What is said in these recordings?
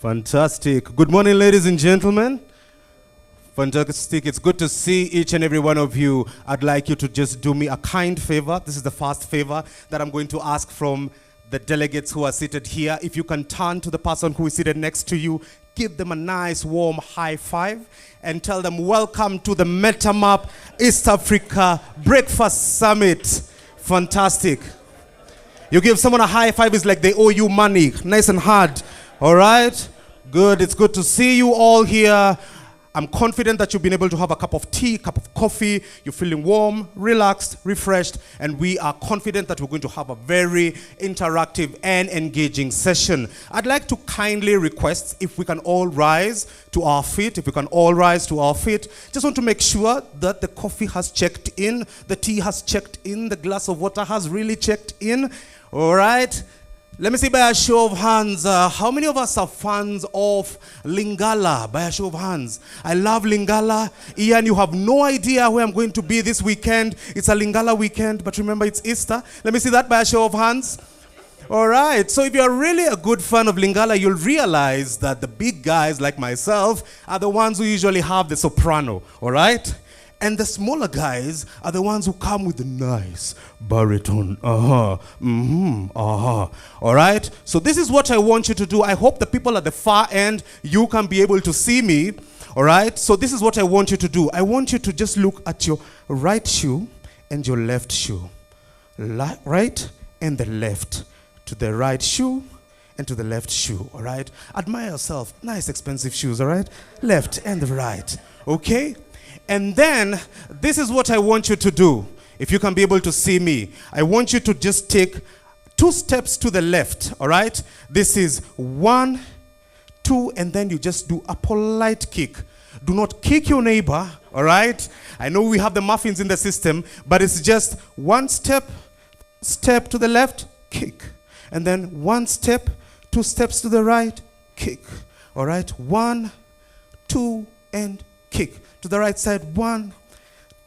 Fantastic. Good morning, ladies and gentlemen. Fantastic. It's good to see each and every one of you. I'd like you to just do me a kind favor. This is the first favor that I'm going to ask from the delegates who are seated here. If you can turn to the person who is seated next to you, give them a nice warm high five and tell them welcome to the MetaMap East Africa Breakfast Summit. Fantastic. You give someone a high five, it's like they owe you money, nice and hard. All right? Good. It's good to see you all here. I'm confident that you've been able to have a cup of tea, cup of coffee. You're feeling warm, relaxed, refreshed, and we are confident that we're going to have a very interactive and engaging session. I'd like to kindly request if we can all rise to our feet, Just want to make sure that the coffee has checked in, the tea has checked in, the glass of water has really checked in. All right? Let me see by a show of hands, how many of us are fans of Lingala? By a show of hands. I love Lingala. Ian, you have no idea where I'm going to be this weekend. It's a Lingala weekend, but remember it's Easter. Let me see that by a show of hands. All right, so if you're really a good fan of Lingala, you'll realize that the big guys like myself are the ones who usually have the soprano, all right? And the smaller guys are the ones who come with the nice baritone. All right? So this is what I want you to do. I hope the people at the far end, you can be able to see me. All right? So this is what I want you to do. I want you to just look at your right shoe and your left shoe. Right and the left. To the right shoe and to the left shoe. All right? Admire yourself. Nice expensive shoes. All right? Left and the right. Okay? And then, this is what I want you to do. If you can be able to see me, I want you to just take 2 steps to the left, all right? This is 1, 2, and then you just do a polite kick. Do not kick your neighbor, all right? I know we have the muffins in the system, but it's just 1 step to the left, kick. And then 1 step, 2 steps to the right, kick. All right? 1, 2, and kick. To the right side, 1,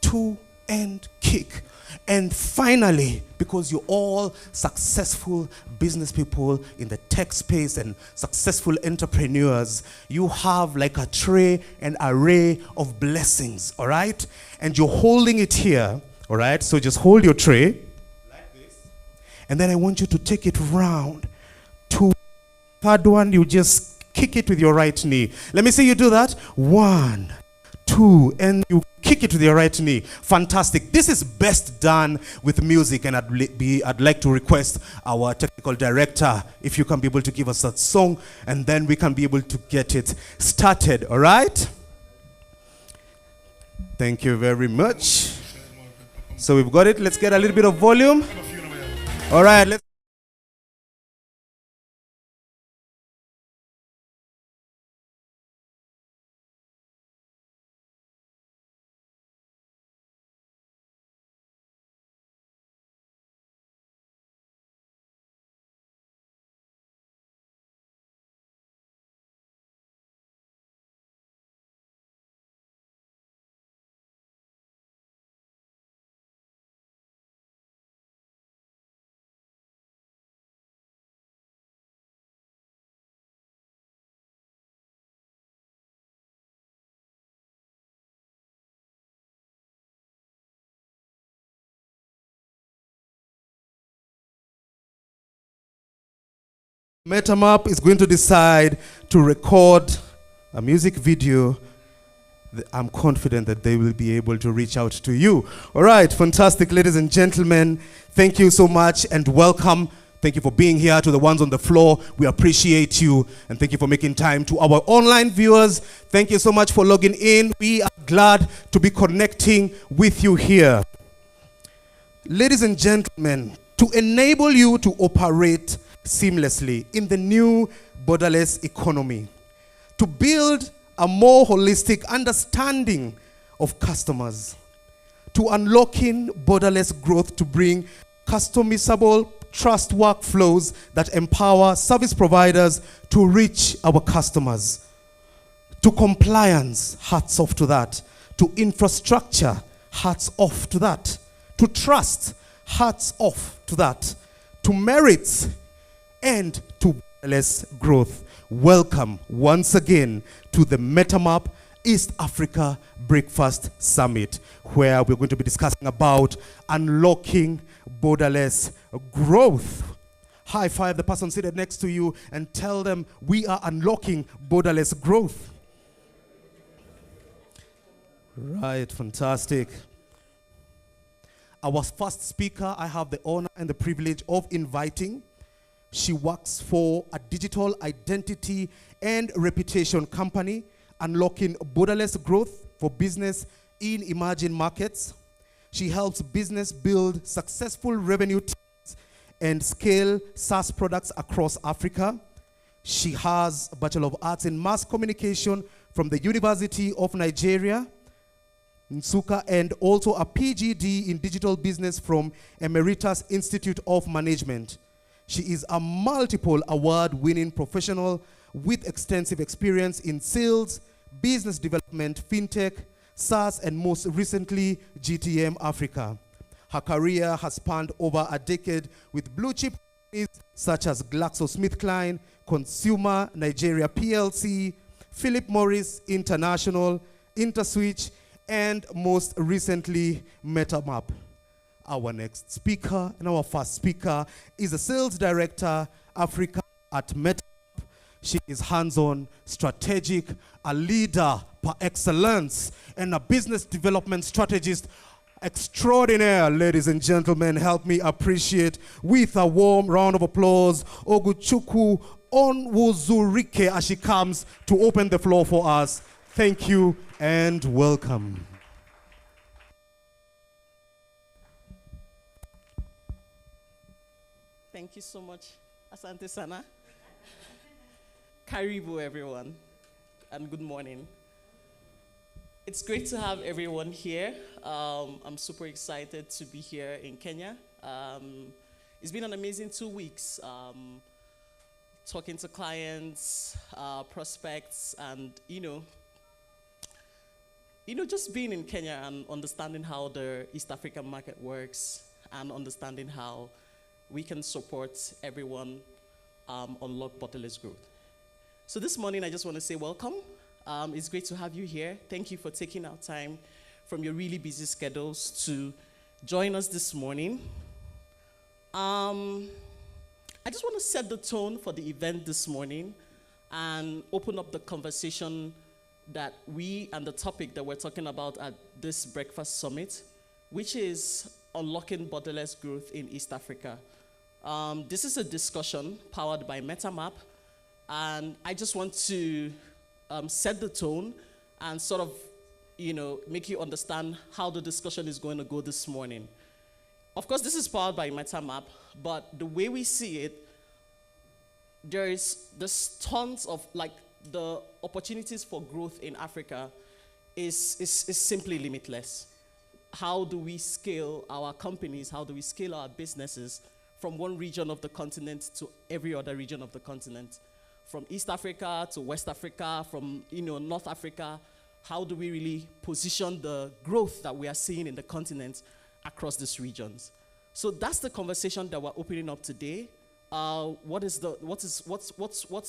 2, and kick. And finally, because you're all successful business people in the tech space and successful entrepreneurs, you have like a tray and array of blessings, all right? And you're holding it here, all right? So just hold your tray like this. And then I want you to take it round to third one. You just kick it with your right knee. Let me see you do that. 1, 2, and you kick it with your right knee. Fantastic. This is best done with music, and I'd like to request our technical director if you can be able to give us that song, and then we can be able to get it started. All right? Thank you very much. So we've got it. Let's get a little bit of volume. All right. Let's. MetaMap is going to decide to record a music video. I'm confident that they will be able to reach out to you. All right, fantastic, ladies and gentlemen. Thank you so much and welcome. Thank you for being here. To the ones on the floor, we appreciate you. And thank you for making time. To our online viewers, thank you so much for logging in. We are glad to be connecting with you here. Ladies and gentlemen, to enable you to operate seamlessly in the new borderless economy, to build a more holistic understanding of customers, to unlocking borderless growth to bring customizable trust workflows that empower service providers to reach our customers, to compliance, hats off to that, to infrastructure, hats off to that, to trust, hats off to that, to merits, and to borderless growth. welcome once again to the MetaMap East Africa Breakfast Summit, where we're going to be discussing about unlocking borderless growth. High five the person seated next to you and tell them we are unlocking borderless growth. Right, fantastic. Our first speaker, I have the honor and the privilege of inviting. She works for a digital identity and reputation company, unlocking borderless growth for business in emerging markets. She helps business build successful revenue teams and scale SaaS products across Africa. She has a Bachelor of Arts in Mass Communication from the University of Nigeria, Nsukka, and also a PGD in Digital Business from Emeritus Institute of Management. She is a multiple award-winning professional with extensive experience in sales, business development, fintech, SaaS, and most recently, GTM Africa. Her career has spanned over a decade with blue-chip companies such as GlaxoSmithKline, Consumer Nigeria PLC, Philip Morris International, InterSwitch, and most recently, MetaMap. Our next speaker and our first speaker is the Sales Director, Africa at MetaMap. She is hands-on, strategic, a leader par excellence, and a business development strategist extraordinaire. Ladies and gentlemen, help me appreciate with a warm round of applause Oguchukwu Onwuzurike as she comes to open the floor for us. Thank you and welcome. Thank you so much, Asante Sana. Karibu, everyone, and good morning. It's great to have everyone here. I'm super excited to be here in Kenya. It's been an amazing 2 weeks, talking to clients, prospects, and just being in Kenya and understanding how the East African market works and understanding how we can support everyone unlock borderless growth. So this morning, I just want to say welcome. It's great to have you here. Thank you for taking out time from your really busy schedules to join us this morning. I just want to set the tone for the event this morning and open up the conversation that we and the topic that we're talking about at this breakfast summit, which is unlocking borderless growth in East Africa. This is a discussion powered by MetaMap, and I just want to set the tone and sort of, make you understand how the discussion is going to go this morning. Of course, this is powered by MetaMap, but the way we see it, there's tons of, the opportunities for growth in Africa is simply limitless. How do we scale our companies? How do we scale our businesses from one region of the continent to every other region of the continent? From East Africa to West Africa, from North Africa, how do we really position the growth that we are seeing in the continent across these regions? So that's the conversation that we're opening up today. What's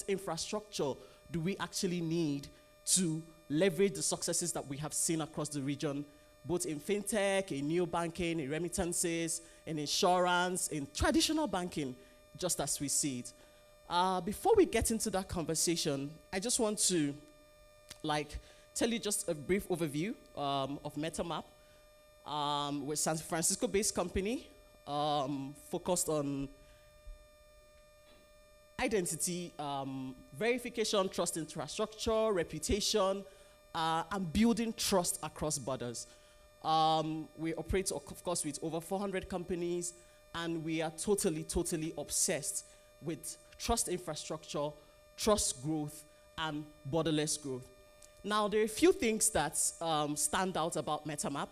infrastructure do we actually need to leverage the successes that we have seen across the region, both in fintech, in neobanking, in remittances, in insurance, in traditional banking, just as we see it. Before we get into that conversation, I just want to tell you just a brief overview of MetaMap. We're a San Francisco-based company focused on identity, verification, trust infrastructure, reputation, and building trust across borders. We operate, of course, with over 400 companies, and we are totally obsessed with trust infrastructure, trust growth, and borderless growth. Now, there are a few things that stand out about MetaMap.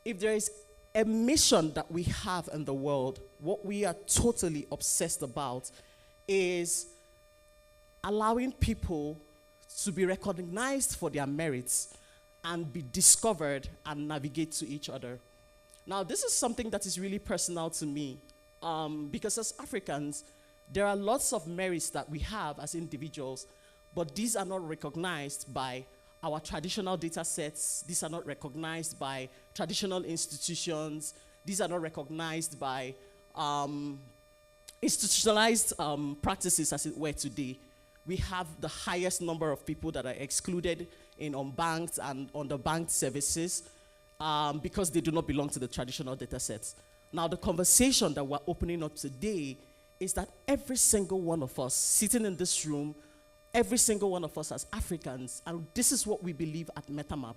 If there is a mission that we have in the world, what we are totally obsessed about is allowing people to be recognized for their merits and be discovered and navigate to each other. Now, this is something that is really personal to me because as Africans, There are lots of merits that we have as individuals, but these are not recognized by our traditional data sets. These are not recognized by traditional institutions. These are not recognized by institutionalized practices, as it were, today. We have the highest number of people that are excluded in unbanked and underbanked services because they do not belong to the traditional data sets. Now, the conversation that we're opening up today is that every single one of us sitting in this room, every single one of us as Africans, and this is what we believe at MetaMap,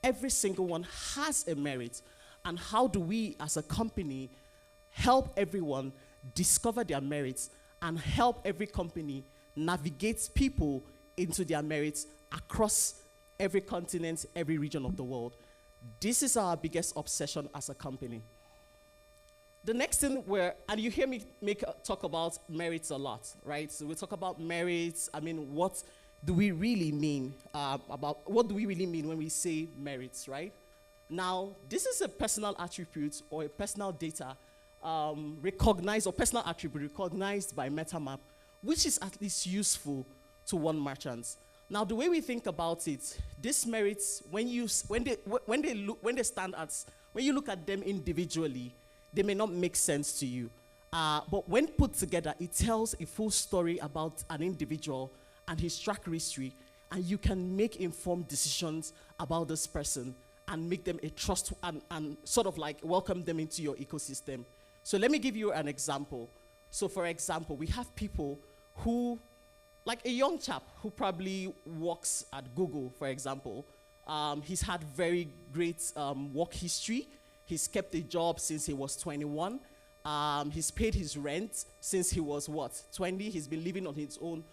every single one has a merit. And how do we as a company help everyone discover their merits and help every company navigate people into their merits across every continent, every region of the world? This is our biggest obsession as a company. The next thing and you hear me talk about merits a lot, right? So we talk about merits. I mean, what do we really mean what do we really mean when we say merits, right? Now, this is a personal attribute or a personal data recognized, or personal attribute recognized by MetaMap, which is at least useful to one merchant. Now, the way we think about it, these merits, when you look at them individually, they may not make sense to you. But when put together, it tells a full story about an individual and his track history, and you can make informed decisions about this person and make them a trust and sort of like welcome them into your ecosystem. So let me give you an example. So for example, we have people who, like a young chap who probably works at Google, for example. He's had very great work history. He's kept a job since he was 21. He's paid his rent since he was, 20? He's been living on his own.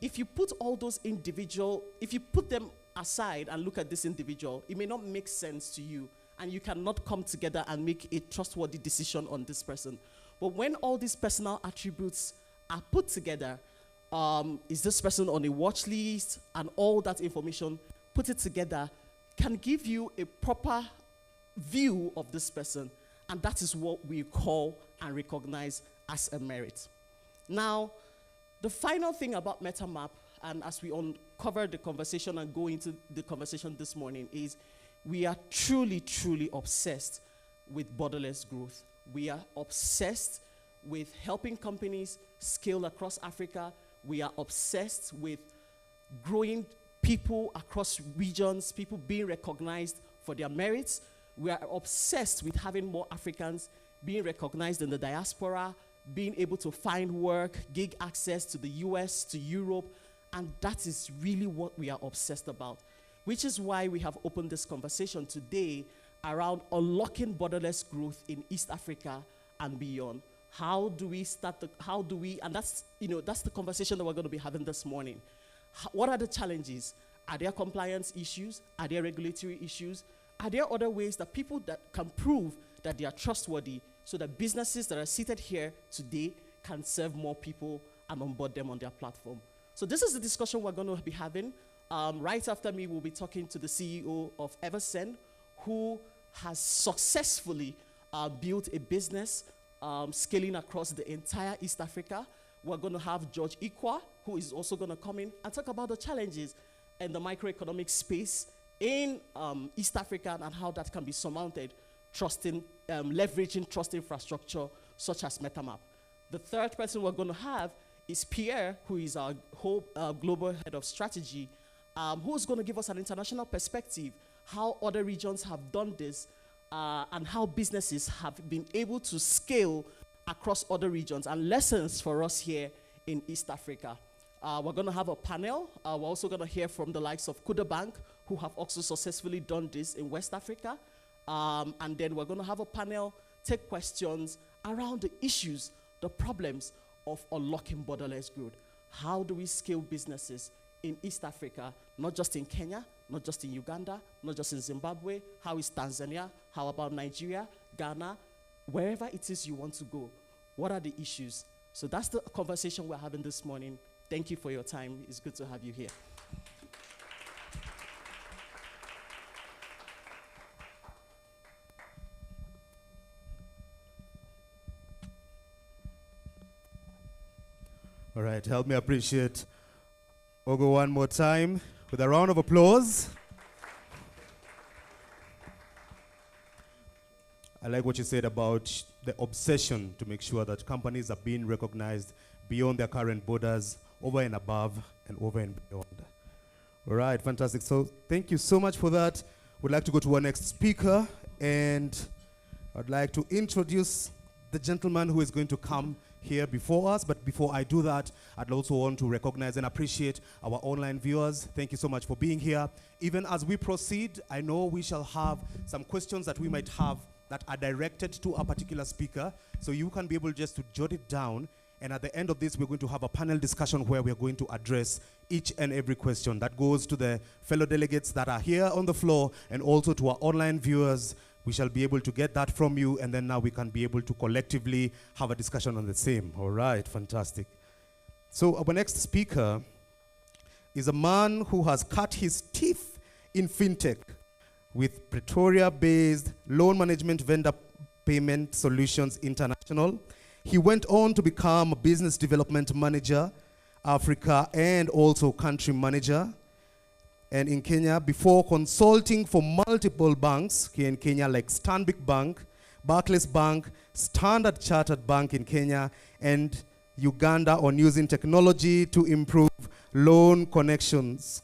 If you put if you put them aside and look at this individual, it may not make sense to you, and you cannot come together and make a trustworthy decision on this person. But when all these personal attributes are put together, is this person on a watch list, and all that information, put it together, can give you a proper view of this person, and that is what we call and recognize as a merit. Now, the final thing about MetaMap, and as we uncover the conversation and go into the conversation this morning, is we are truly, truly obsessed with borderless growth. We are obsessed with helping companies scale across Africa. We are obsessed with growing people across regions, people being recognized for their merits. We are obsessed with having more Africans being recognized in the diaspora, being able to find work, gig access to the US, to Europe, and that is really what we are obsessed about, which is why we have opened this conversation today around unlocking borderless growth in East Africa and beyond. How do we, and that's the conversation that we're going to be having this morning. What are the challenges? Are there compliance issues? Are there regulatory issues? Are there other ways that people that can prove that they are trustworthy so that businesses that are seated here today can serve more people and onboard them on their platform? So this is the discussion we're going to be having. Right after me, we'll be talking to the CEO of Eversend, who has successfully built a business scaling across the entire East Africa. We're going to have George Ikwa, who is also going to come in and talk about the challenges in the microeconomic space in East Africa and how that can be surmounted, leveraging trust infrastructure such as MetaMap. The third person we're going to have is Pierre, who is our global head of strategy, who's going to give us an international perspective, how other regions have done this, and how businesses have been able to scale across other regions, and lessons for us here in East Africa. We're going to have a panel. We're also going to hear from the likes of Kuda Bank, who have also successfully done this in West Africa. And then we're going to have a panel, take questions around the issues, the problems of unlocking borderless growth. How do we scale businesses in East Africa, not just in Kenya, not just in Uganda, not just in Zimbabwe? How is Tanzania? How about Nigeria, Ghana? Wherever it is you want to go, what are the issues? So that's the conversation we're having this morning. Thank you for your time. It's good to have you here. All right, help me appreciate Ogo one more time with a round of applause. I like what you said about the obsession to make sure that companies are being recognized beyond their current borders, over and above, and over and beyond. All right, fantastic. So thank you so much for that. We'd like to go to our next speaker, and I'd like to introduce the gentleman who is going to come here before us. But before I do that, I'd also want to recognize and appreciate our online viewers. Thank you so much for being here. Even as we proceed, I know we shall have some questions that we might have that are directed to a particular speaker. So you can be able just to jot it down. And at the end of this, we're going to have a panel discussion where we're going to address each and every question that goes to the fellow delegates that are here on the floor and also to our online viewers. We shall be able to get that from you, and then now we can be able to collectively have a discussion on the same. All right, fantastic. So our next speaker is a man who has cut his teeth in fintech with Pretoria-based loan management vendor Payment Solutions International. He went on to become a business development manager, Africa, and also country manager. And in Kenya, before consulting for multiple banks here in Kenya, like Stanbic Bank, Barclays Bank, Standard Chartered Bank in Kenya, and Uganda, on using technology to improve loan collections.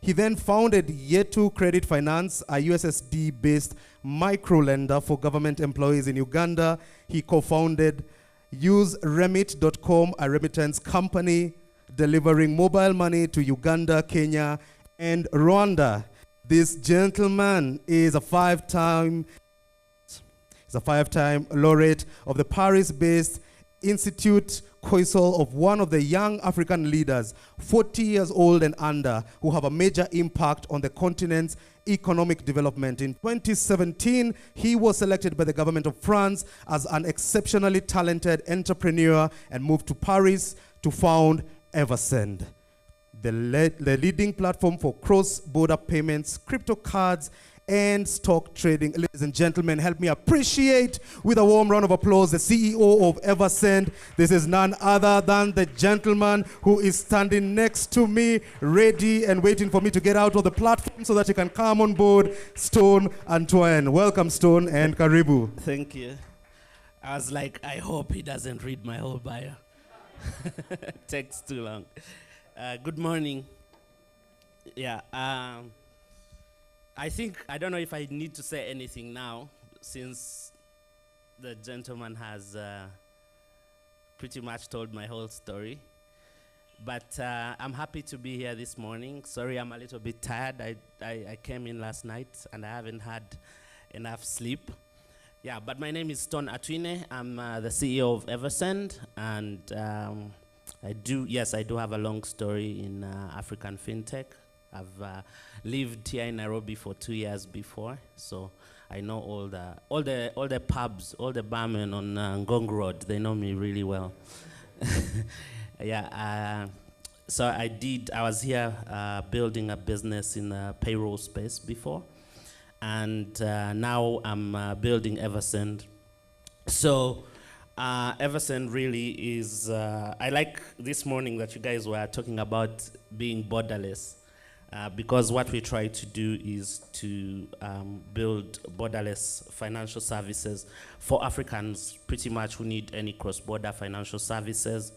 He then founded Yetu Credit Finance, a USSD-based micro-lender for government employees in Uganda. He co-founded useremit.com, a remittance company delivering mobile money to Uganda, Kenya, and Rwanda. This gentleman is a five-time laureate of the Paris-based Institute Coisol of one of the young African leaders, 40 years old and under, who have a major impact on the continent's economic development. In 2017, he was selected by the government of France as an exceptionally talented entrepreneur and moved to Paris to found Eversend, the leading platform for cross-border payments, crypto cards, and stock trading. Ladies and gentlemen, help me appreciate with a warm round of applause the CEO of Eversend. This is none other than the gentleman who is standing next to me, ready and waiting for me to get out of the platform so that he can come on board, Stone Antoine. Welcome, Stone, and Karibu. Thank you. I was like, I hope he doesn't read my whole bio. Takes too long. Good morning. Yeah. I don't know if I need to say anything now, since the gentleman has pretty much told my whole story. But I'm happy to be here this morning. Sorry, I'm a little bit tired. I came in last night and I haven't had enough sleep. Yeah, but my name is Stone Atwine. I'm the CEO of Eversend, and I do have a long story in African fintech. I've lived here in Nairobi for 2 years before, so I know all the pubs, all the barmen on Ngong Road. They know me really well. Yeah, so I was here building a business in the payroll space before, and now I'm building Eversend. So Eversend really is, I like this morning that you guys were talking about being borderless. Because what we try to do is to build borderless financial services for Africans pretty much who need any cross-border financial services.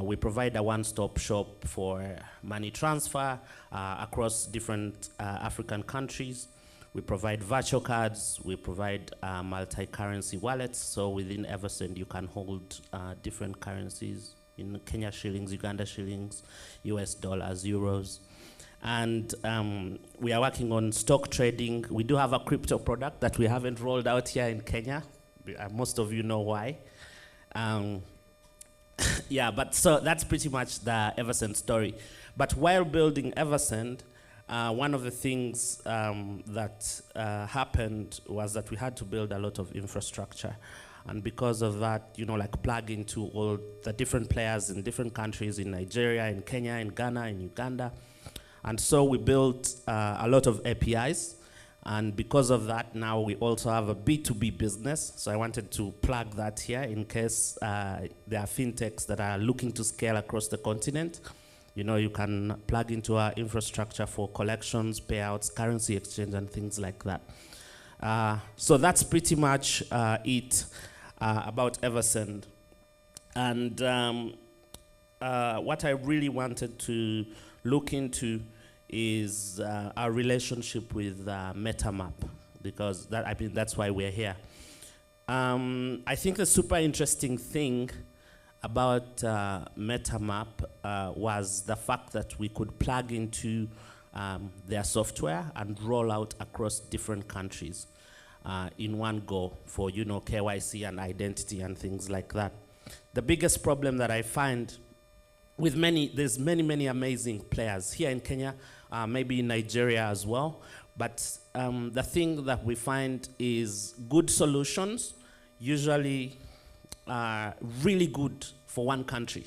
We provide a one-stop shop for money transfer across different African countries. We provide virtual cards. We provide multi-currency wallets. So within Eversend, you can hold different currencies in Kenya shillings, Uganda shillings, US dollars, euros. And we are working on stock trading. We do have a crypto product that we haven't rolled out here in Kenya. Most of you know why. Yeah, but so that's pretty much the Eversend story. But while building Eversend, one of the things that happened was that we had to build a lot of infrastructure. And because of that, like plug into all the different players in different countries, in Nigeria, in Kenya, in Ghana, in Uganda. And so we built a lot of APIs And because of that, now we also have a B2B business. So I wanted to plug that here in case there are fintechs that are looking to scale across the continent. You know, you can plug into our infrastructure for collections, payouts, currency exchange, and things like that. So that's pretty much it about Eversend. And what I really wanted to look into is our relationship with MetaMap, because that's why we're here. I think the super interesting thing about MetaMap was the fact that we could plug into their software and roll out across different countries in one go for, you know, KYC and identity and things like that. The biggest problem that I find with there's many amazing players here in Kenya, maybe in Nigeria as well, but the thing that we find is good solutions usually are really good for one country.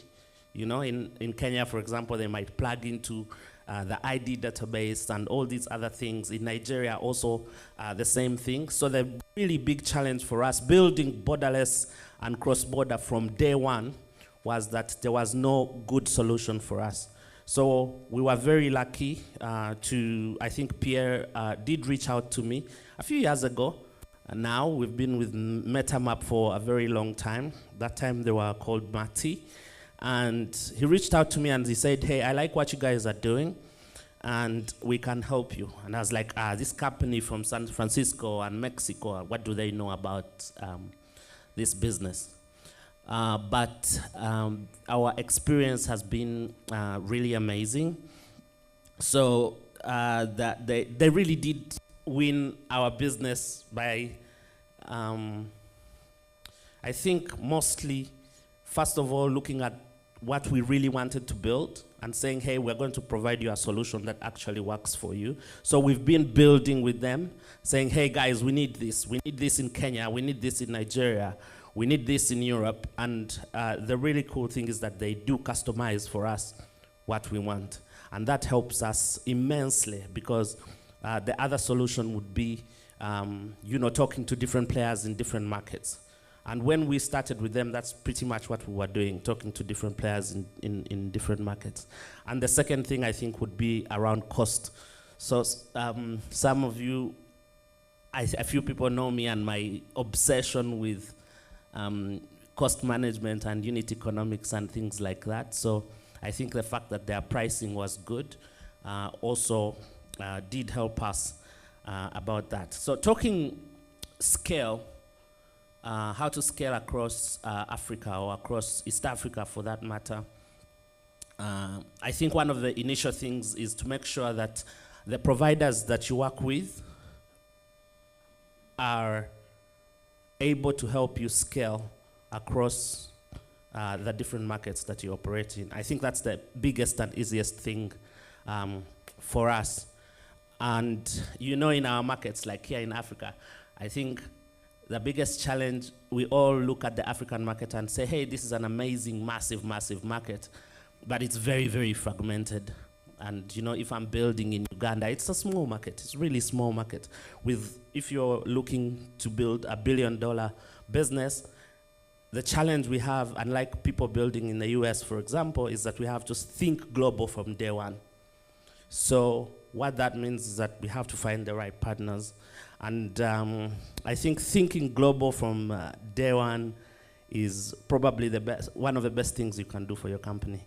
You know, in Kenya, for example, they might plug into the ID database and all these other things. In Nigeria, also the same thing. So the really big challenge for us building borderless and cross-border from day one was that there was no good solution for us. So we were very lucky I think Pierre did reach out to me a few years ago. And now we've been with MetaMap for a very long time. That time they were called Mati. And he reached out to me and he said, hey, I like what you guys are doing and we can help you. And I was like, this company from San Francisco and Mexico, what do they know about this business? But our experience has been really amazing. So that they really did win our business by, I think mostly, first of all, looking at what we really wanted to build and saying, hey, we're going to provide you a solution that actually works for you. So we've been building with them, saying, hey guys, we need this. We need this in Kenya. We need this in Nigeria. We need this in Europe. And the really cool thing is that they do customize for us what we want. And that helps us immensely because the other solution would be, you know, talking to different players in different markets. And when we started with them, that's pretty much what we were doing, talking to different players in different markets. And the second thing I think would be around cost. So some of you, a few people know me and my obsession with cost management and unit economics and things like that. So I think the fact that their pricing was good also did help us about that. So talking scale, how to scale across Africa or across East Africa for that matter. I think one of the initial things is to make sure that the providers that you work with are able to help you scale across the different markets that you operate in. I think that's the biggest and easiest thing for us. And you know, in our markets, like here in Africa, I think the biggest challenge, we all look at the African market and say, hey, this is an amazing, massive market, but it's very, very fragmented. And you know, if I'm building in Uganda, it's a small market, it's really small market. If you're looking to build $1 billion business, the challenge we have, unlike people building in the US, for example, is that we have to think global from day one. So what that means is that we have to find the right partners. And I think thinking global from day one is probably one of the best things you can do for your company.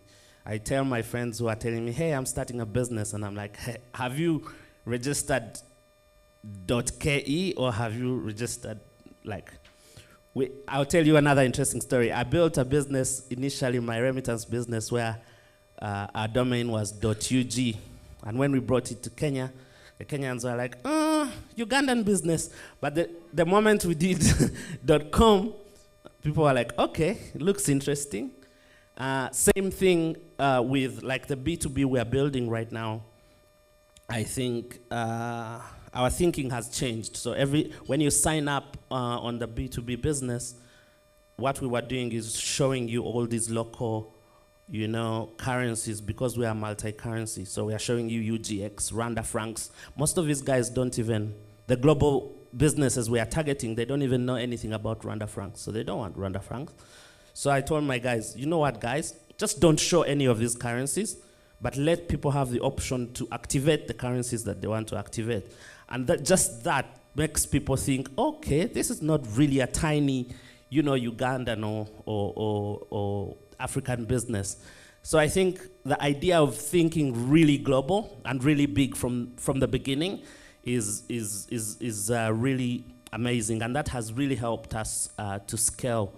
I tell my friends who are telling me, hey, I'm starting a business, and I'm like, hey, have you registered .ke or have you registered, like, I'll tell you another interesting story. I built a business initially, my remittance business, where our domain was .ug. And when we brought it to Kenya, the Kenyans were like, Ugandan business. But the moment we did .com, people were like, okay, it looks interesting. Same thing with like the B2B we're building right now. I think our thinking has changed. So when you sign up on the B2B business, what we were doing is showing you all these local, you know, currencies, because we are multi-currency. So we are showing you UGX, Rwanda francs. Most of these guys don't even the global businesses we are targeting, they don't even know anything about Rwanda francs, so they don't want Rwanda francs. So I told my guys, you know what, guys? Just don't show any of these currencies, but let people have the option to activate the currencies that they want to activate. And that makes people think, okay, this is not really a tiny, Ugandan or African business. So I think the idea of thinking really global and really big from the beginning is really amazing, and that has really helped us to scale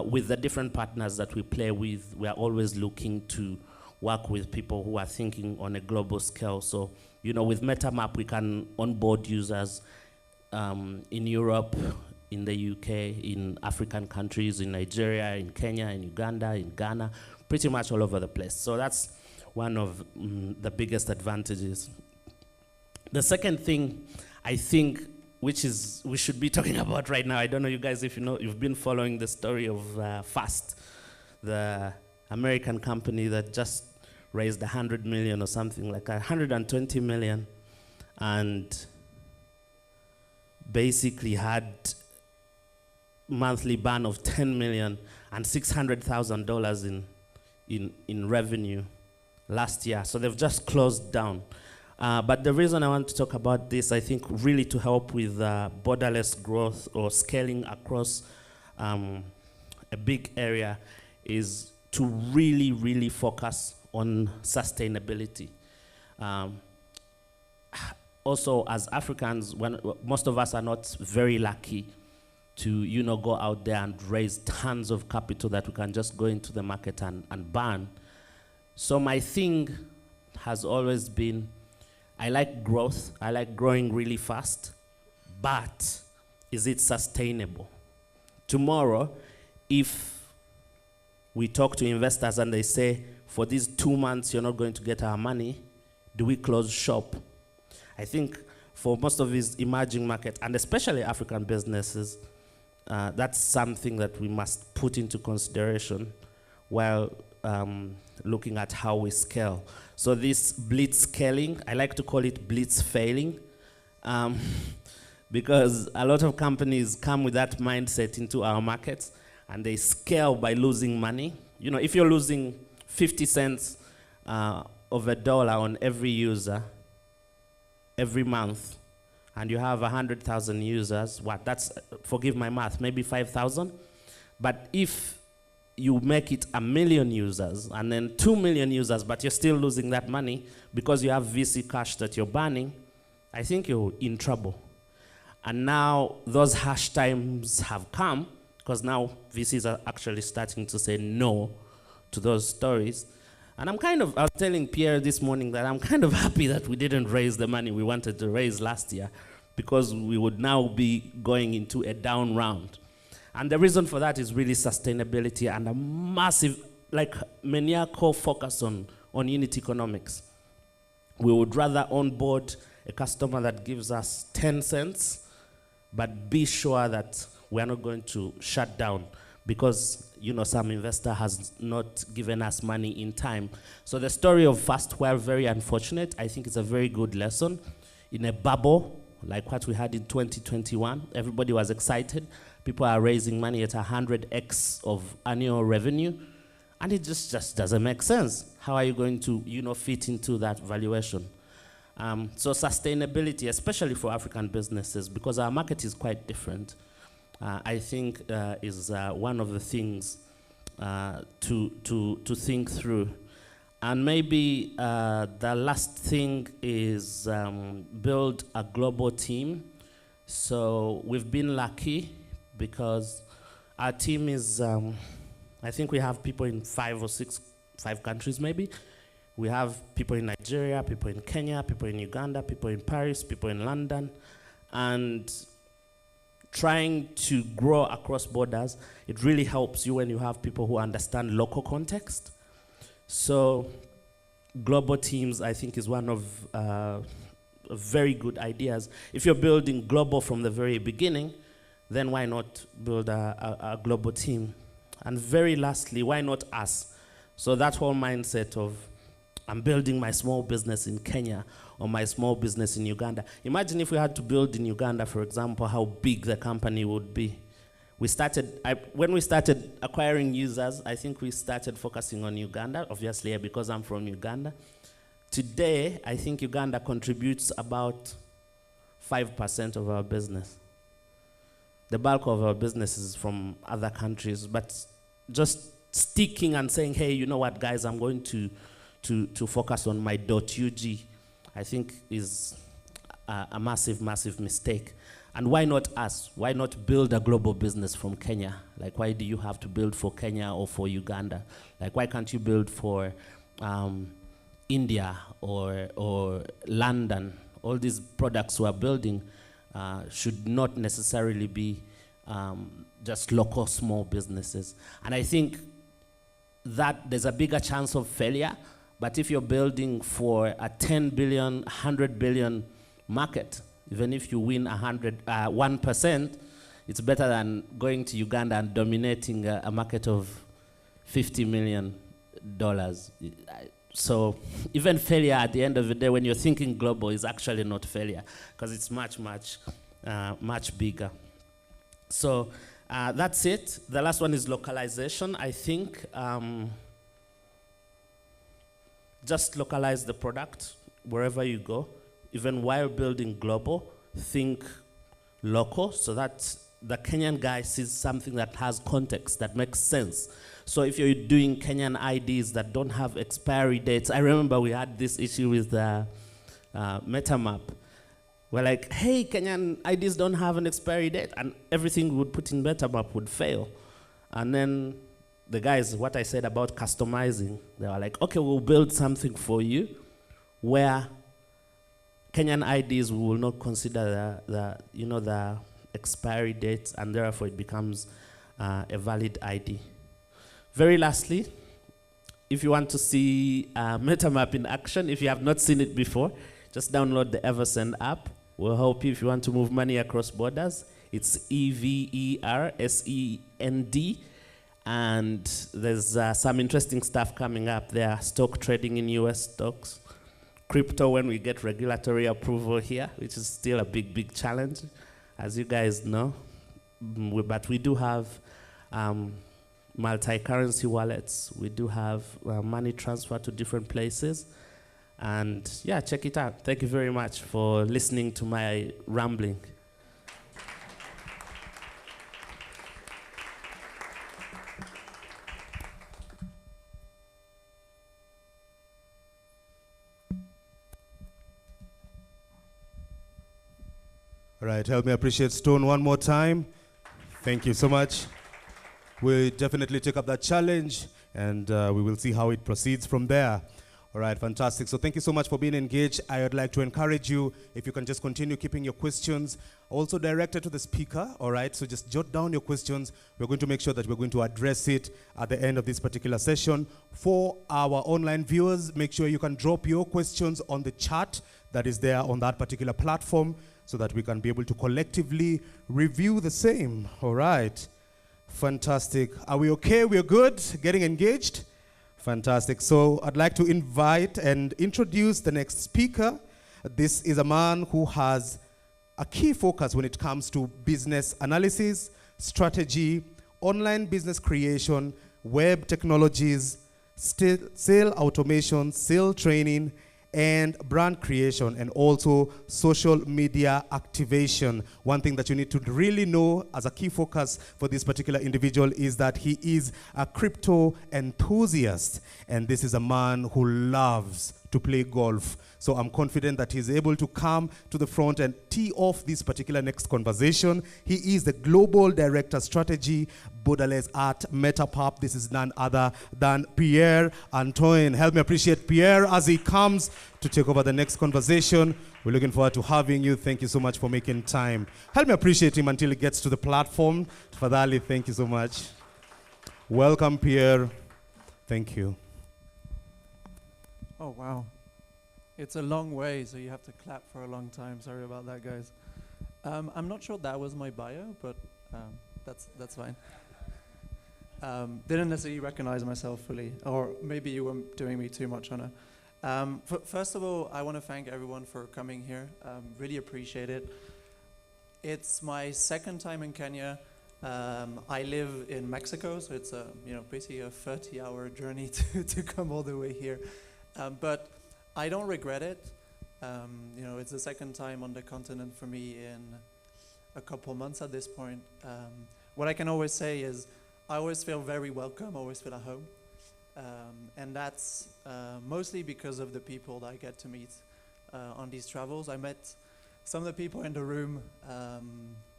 with the different partners that we play with. We are always looking to work with people who are thinking on a global scale. So, with MetaMap, we can onboard users in Europe, in the UK, in African countries, in Nigeria, in Kenya, in Uganda, in Ghana, pretty much all over the place. So that's one of the biggest advantages. The second thing, I think, which is we should be talking about right now, I don't know you guys if you've been following the story of Fast, the American company that just raised 100 million or something, like 120 million, and basically had monthly burn of 10 million and $600,000 in revenue last year. So they've just closed down. But the reason I want to talk about this, I think really to help with borderless growth or scaling across a big area, is to really, really focus on sustainability. Also, as Africans, most of us are not very lucky to go out there and raise tons of capital that we can just go into the market and burn. So my thing has always been, I like growth, I like growing really fast, but is it sustainable? Tomorrow, if we talk to investors and they say, for these 2 months you're not going to get our money, do we close shop? I think for most of these emerging markets, and especially African businesses, that's something that we must put into consideration while looking at how we scale. So this blitz scaling, I like to call it blitz failing, because a lot of companies come with that mindset into our markets, and they scale by losing money. If you're losing 50 cents of a dollar on every user every month, and you have 100,000 users, that's, forgive my math, maybe 5,000. But if you make it 1 million users and then 2 million users, but you're still losing that money because you have VC cash that you're burning, I think you're in trouble. And now those harsh times have come, because now VCs are actually starting to say no to those stories. And I was telling Pierre this morning that I'm kind of happy that we didn't raise the money we wanted to raise last year, because we would now be going into a down round. And the reason for that is really sustainability and a massive, maniacal focus on unit economics. We would rather onboard a customer that gives us 10 cents, but be sure that we're not going to shut down because some investor has not given us money in time. So the story of Fast, we're very unfortunate. I think it's a very good lesson. In a bubble like what we had in 2021, everybody was excited. People are raising money at 100x of annual revenue, and it just doesn't make sense. How are you going to fit into that valuation? So sustainability, especially for African businesses, because our market is quite different, I think is one of the things to think through. And maybe the last thing is build a global team. So we've been lucky because our team is, I think we have people in 5 countries maybe. We have people in Nigeria, people in Kenya, people in Uganda, people in Paris, people in London. And trying to grow across borders, it really helps you when you have people who understand local context. So global teams, I think, is one of very good ideas. If you're building global from the very beginning, then why not build a global team? And very lastly, why not us? So that whole mindset of I'm building my small business in Kenya or my small business in Uganda. Imagine if we had to build in Uganda, for example, how big the company would be. When we started acquiring users, I think we started focusing on Uganda, obviously because I'm from Uganda. Today, I think Uganda contributes about 5% of our business. The bulk of our business is from other countries, but just sticking and saying, hey, you know what, guys, I'm going to focus on my .ug, I think is a massive, massive mistake. And why not us? Why not build a global business from Kenya? Like, why do you have to build for Kenya or for Uganda? Like, why can't you build for India or London? All these products we're building should not necessarily be just local small businesses. And I think that there's a bigger chance of failure, but if you're building for a 10 billion, 100 billion market, even if you win 1%, it's better than going to Uganda and dominating a market of $50 million. So even failure at the end of the day, when you're thinking global, is actually not failure, because it's much, much bigger. So that's it. The last one is localization. I think just localize the product wherever you go. Even while building global, think local, so that the Kenyan guy sees something that has context, that makes sense. So if you're doing Kenyan IDs that don't have expiry dates, I remember we had this issue with MetaMap. We're like, hey, Kenyan IDs don't have an expiry date, and everything we would put in MetaMap would fail. And then the guys, what I said about customizing, they were like, okay, we'll build something for you where Kenyan IDs, we will not consider the expiry dates, and therefore it becomes a valid ID. Very lastly, if you want to see MetaMap in action, if you have not seen it before, just download the Eversend app. We'll help you if you want to move money across borders. It's EVERSEND, and there's some interesting stuff coming up there. Stock trading in US stocks. Crypto when we get regulatory approval here, which is still a big challenge, as you guys know. But we do have multi-currency wallets. We do have money transfer to different places. And yeah, check it out. Thank you very much for listening to my rambling. All right, help me appreciate Stone one more time. Thank you so much. We'll definitely take up that challenge, and we will see how it proceeds from there. All right, fantastic. So thank you so much for being engaged. I would like to encourage you, if you can just continue keeping your questions also directed to the speaker, all right? So just jot down your questions. We're going to make sure that we're going to address it at the end of this particular session. For our online viewers, make sure you can drop your questions on the chat that is there on that particular platform, so that we can be able to collectively review the same. All right. Fantastic. Are we okay? We're good? Getting engaged? Fantastic. So I'd like to invite and introduce the next speaker. This is a man who has a key focus when it comes to business analysis, strategy, online business creation, web technologies, sale automation, sale training, and brand creation, and also social media activation. One thing that you need to really know as a key focus for this particular individual is that he is a crypto enthusiast, and this is a man who loves to play golf. So I'm confident that he's able to come to the front and tee off this particular next conversation. He is the Global Director Strategy, Borderless at MetaMap. This is none other than Pierre Antoine. Help me appreciate Pierre as he comes to take over the next conversation. We're looking forward to having you. Thank you so much for making time. Help me appreciate him until he gets to the platform. Fadali, thank you so much. Welcome, Pierre. Thank you. Oh, wow. It's a long way, so you have to clap for a long time. Sorry about that, guys. I'm not sure that was my bio, but that's fine. Didn't necessarily recognize myself fully, or maybe you were doing me too much honor. First of all, I want to thank everyone for coming here. Really appreciate it. It's my second time in Kenya. I live in Mexico, so it's basically a 30-hour journey to come all the way here. But I don't regret it. It's the second time on the continent for me in a couple months at this point. What I can always say is I always feel very welcome, always feel at home. And that's mostly because of the people that I get to meet on these travels. I met some of the people in the room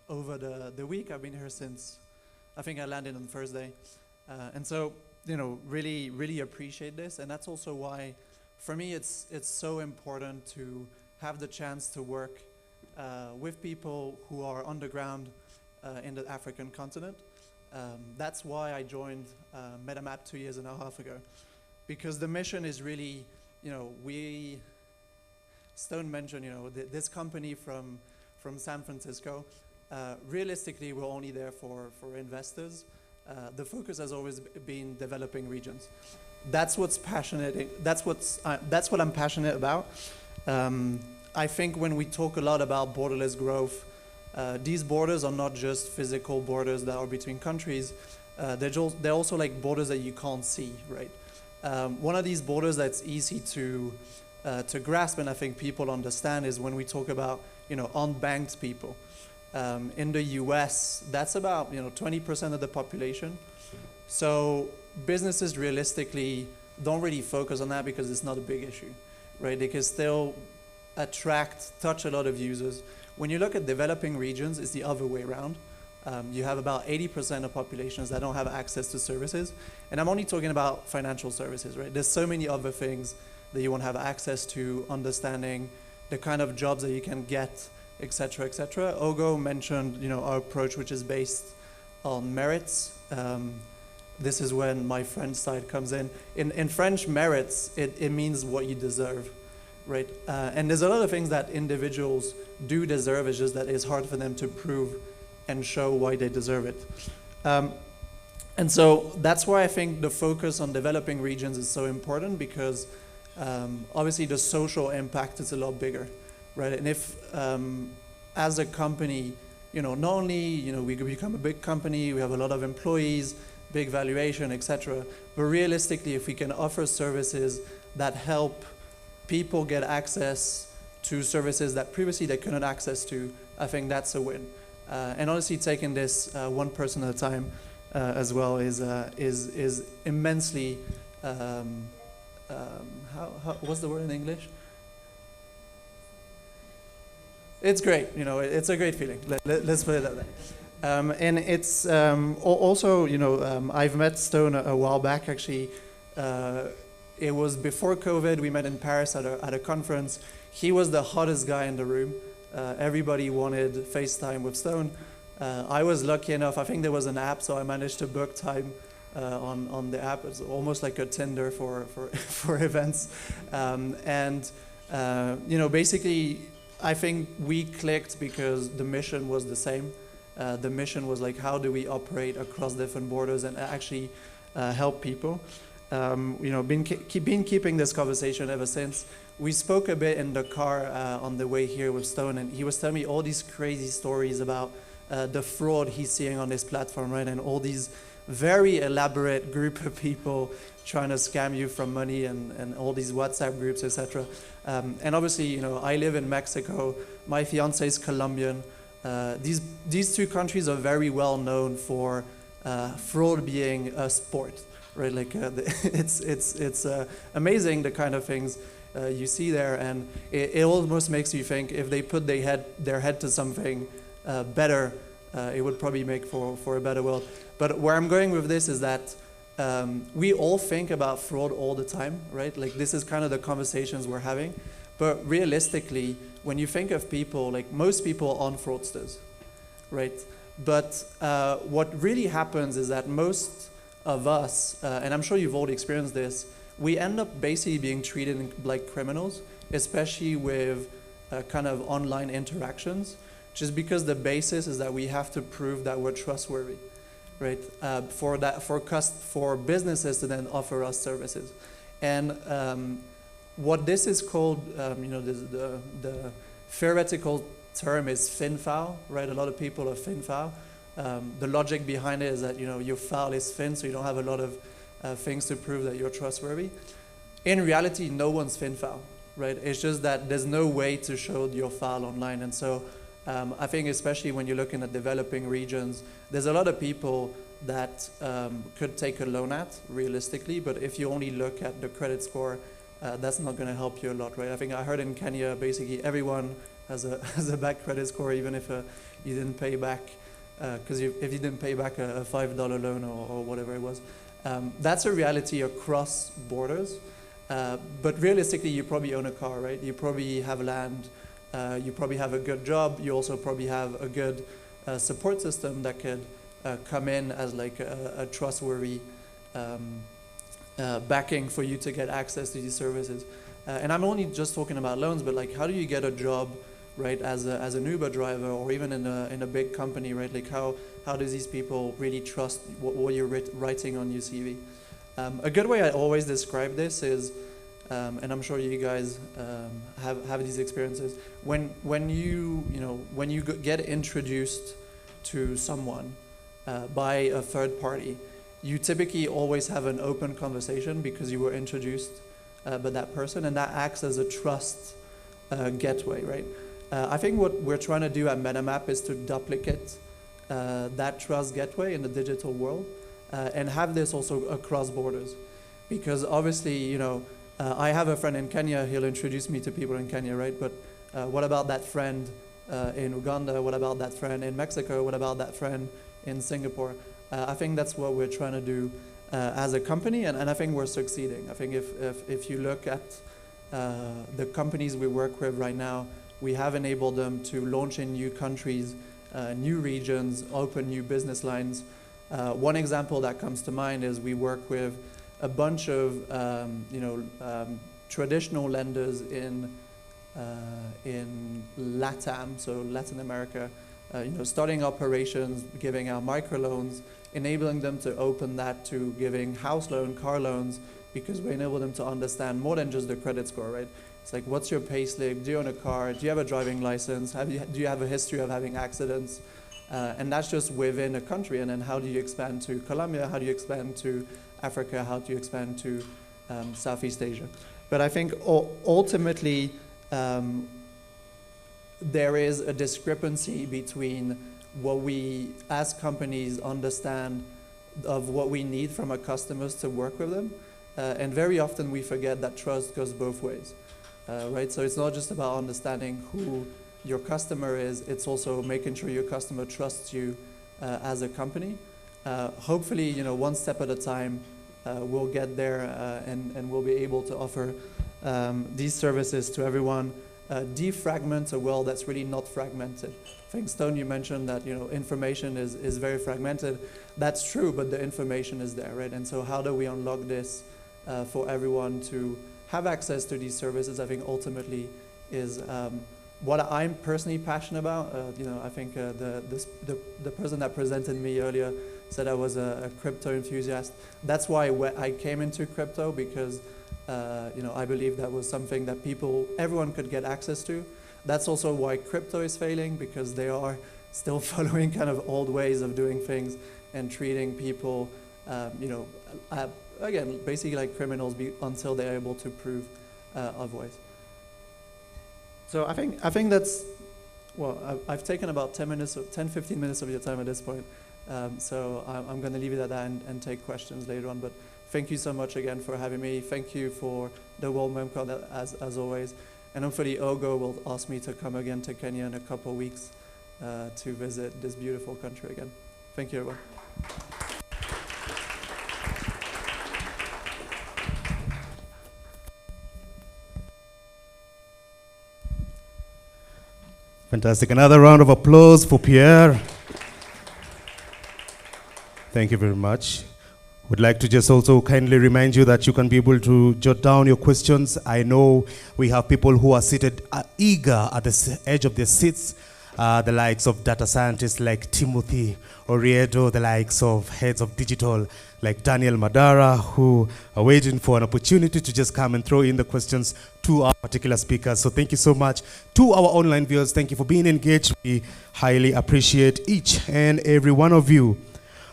over the week. I've been here since, I think I landed on Thursday. And so, really, really appreciate this. And that's also why, for me, it's so important to have the chance to work with people who are on the ground in the African continent. That's why I joined MetaMap 2.5 years ago, because the mission is really, Stone mentioned, this company from San Francisco, realistically, we're only there for investors. The focus has always been developing regions. That's what's passionate. That's what I'm passionate about. I think when we talk a lot about borderless growth, these borders are not just physical borders that are between countries. They're also like borders that you can't see, right? One of these borders that's easy to grasp, and I think people understand, is when we talk about unbanked people. In the US, that's about 20% of the population. So businesses realistically don't really focus on that because it's not a big issue, right? They can still touch a lot of users. When you look at developing regions, it's the other way around. You have about 80% of populations that don't have access to services. And I'm only talking about financial services, right? There's so many other things that you won't have access to, understanding the kind of jobs that you can get, et cetera, et cetera. Ogo mentioned, our approach, which is based on merits. This is when my French side comes in. In French, merits, it means what you deserve, right? And there's a lot of things that individuals do deserve, it's just that it's hard for them to prove and show why they deserve it. And so that's why I think the focus on developing regions is so important, because obviously the social impact is a lot bigger, right? And if as a company, not only we could become a big company, we have a lot of employees, big valuation, etc. But realistically, if we can offer services that help people get access to services that previously they couldn't access to, I think that's a win. And honestly, taking this one person at a time as well is immensely. What's the word in English? It's great, it's a great feeling. Let's put it that way. And it's also, I've met Stone a while back, actually. It was before COVID. We met in Paris at a conference. He was the hottest guy in the room. Everybody wanted FaceTime with Stone. I was lucky enough, I think there was an app, so I managed to book time on the app. It's almost like a Tinder for events. Basically, I think we clicked because the mission was the same. The mission was like, how do we operate across different borders and actually help people? Been keeping this conversation ever since. We spoke a bit in the car on the way here with Stone, and he was telling me all these crazy stories about the fraud he's seeing on this platform, right? And all these very elaborate group of people trying to scam you from money, and all these WhatsApp groups, etc. And obviously, I live in Mexico. My fiance is Colombian. These two countries are very well known for fraud being a sport, right? Like it's amazing the kind of things you see there, and it almost makes you think if they put their head to something better, it would probably make for a better world. But where I'm going with this is that we all think about fraud all the time, right? Like this is kind of the conversations we're having. But realistically, when you think of people, like most people aren't fraudsters, right? But what really happens is that most of us, and I'm sure you've all experienced this, we end up basically being treated like criminals, especially with kind of online interactions, just because the basis is that we have to prove that we're trustworthy, right? For businesses to then offer us services. And what this is called, the theoretical term is thin-file, right? A lot of people are thin-file. The logic behind it is that your file is thin, so you don't have a lot of things to prove that you're trustworthy. In reality, no one's thin-file, right? It's just that there's no way to show your file online. And so I think especially when you're looking at developing regions, there's a lot of people that could take a loan at, realistically, but if you only look at the credit score, that's not going to help you a lot, right? I think I heard in Kenya, basically everyone has a bad credit score, even if you didn't pay back, because if you didn't pay back a $5 loan or whatever it was. That's a reality across borders. But realistically, you probably own a car, right? You probably have land. You probably have a good job. You also probably have a good support system that could come in as like a trustworthy backing for you to get access to these services. And I'm only just talking about loans, but like, how do you get a job, right, as an Uber driver, or even in a big company, right? Like, how does these people really trust what you're writing on your CV? A good way I always describe this is, and I'm sure you guys have these experiences, when you get introduced to someone by a third party, you typically always have an open conversation because you were introduced by that person, and that acts as a trust gateway, right? I think what we're trying to do at MetaMap is to duplicate that trust gateway in the digital world and have this also across borders. Because obviously, I have a friend in Kenya, he'll introduce me to people in Kenya, right? But what about that friend in Uganda? What about that friend in Mexico? What about that friend in Singapore? I think that's what we're trying to do as a company, and I think we're succeeding. I think if you look at the companies we work with right now, we have enabled them to launch in new countries, new regions, open new business lines. One example that comes to mind is we work with a bunch of traditional lenders in LATAM, so Latin America, starting operations, giving out microloans, enabling them to open that to giving house loan, car loans, because we enable them to understand more than just the credit score, right? It's like, what's your pay slip? Do you own a car? Do you have a driving license? Do you have a history of having accidents? And that's just within a country. And then how do you expand to Colombia? How do you expand to Africa? How do you expand to Southeast Asia? But I think ultimately, there is a discrepancy between what we as companies understand of what we need from our customers to work with them. And very often we forget that trust goes both ways, right? So it's not just about understanding who your customer is, it's also making sure your customer trusts you as a company. Hopefully, one step at a time, we'll get there and we'll be able to offer these services to everyone. Defragment a world that's really not fragmented. I think, Stone, you mentioned that information is very fragmented. That's true, but the information is there, right? And so how do we unlock this for everyone to have access to these services? I think ultimately is what I'm personally passionate about. I think the person that presented me earlier said I was a crypto enthusiast. That's why I came into crypto, because I believe that was something that everyone could get access to. That's also why crypto is failing, because they are still following kind of old ways of doing things and treating people, again, basically like criminals until they're able to prove otherwise. So I think that's, I've taken about 10, 15 minutes of your time at this point. So I'm going to leave it at that and take questions later on. But thank you so much again for having me. Thank you for the World Memcon as always. And hopefully Ogo will ask me to come again to Kenya in a couple of weeks to visit this beautiful country again. Thank you, everyone. Fantastic. Another round of applause for Pierre. Thank you very much. Would like to just also kindly remind you that you can be able to jot down your questions. I know we have people who are seated eager at the edge of their seats, the likes of data scientists like Timothy Oriedo, the likes of heads of digital like Daniel Madara, who are waiting for an opportunity to just come and throw in the questions to our particular speakers. So thank you so much to our online viewers. Thank you for being engaged. We highly appreciate each and every one of you.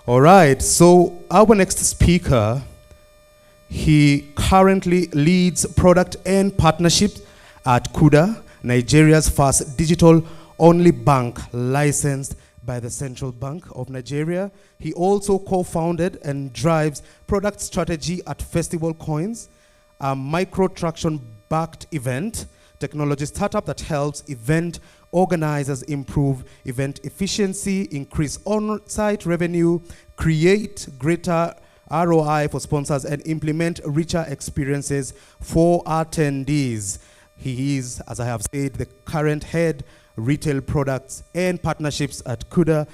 All right, so our next speaker, he currently leads product and partnerships at Kuda, Nigeria's first digital-only bank licensed by the Central Bank of Nigeria. He also co-founded and drives product strategy at Festival Coins, a micro-traction-backed event technology startup that helps event organizers improve event efficiency, increase on-site revenue, create greater ROI for sponsors, and implement richer experiences for attendees. He is, as I have said, the current head retail products and partnerships at Kuda.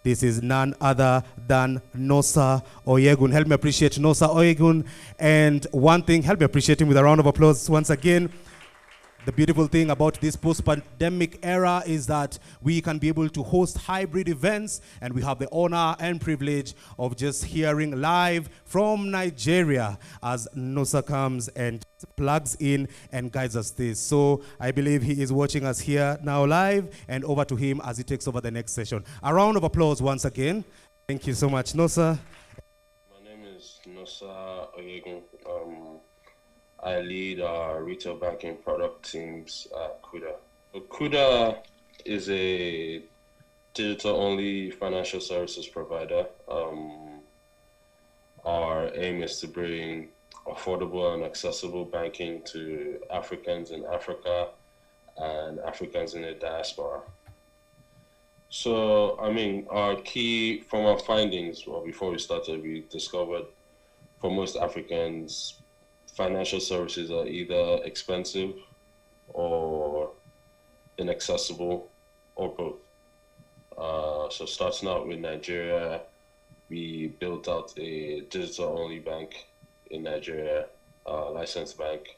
This is none other than Nosa Oyegun. Help me appreciate Nosa Oyegun. And one thing, help me appreciate him with a round of applause once again. The beautiful thing about this post-pandemic era is that we can be able to host hybrid events, and we have the honor and privilege of just hearing live from Nigeria as Nosa comes and plugs in and guides us this. So I believe he is watching us here now live, and over to him as he takes over the next session. A round of applause once again. Thank you so much, Nosa. My name is Nosa Oyegun. I lead our retail banking product teams at Kuda. So Kuda is a digital-only financial services provider. Our aim is to bring affordable and accessible banking to Africans in Africa and Africans in the diaspora. So, I mean, from our findings, well, before we started, we discovered for most Africans, financial services are either expensive or inaccessible or both. So starting out with Nigeria, we built out a digital-only bank in Nigeria, licensed bank,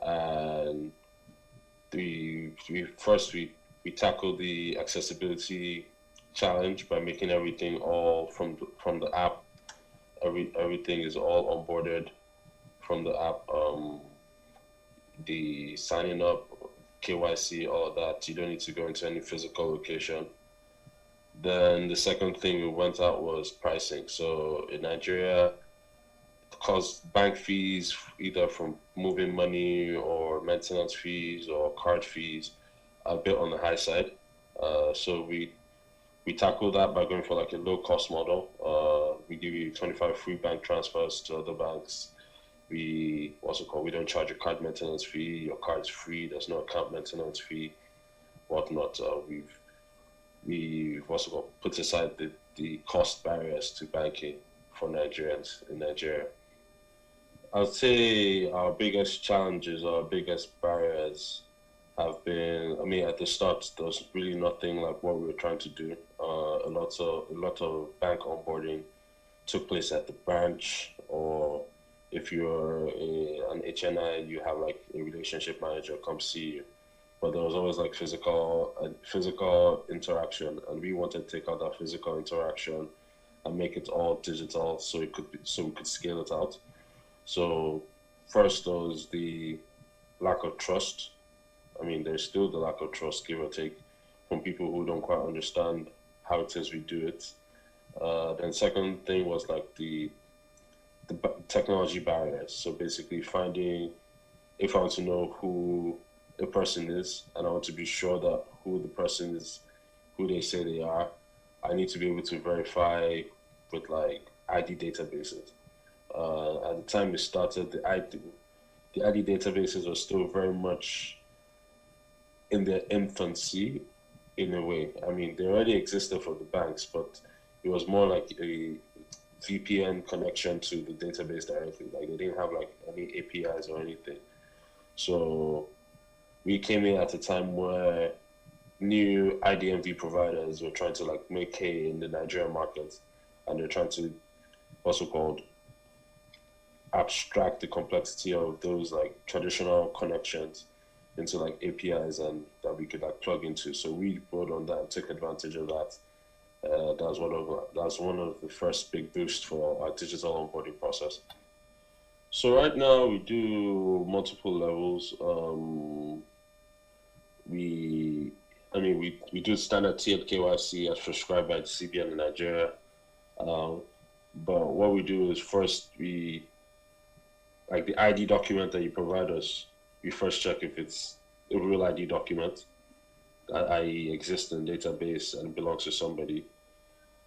and we tackled the accessibility challenge by making everything all from the app. Everything is all onboarded from the app, the signing up, KYC, all of that. You don't need to go into any physical location. Then the second thing we went out was pricing. So in Nigeria, because bank fees, either from moving money or maintenance fees or card fees, are a bit on the high side. So we tackled that by going for like a low cost model. We give you 25 free bank transfers to other banks. We don't charge a card maintenance fee. Your card's free. There's no account maintenance fee, whatnot. We've also put aside the cost barriers to banking for Nigerians in Nigeria. I'd say our biggest challenges, our biggest barriers have been, at the start, there was really nothing like what we were trying to do. A lot of bank onboarding took place at the branch, or if you're an HNI, you have like a relationship manager come see you. But there was always like physical interaction, and we wanted to take out that physical interaction and make it all digital, so we could scale it out. So first, there was the lack of trust. There's still the lack of trust, give or take, from people who don't quite understand how it is we do it. Then second thing was like the technology barriers. So basically if I want to know who a person is, and I want to be sure that who the person is, who they say they are, I need to be able to verify with like ID databases. At the time we started, the ID databases were still very much in their infancy in a way. They already existed for the banks, but it was more like a VPN connection to the database directly. Like they didn't have like any APIs or anything. So we came in at a time where new IDMV providers were trying to like make hay in the Nigerian market, and they're trying to abstract the complexity of those like traditional connections into like APIs and that we could like plug into. So we rode on that and took advantage of that. That's one of the first big boosts for our digital onboarding process. So right now we do multiple levels. We do standard tiered KYC as prescribed by the CBN in Nigeria. But what we do is first we, like the ID document that you provide us, we first check if it's a real ID document, i.e. exists in the database and belongs to somebody.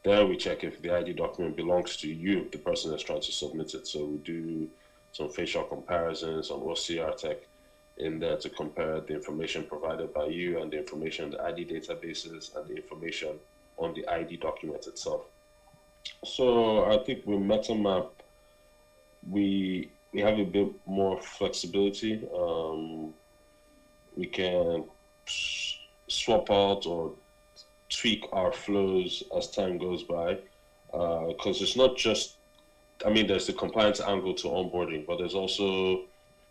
Then we check if the ID document belongs to you, the person that's trying to submit it. So we do some facial comparisons, some OCR tech in there to compare the information provided by you and the information in the ID databases and the information on the ID document itself. So I think with MetaMap, we have a bit more flexibility. We can swap out or tweak our flows as time goes by, because it's not just, there's the compliance angle to onboarding, but there's also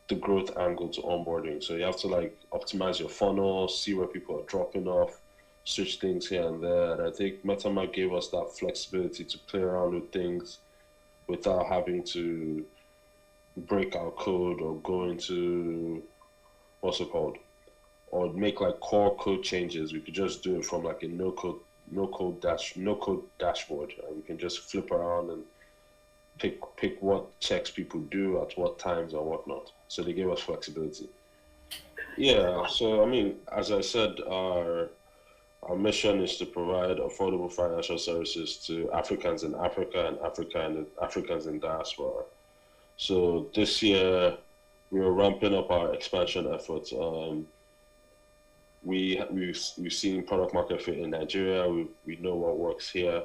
the growth angle to onboarding. So you have to like optimize your funnel, see where people are dropping off, switch things here and there. And I think MetaMap gave us that flexibility to play around with things without having to break our code or go into, what's it called, or make like core code changes. We could just do it from like a no code dashboard, and we can just flip around and pick what checks people do at what times and whatnot. So they gave us flexibility. Yeah, so as I said, our mission is to provide affordable financial services to Africans in Africa and Africans in diaspora. So this year we are ramping up our expansion efforts. We've seen product market fit in Nigeria. We know what works here,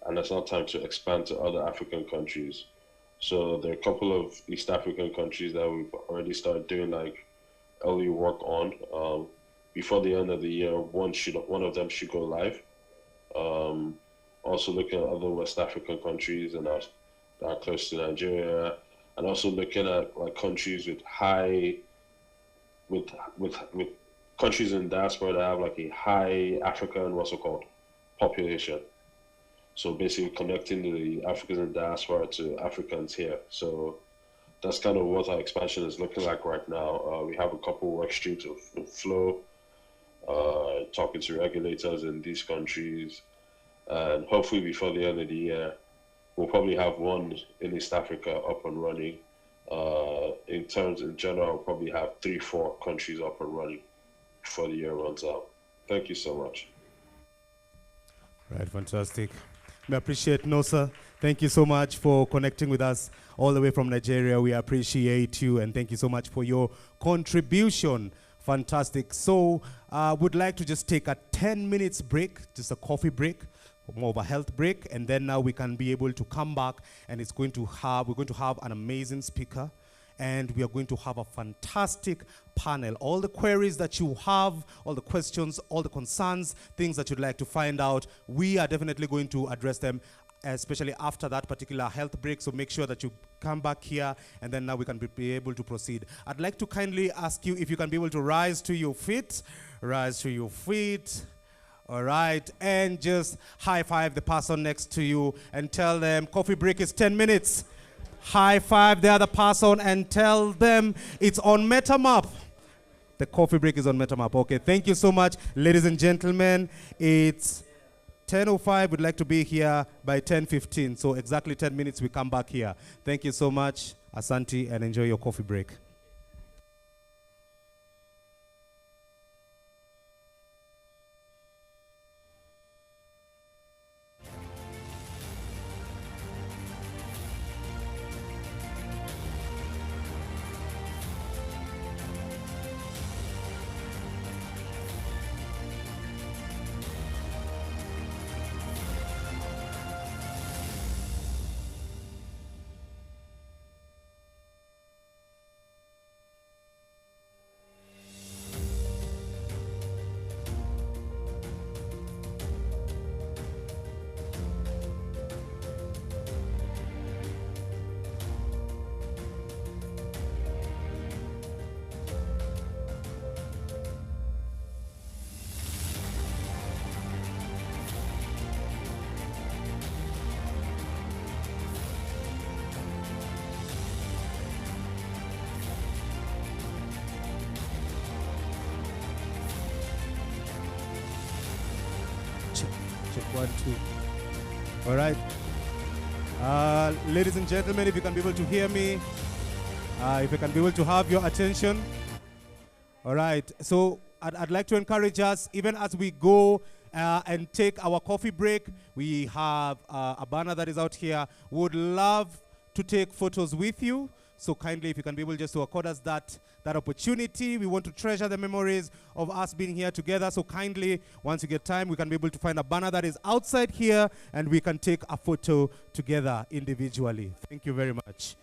and it's now time to expand to other African countries. So there are a couple of East African countries that we've already started doing like early work on. Before the end of the year, one of them should go live. Also looking at other West African countries that are close to Nigeria, and also looking at like countries with countries in diaspora that have like a high African population. So basically connecting the Africans in diaspora to Africans here. So that's kind of what our expansion is looking like right now. We have a couple work streams of flow, talking to regulators in these countries, and hopefully before the end of the year, we'll probably have one in East Africa up and running. In general, we'll probably have 3-4 countries up and running before the year runs out. Thank you so much. Right, fantastic. We appreciate Nosa. Thank you so much for connecting with us all the way from Nigeria. We appreciate you, and thank you so much for your contribution. Fantastic. So would like to just take a 10 minutes break, just a coffee break, more of a health break, and then now we can be able to come back, and we're going to have an amazing speaker, and we are going to have a fantastic panel. All the queries that you have, all the questions, all the concerns, things that you'd like to find out, we are definitely going to address them, especially after that particular health break. So make sure that you come back here, and then now we can be able to proceed. I'd like to kindly ask you if you can be able to rise to your feet. Rise to your feet. All right, and just high five the person next to you and tell them coffee break is 10 minutes. High five the other person and tell them it's on MetaMap. The coffee break is on MetaMap. Okay, thank you so much, ladies and gentlemen. It's 10:05. We'd like to be here by 10:15. So exactly 10 minutes we come back here. Thank you so much, Asante, and enjoy your coffee break. check 1, 2. All right. Ladies and gentlemen, if you can be able to hear me, if you can be able to have your attention. All right. So I'd like to encourage us, even as we go and take our coffee break, we have a banner that is out here. Would love to take photos with you. So kindly, if you can be able just to accord us that opportunity. We want to treasure the memories of us being here together. So kindly, once you get time, we can be able to find a banner that is outside here, and we can take a photo together individually. Thank you very much.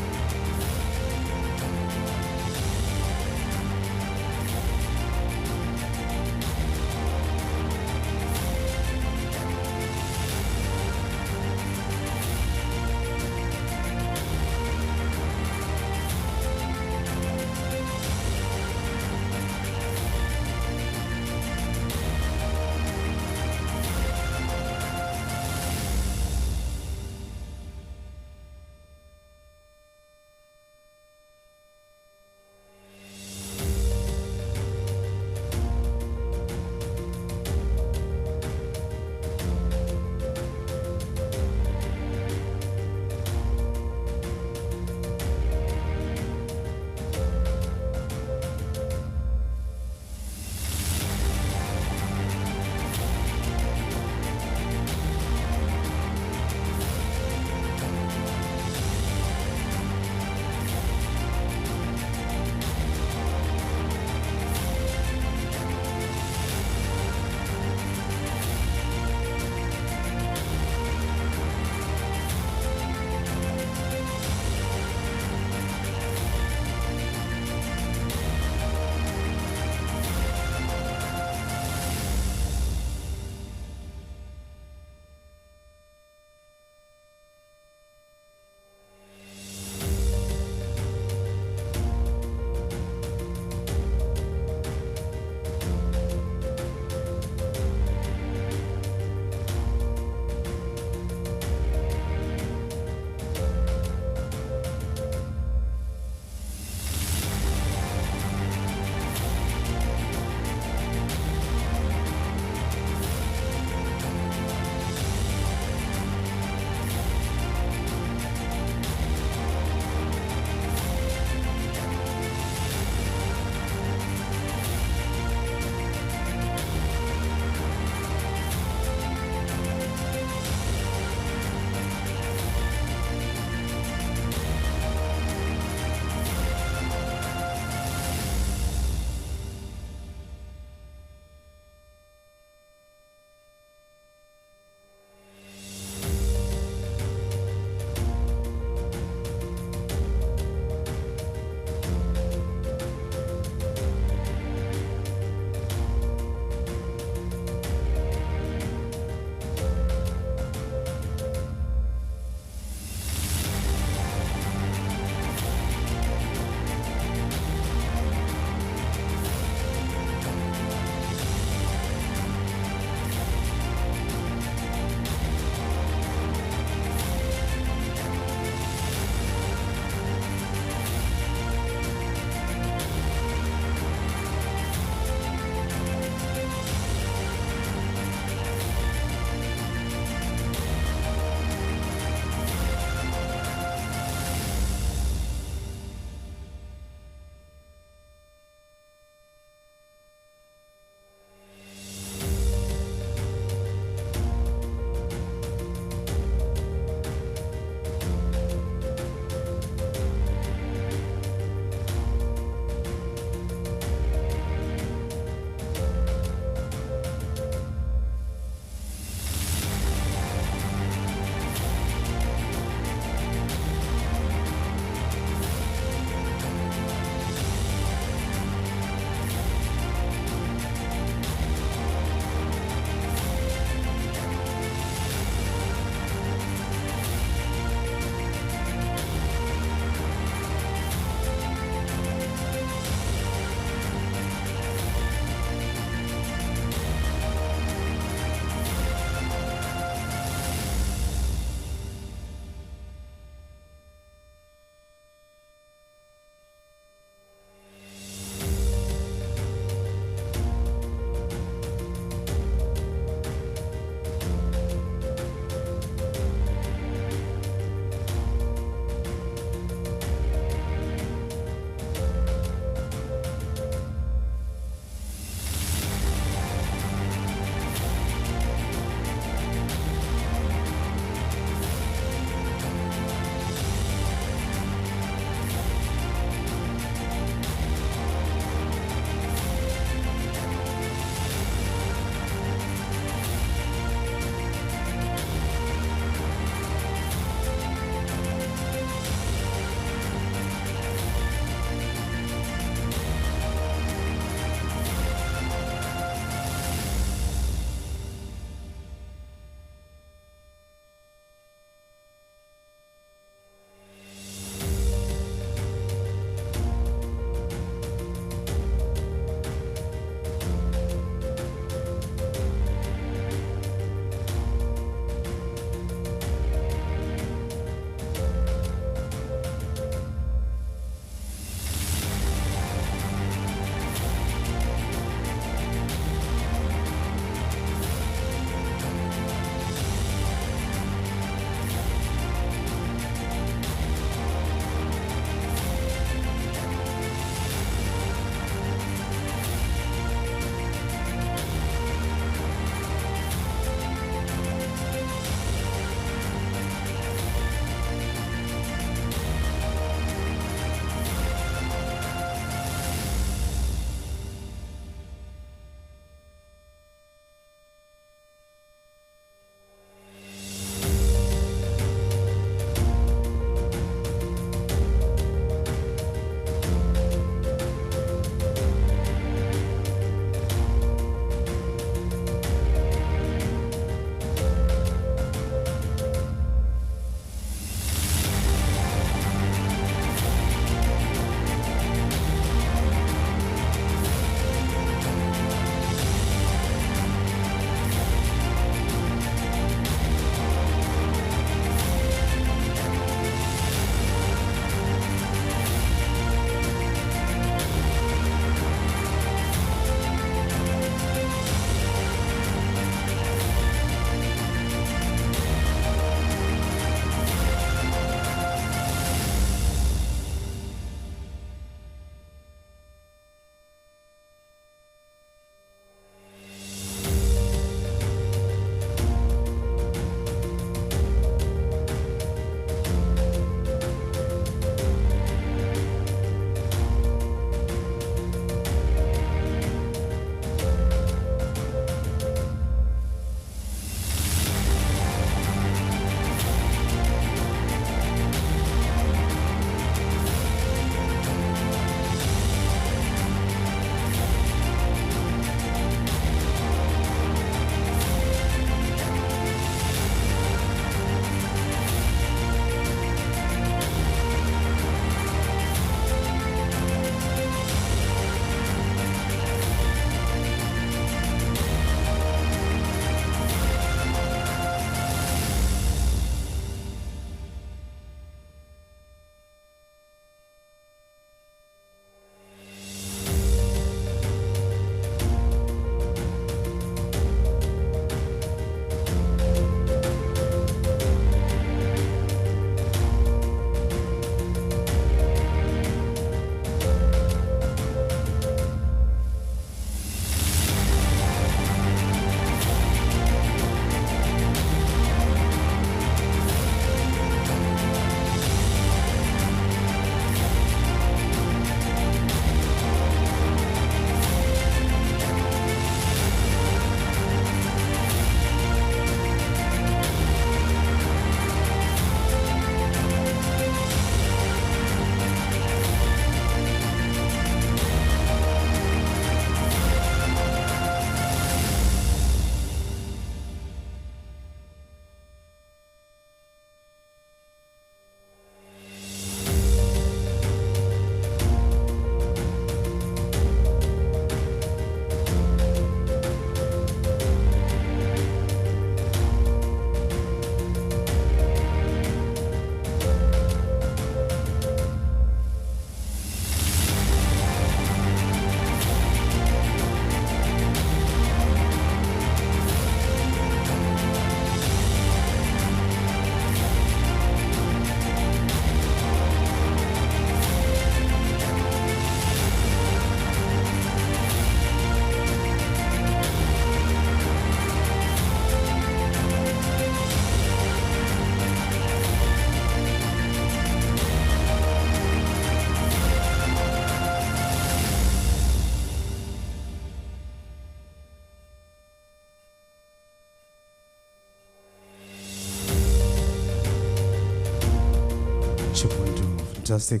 Check 1, 2. Fantastic.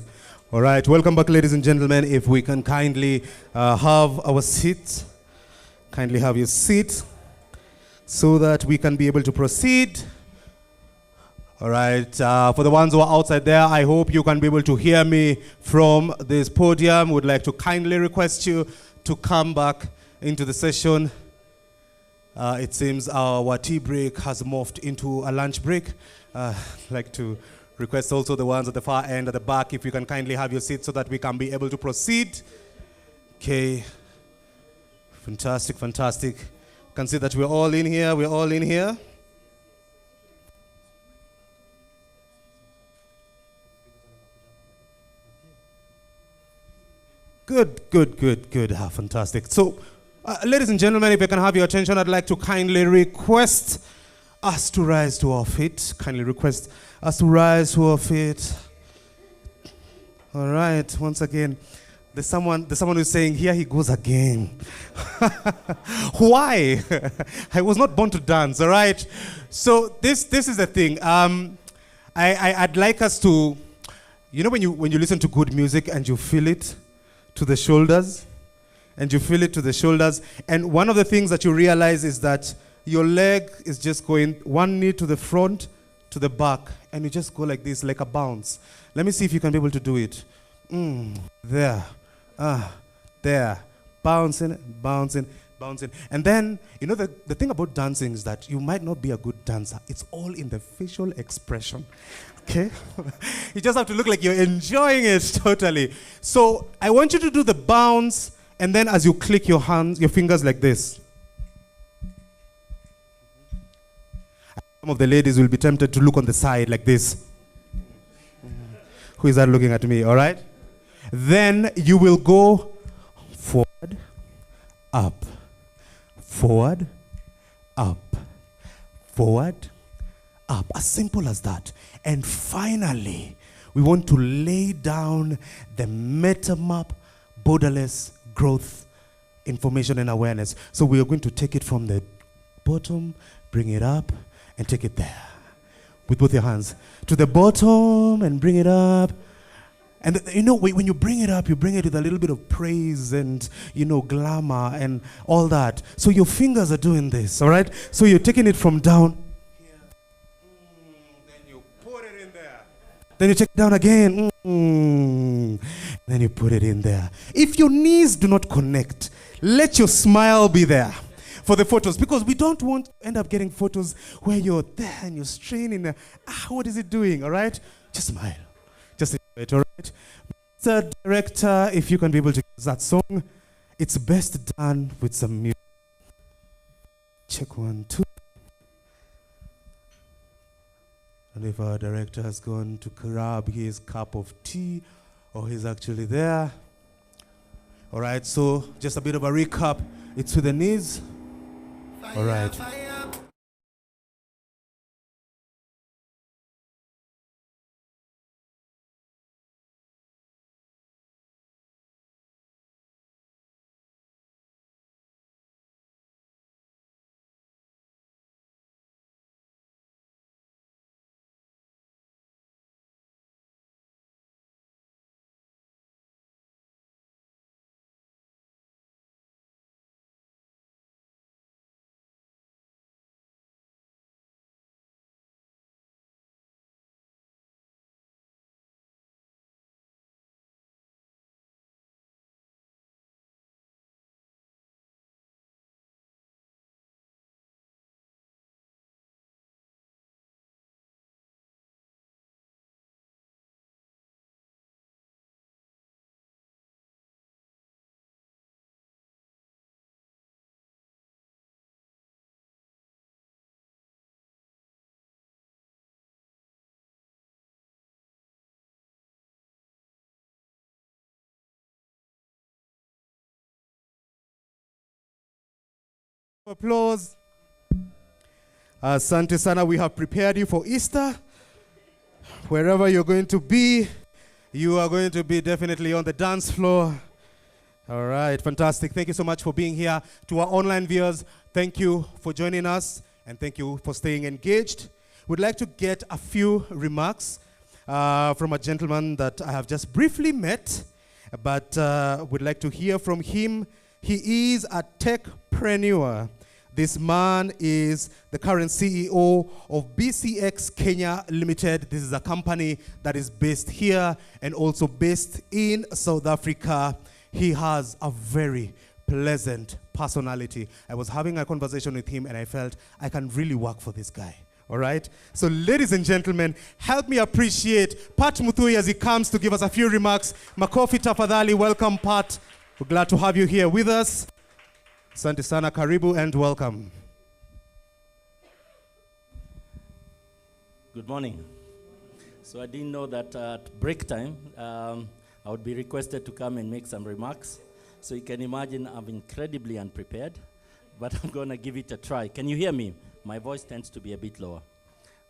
All right, welcome back, ladies and gentlemen. If we can kindly have our seats, kindly have your seat so that we can be able to proceed. All right, for the ones who are outside there, I hope you can be able to hear me from this podium. Would like to kindly request you to come back into the session. It seems our tea break has morphed into a lunch break. I'd like to request also the ones at the far end, at the back, if you can kindly have your seat so that we can be able to proceed. Okay. Fantastic, fantastic. You can see that we're all in here. We're all in here. Good. Fantastic. So, ladies and gentlemen, if I can have your attention, I'd like to kindly request us to rise to our feet. Kindly request us to rise to our feet. All right. Once again, there's someone who's saying, here he goes again. Why? I was not born to dance. All right. So this is the thing. I'd like us to, you know, when you listen to good music and you feel it to the shoulders, and you feel it to the shoulders, and one of the things that you realize is that your leg is just going one knee to the front, to the back, and you just go like this, like a bounce. Let me see if you can be able to do it. There, there, bouncing. And then, you know, the thing about dancing is that you might not be a good dancer. It's all in the facial expression. Okay? You just have to look like you're enjoying it totally. So I want you to do the bounce, and then as you click your hands, your fingers like this. Some of the ladies will be tempted to look on the side like this. Who is that looking at me? All right? Then you will go forward, up, forward, up, forward, up. As simple as that. And finally, we want to lay down the MetaMap Borderless Growth Information and Awareness. So we are going to take it from the bottom, bring it up, and take it there with both your hands to the bottom and bring it up. And you know, when you bring it up, you bring it with a little bit of praise and, you know, glamour and all that. So your fingers are doing this, all right? So you're taking it from down here. Then you put it in there. Then you take it down again. Then you put it in there. If your knees do not connect, let your smile be there for the photos, because we don't want to end up getting photos where you're there and you're straining. What is it doing? All right? Just smile. Just enjoy it, all right? Mr. Director, if you can be able to use that song, it's best done with some music. Check 1, 2. And if our director has gone to grab his cup of tea, or he's actually there. All right, so just a bit of a recap. It's with the knees. All right. Applause. Asante sana, we have prepared you for Easter. Wherever you're going to be, you are going to be definitely on the dance floor. All right, fantastic. Thank you so much for being here. To our online viewers, thank you for joining us, and thank you for staying engaged. We'd like to get a few remarks. from a gentleman that I have just briefly met, but would like to hear from him. He is a techpreneur. This man is the current CEO of BCX Kenya Limited. This is a company that is based here and also based in South Africa. He has a very pleasant personality. I was having a conversation with him and I felt I can really work for this guy. All right? So ladies and gentlemen, help me appreciate Pat Muthui as he comes to give us a few remarks. Makofi tafadhali, welcome Pat. We're glad to have you here with us. Asante sana, karibu and welcome. Good morning. So I didn't know that at break time, I would be requested to come and make some remarks. So you can imagine I'm incredibly unprepared, but I'm going to give it a try. Can you hear me? My voice tends to be a bit lower.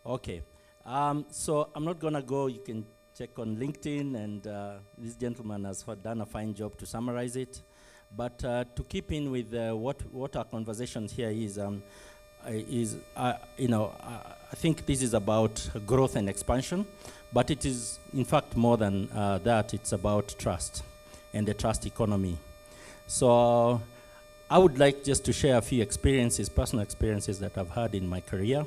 Okay. So I'm not going to go. You can check on LinkedIn, and this gentleman has done a fine job to summarize it. But to keep in with what our conversation here is I think this is about growth and expansion, but it is, in fact, more than that. It's about trust and the trust economy. So I would like just to share a few experiences, personal experiences that I've had in my career.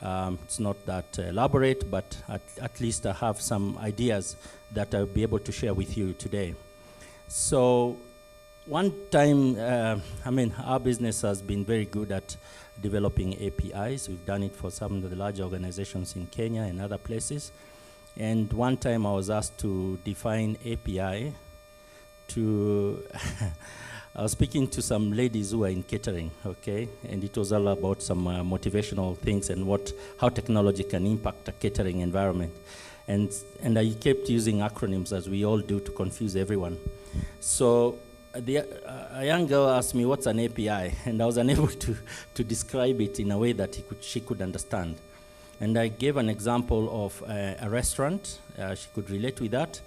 It's not that elaborate, but at least I have some ideas that I'll be able to share with you today. So one time, our business has been very good at developing APIs. We've done it for some of the large organizations in Kenya and other places. And one time I was asked to define API to, I was speaking to some ladies who are in catering, okay? And it was all about some motivational things and how technology can impact a catering environment. And I kept using acronyms, as we all do, to confuse everyone. So a young girl asked me, what's an API? And I was unable to describe it in a way that she could understand. And I gave an example of a restaurant. She could relate with that.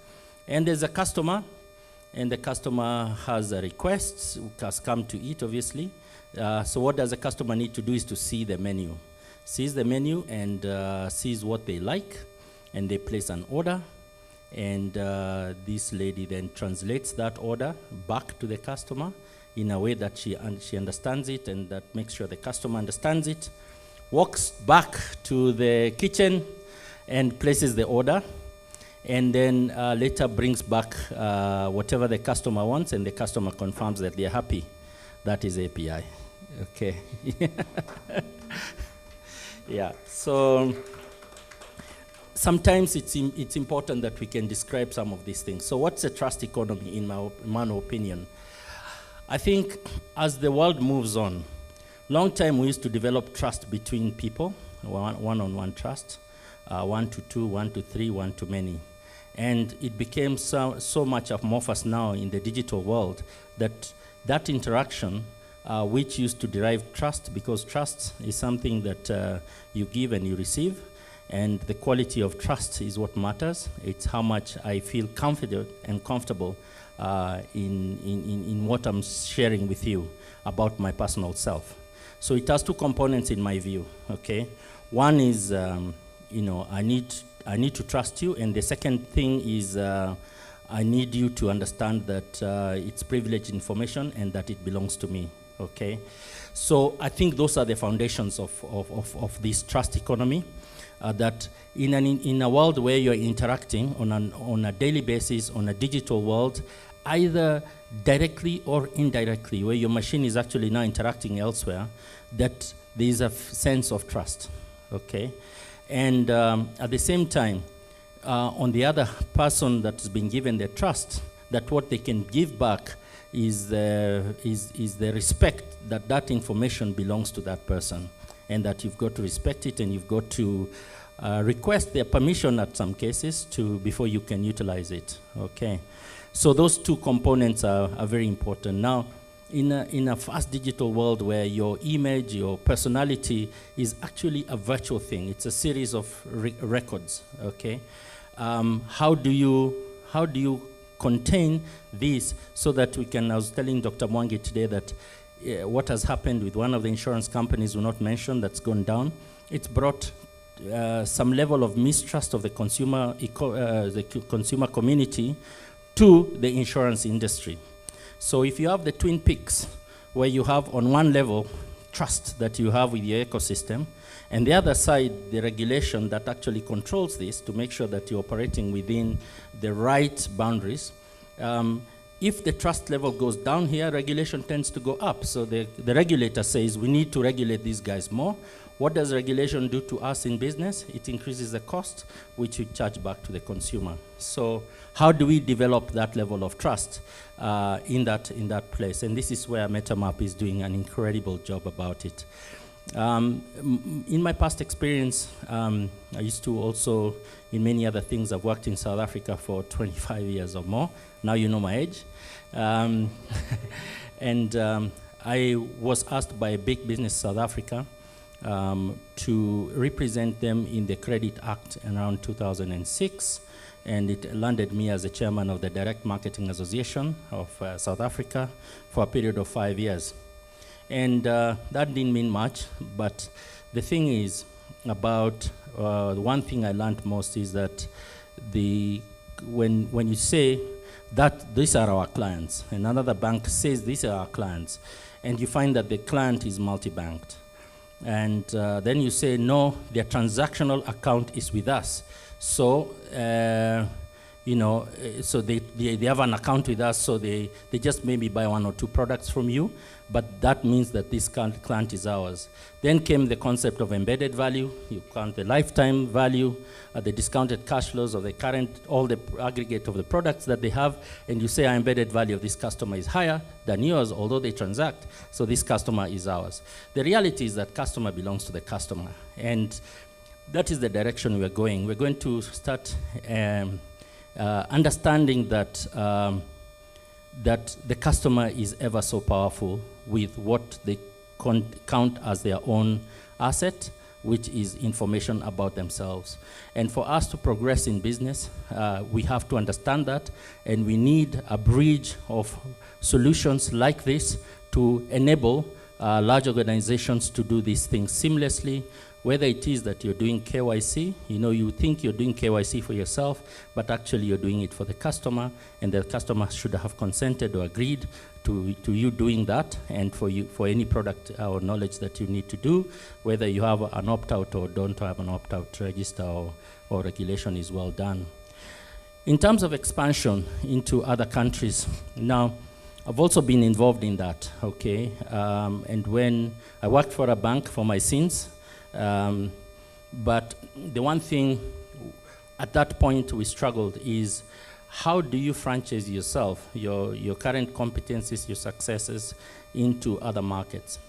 And there's a customer, and the customer has a request, has come to eat, obviously. So what does the customer need to do is to see the menu. Sees the menu and sees what they like, and they place an order. And this lady then translates that order back to the customer in a way that she understands it and that makes sure the customer understands it, walks back to the kitchen and places the order, and then later brings back whatever the customer wants, and the customer confirms that they're happy. That is API. Okay. Yeah. So sometimes it's important that we can describe some of these things. So what's a trust economy in my opinion? I think as the world moves on, long time we used to develop trust between people, one-on-one trust, 1 to 2, 1 to 3, 1 to many. And it became so much amorphous now in the digital world that interaction, which used to derive trust, because trust is something that you give and you receive, and the quality of trust is what matters. It's how much I feel confident and comfortable in what I'm sharing with you about my personal self. So it has two components in my view, okay? One is, I need to trust you, and the second thing is I need you to understand that it's privileged information and that it belongs to me, okay? So I think those are the foundations of this trust economy, that in a world where you're interacting on a daily basis, on a digital world, either directly or indirectly, where your machine is actually now interacting elsewhere, that there is a sense of trust, okay? And at the same time, on the other person that's been given the trust, that what they can give back is the respect that information belongs to that person, and that you've got to respect it, and you've got to request their permission at some cases before you can utilize it, okay? So those two components are very important. Now, in a fast digital world where your image, your personality is actually a virtual thing, it's a series of records, okay? How do you contain this so that we can, I was telling Dr. Mwangi today that what has happened with one of the insurance companies, will not mention, that's gone down, it's brought some level of mistrust of the consumer community to the insurance industry. So if you have the twin peaks, where you have on one level trust that you have with your ecosystem, and the other side, the regulation that actually controls this to make sure that you're operating within the right boundaries. If the trust level goes down here, regulation tends to go up. So the regulator says, we need to regulate these guys more. What does regulation do to us in business? It increases the cost, which we charge back to the consumer. So how do we develop that level of trust in that place? And this is where MetaMap is doing an incredible job about it. In my past experience, I used to also, in many other things, I've worked in South Africa for 25 years or more. Now you know my age. And I was asked by a big business South Africa to represent them in the Credit Act around 2006. And it landed me as the chairman of the Direct Marketing Association of South Africa for a period of 5 years. And that didn't mean much, but the thing is about, the one thing I learned most is that when you say that these are our clients, and another bank says these are our clients, and you find that the client is multi-banked, and then you say, no, their transactional account is with us. So, so they have an account with us, so they just maybe buy 1 or 2 products from you, but that means that this client is ours. Then came the concept of embedded value. You count the lifetime value, the discounted cash flows of the current, all the aggregate of the products that they have, and you say our embedded value of this customer is higher than yours, although they transact, so this customer is ours. The reality is that customer belongs to the customer, and that is the direction we're going. We're going to start understanding that that the customer is ever so powerful with what they count as their own asset, which is information about themselves. And for us to progress in business, we have to understand that, and we need a bridge of solutions like this to enable large organizations to do these things seamlessly, whether it is that you're doing KYC, you think you're doing KYC for yourself, but actually you're doing it for the customer, and the customer should have consented or agreed to you doing that, and for any product or knowledge that you need to do, whether you have an opt-out or don't have an opt-out register or regulation is well done. In terms of expansion into other countries, now, I've also been involved in that, okay? And when I worked for a bank for my sins, but the one thing at that point we struggled is, how do you franchise yourself, your current competencies, your successes into other markets?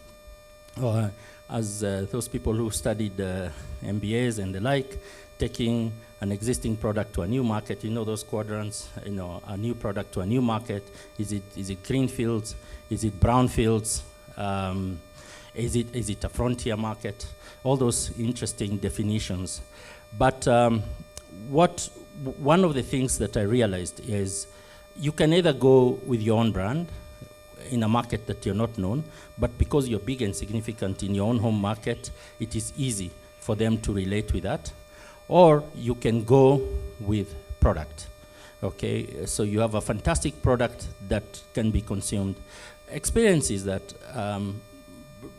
As those people who studied MBAs and the like, taking an existing product to a new market, those quadrants, a new product to a new market, is it greenfields, is it brownfields, is it a frontier market? All those interesting definitions. But one of the things that I realized is you can either go with your own brand in a market that you're not known, but because you're big and significant in your own home market, it is easy for them to relate with that. Or you can go with product, okay? So you have a fantastic product that can be consumed. Experience is that,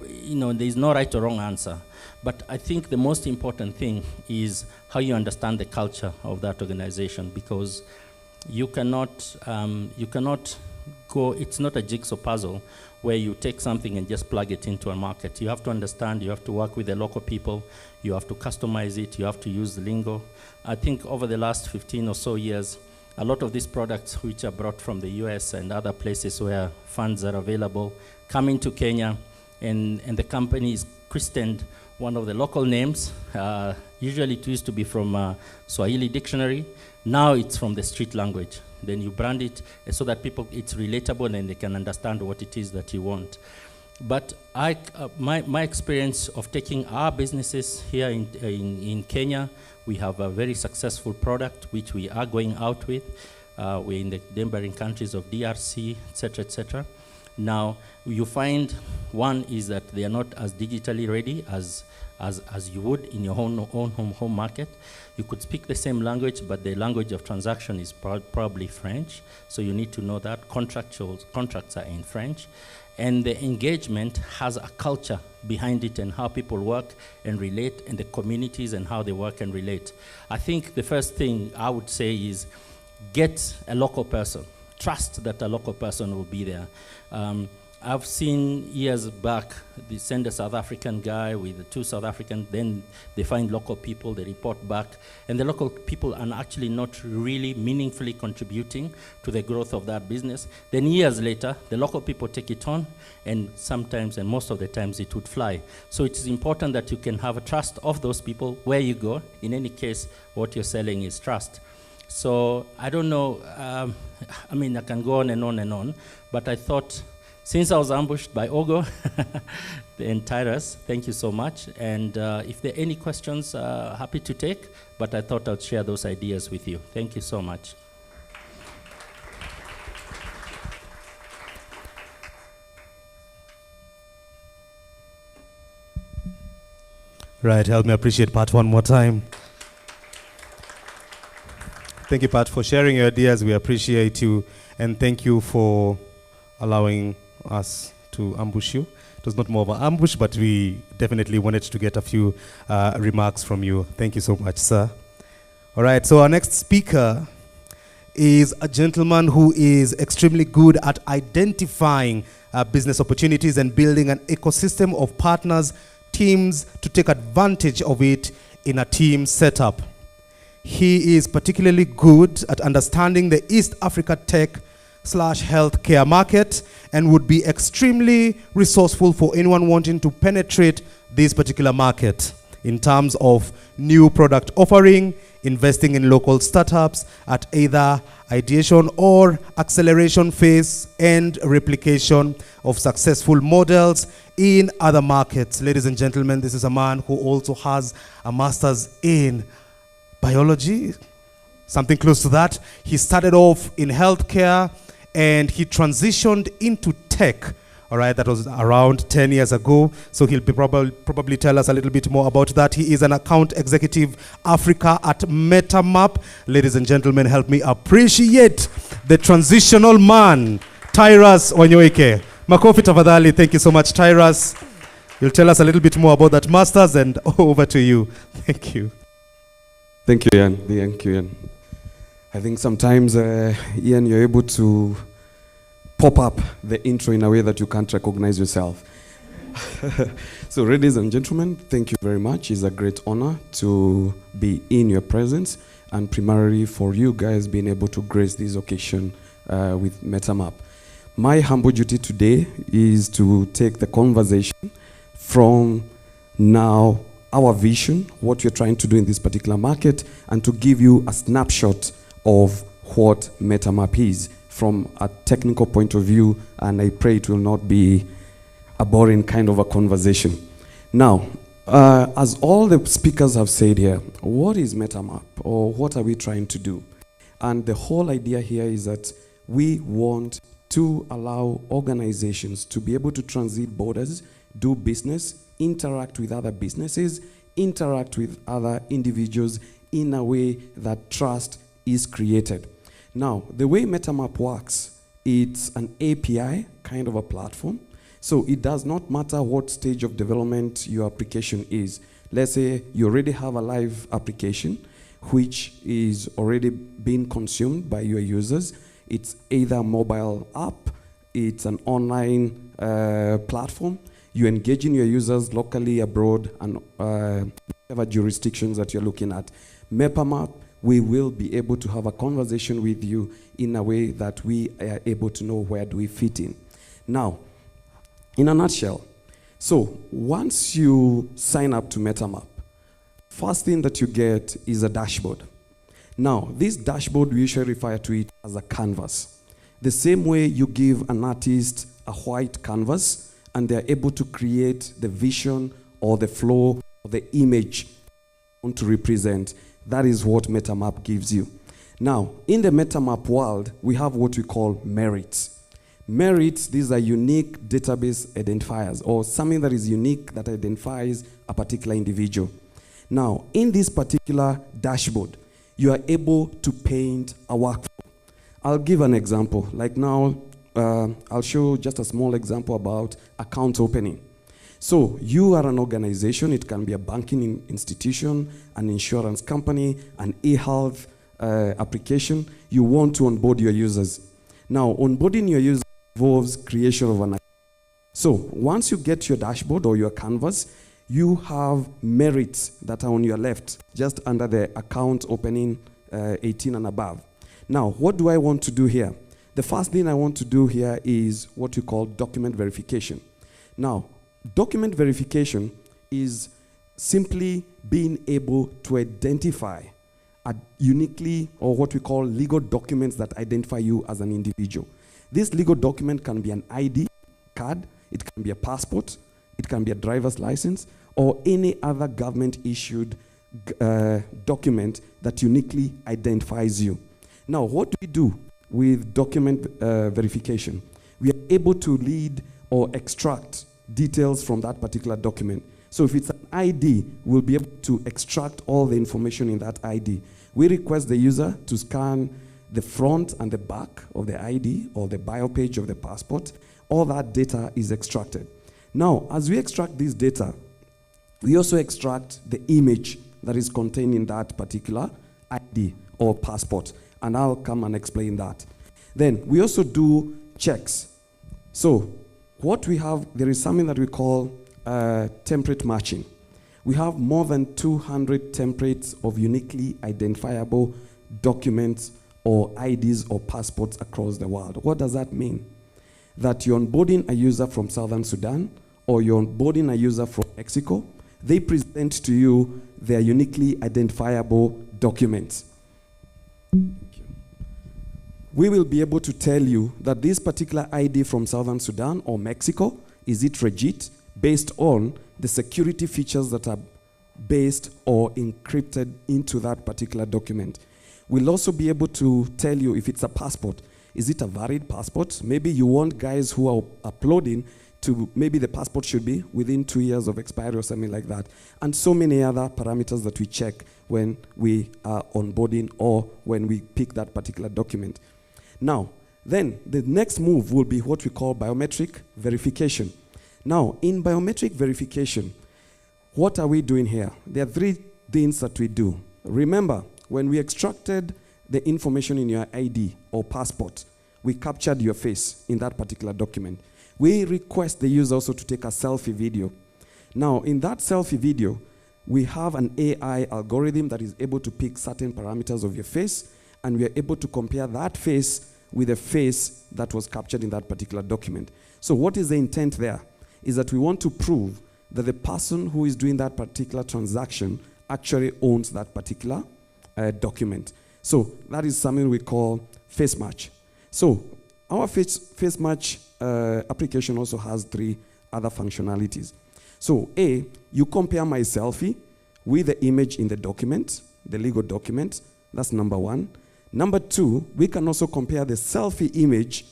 there's no right or wrong answer. But I think the most important thing is how you understand the culture of that organization, because you cannot go, it's not a jigsaw puzzle where you take something and just plug it into a market. You have to understand, you have to work with the local people, you have to customize it, you have to use the lingo. I think over the last 15 or so years, a lot of these products which are brought from the US and other places where funds are available come into Kenya, and the company is christened one of the local names. Usually it used to be from Swahili dictionary. Now it's from the street language. Then you brand it so that it's relatable and they can understand what it is that you want. But my experience of taking our businesses here in Kenya, we have a very successful product which we are going out with. We're in the neighboring countries of DRC, et cetera, et cetera. Now, you find one is that they are not as digitally ready as you would in your own home market. You could speak the same language, but the language of transaction is probably French. So you need to know that contracts are in French. And the engagement has a culture behind it and how people work and relate, and the communities and how they work and relate. I think the first thing I would say is get a local person. Trust that a local person will be there. I've seen years back, they send a South African guy with the 2 South African, then they find local people, they report back, and the local people are actually not really meaningfully contributing to the growth of that business. Then years later, the local people take it on, and sometimes, and most of the times, it would fly. So it is important that you can have a trust of those people where you go. In any case, what you're selling is trust. So I don't know, I mean, I can go on and on and on, but I thought, since I was ambushed by Ogo and Tyrus, thank you so much. And if there are any questions, happy to take, but I thought I'd share those ideas with you. Thank you so much. Right, help me appreciate Pat one more time. Thank you, Pat, for sharing your ideas. We appreciate you. And thank you for allowing us to ambush you. It was not more of an ambush, but we definitely wanted to get a few remarks from you. Thank you so much, sir. All right, so our next speaker is a gentleman who is extremely good at identifying business opportunities and building an ecosystem of partners, teams to take advantage of it in a team setup. He is particularly good at understanding the East Africa tech/healthcare market and would be extremely resourceful for anyone wanting to penetrate this particular market in terms of new product offering, investing in local startups at either ideation or acceleration phase, and replication of successful models in other markets. Ladies and gentlemen, this is a man who also has a master's in biology, something close to that. He started off in healthcare and he transitioned into tech. All right, that was around 10 years ago. So he'll be probably tell us a little bit more about that. He is an account executive Africa at MetaMap. Ladies and gentlemen, help me appreciate the transitional man, Tyrus Wanyoike. Makofi tafadhali. Thank you so much, Tyrus. You'll tell us a little bit more about that masters, and over to you. Thank you. Thank you, Ian. Thank you, Ian. I think sometimes, Ian, you're able to pop up the intro in a way that you can't recognize yourself. So, ladies and gentlemen, thank you very much. It's a great honor to be in your presence, and primarily for you guys being able to grace this occasion with MetaMap. My humble duty today is to take the conversation from now our vision, what we're trying to do in this particular market, and to give you a snapshot of what MetaMap is from a technical point of view, and I pray it will not be a boring kind of a conversation. Now, as all the speakers have said here, what is MetaMap, or what are we trying to do? And the whole idea here is that we want to allow organizations to be able to transit borders, do business, interact with other businesses, interact with other individuals in a way that trust is created. Now, the way MetaMap works, it's an API kind of a platform. So it does not matter what stage of development your application is. Let's say you already have a live application which is already being consumed by your users. It's either a mobile app, it's an online platform. You engage in your users locally, abroad, and whatever jurisdictions that you're looking at. MetaMap, we will be able to have a conversation with you in a way that we are able to know where do we fit in. Now, in a nutshell, so once you sign up to MetaMap, first thing that you get is a dashboard. Now, this dashboard, we usually refer to it as a canvas. The same way you give an artist a white canvas and they're able to create the vision or the flow or the image you want to represent, that is what MetaMap gives you. Now, in the MetaMap world, we have what we call merits. Merits, these are unique database identifiers, or something that is unique that identifies a particular individual. Now, in this particular dashboard, you are able to paint a workflow. I'll give an example. Like now, I'll show just a small example about account opening. So you are an organization. It can be a banking institution, an insurance company, an e-health application. You want to onboard your users. Now, onboarding your users involves creation of an account. So once you get your dashboard or your canvas, you have merits that are on your left, just under the account opening 18 and above. Now, what do I want to do here? The first thing I want to do here is what we call document verification. Now, document verification is simply being able to identify uniquely, or what we call legal documents that identify you as an individual. This legal document can be an ID card, it can be a passport, it can be a driver's license, or any other government-issued document that uniquely identifies you. Now, what do we do with document verification? We are able to read or extract details from that particular document. So if it's an ID, we'll be able to extract all the information in that ID. We request the user to scan the front and the back of the ID or the bio page of the passport. All that data is extracted. Now, as we extract this data, we also extract the image that is contained in that particular ID or passport. And I'll come and explain that. Then we also do checks. So what we have, there is something that we call template matching. We have more than 200 templates of uniquely identifiable documents or IDs or passports across the world. What does that mean? That you're onboarding a user from Southern Sudan or you're onboarding a user from Mexico, they present to you their uniquely identifiable documents. We will be able to tell you that this particular ID from Southern Sudan or Mexico, is it legit, based on the security features that are based or encrypted into that particular document. We'll also be able to tell you if it's a passport. Is it a valid passport? Maybe you want guys who are uploading to, maybe the passport should be within 2 years of expiry or something like that. And so many other parameters that we check when we are onboarding or when we pick that particular document. Now, then the next move will be what we call biometric verification. Now, in biometric verification, what are we doing here? There are 3 things that we do. Remember, when we extracted the information in your ID or passport, we captured your face in that particular document. We request the user also to take a selfie video. Now, in that selfie video, we have an AI algorithm that is able to pick certain parameters of your face, and we are able to compare that face with the face that was captured in that particular document. So what is the intent there? Is that we want to prove that the person who is doing that particular transaction actually owns that particular document. So that is something we call face match. So our face match application also has 3 other functionalities. So A, you compare my selfie with the image in the document, the legal document. That's number 1. Number 2, we can also compare the selfie image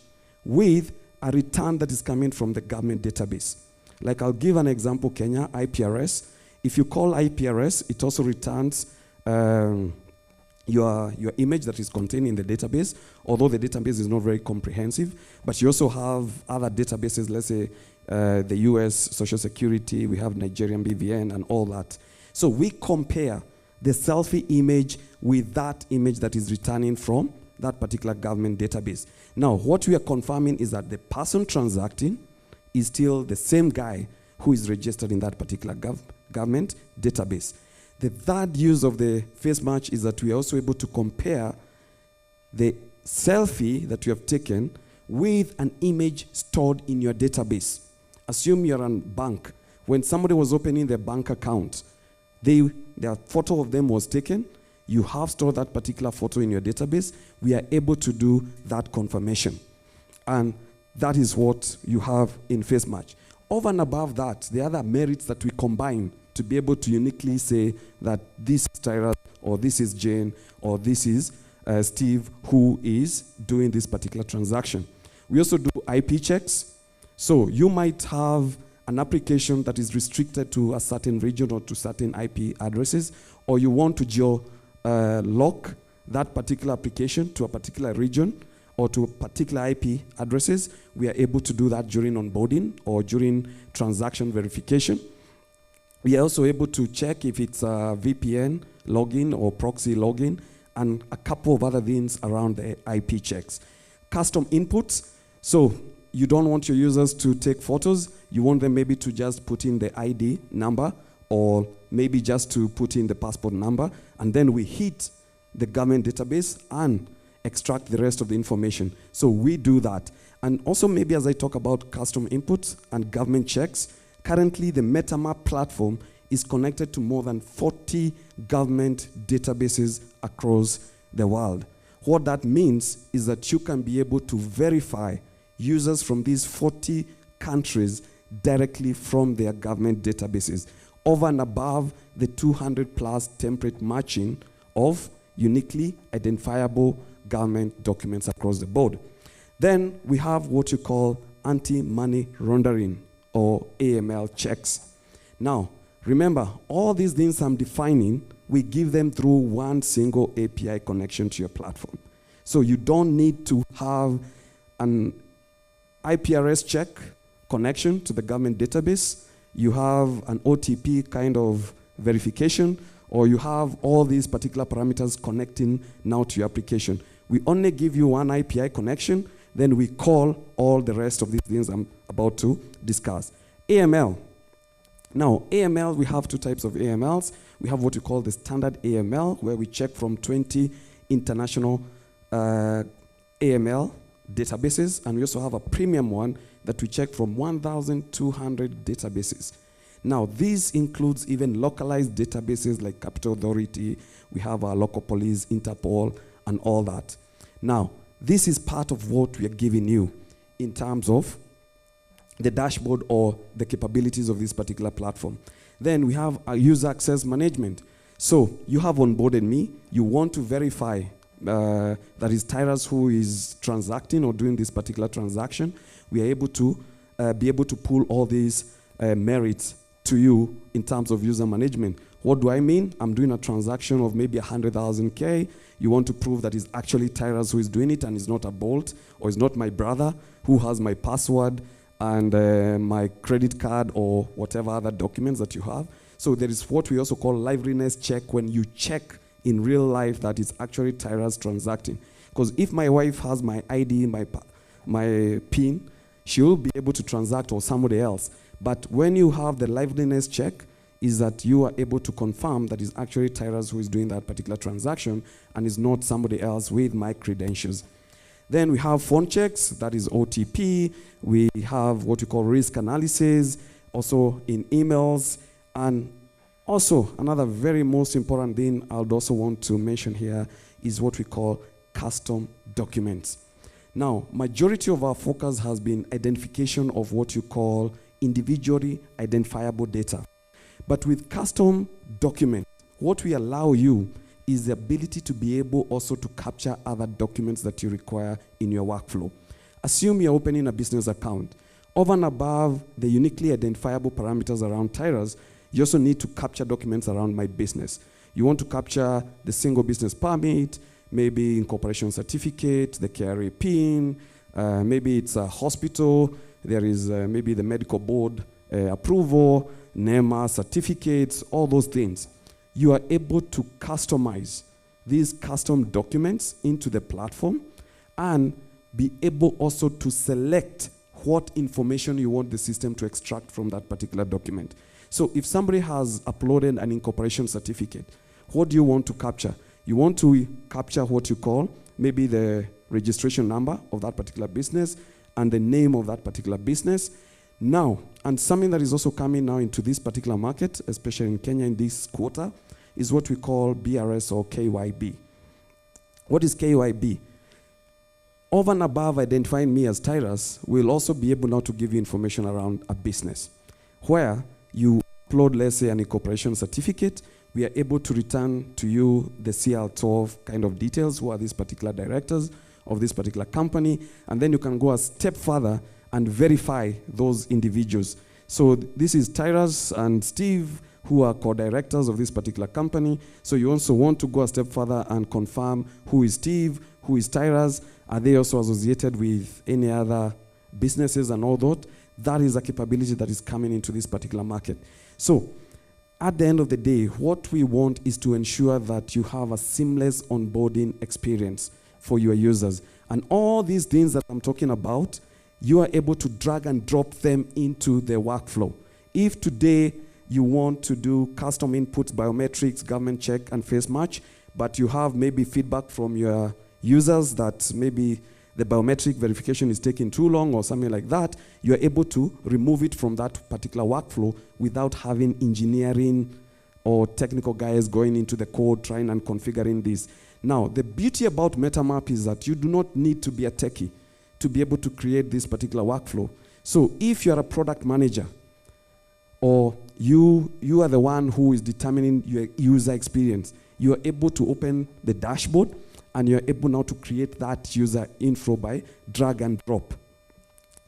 with a return that is coming from the government database. Like I'll give an example, Kenya, IPRS. If you call IPRS, it also returns your image that is contained in the database, although the database is not very comprehensive. But you also have other databases, let's say the US Social Security, we have Nigerian BVN and all that. So we compare the selfie image with that image that is returning from that particular government database. Now, what we are confirming is that the person transacting is still the same guy who is registered in that particular government database. The third use of the face match is that we are also able to compare the selfie that you have taken with an image stored in your database. Assume you're a bank. When somebody was opening their bank account, their photo of them was taken. You have stored that particular photo in your database. We are able to do that confirmation. And that is what you have in face match. Over and above that, the other merits that we combine to be able to uniquely say that this is Tyra, or this is Jane, or this is Steve, who is doing this particular transaction. We also do IP checks. So you might have an application that is restricted to a certain region or to certain IP addresses, or you want to geo-lock that particular application to a particular region or to particular IP addresses. We are able to do that during onboarding or during transaction verification. We are also able to check if it's a VPN login or proxy login, and a couple of other things around the IP checks. Custom inputs. So you don't want your users to take photos. You want them maybe to just put in the ID number, or maybe just to put in the passport number, and then we hit the government database and extract the rest of the information. So we do that. And also maybe as I talk about custom inputs and government checks, currently the MetaMap platform is connected to more than 40 government databases across the world. What that means is that you can be able to verify users from these 40 countries directly from their government databases, over and above the 200 plus template matching of uniquely identifiable government documents across the board. Then we have what you call anti-money laundering or AML checks. Now, remember, all these things I'm defining, we give them through one single API connection to your platform. So you don't need to have an IPRS check connection to the government database. You have an OTP kind of verification, or you have all these particular parameters connecting now to your application. We only give you one API connection, then we call all the rest of these things I'm about to discuss. AML. Now, AML, we have two types of AMLs. We have what we call the standard AML, where we check from 20 international AML databases, and we also have a premium one that we check from 1,200 databases. Now, this includes even localized databases like Capital Authority, we have our local police, Interpol, and all that. Now, this is part of what we are giving you in terms of the dashboard or the capabilities of this particular platform. Then we have our user access management. So you have onboarded me, you want to verify that is Tyrus who is transacting or doing this particular transaction. We are able to be able to pull all these merits to you in terms of user management. What do I mean? I'm doing a transaction of maybe 100,000 K. You want to prove that it's actually Tyrus who is doing it and it's not a bot, or it's not my brother who has my password and my credit card or whatever other documents that you have. So there is what we also call liveliness check, when you check in real life that it's actually Tyrus transacting. Because if my wife has my ID, my PIN, she'll be able to transact, or somebody else. But when you have the liveliness check, is that you are able to confirm that it's actually Tyrus who is doing that particular transaction and is not somebody else with my credentials. Then we have phone checks, that is OTP. We have what we call risk analysis, also in emails. And also another very most important thing I would also want to mention here is what we call custom documents. Now, majority of our focus has been identification of what you call individually identifiable data. But with custom documents, what we allow you is the ability to be able also to capture other documents that you require in your workflow. Assume you're opening a business account. Over and above the uniquely identifiable parameters around Tyrus, you also need to capture documents around my business. You want to capture the single business permit, maybe incorporation certificate, the KRA PIN, maybe it's a hospital, there is maybe the medical board approval, NEMA certificates, all those things. You are able to customize these custom documents into the platform and be able also to select what information you want the system to extract from that particular document. So if somebody has uploaded an incorporation certificate, what do you want to capture? You want to capture what you call maybe the registration number of that particular business and the name of that particular business. Now, and something that is also coming now into this particular market, especially in Kenya in this quarter, is what we call BRS or KYB. What is KYB? Over and above identifying me as Tyrus, we'll also be able now to give you information around a business. Where you upload, let's say, an incorporation certificate, we are able to return to you the CL12 kind of details, who are these particular directors, of this particular company, and then you can go a step further and verify those individuals. So this is Tyrus and Steve, who are co-directors of this particular company. So you also want to go a step further and confirm who is Steve, who is Tyrus, are they also associated with any other businesses and all that. That is a capability that is coming into this particular market. So at the end of the day, what we want is to ensure that you have a seamless onboarding experience for your users. And all these things that I'm talking about, you are able to drag and drop them into the workflow. If today you want to do custom inputs, biometrics, government check, and face match, but you have maybe feedback from your users that maybe the biometric verification is taking too long or something like that, you are able to remove it from that particular workflow without having engineering or technical guys going into the code trying and configuring this. Now, the beauty about MetaMap is that you do not need to be a techie to be able to create this particular workflow. So if you're a product manager or you are the one who is determining your user experience, you are able to open the dashboard and you're able now to create that user info by drag and drop.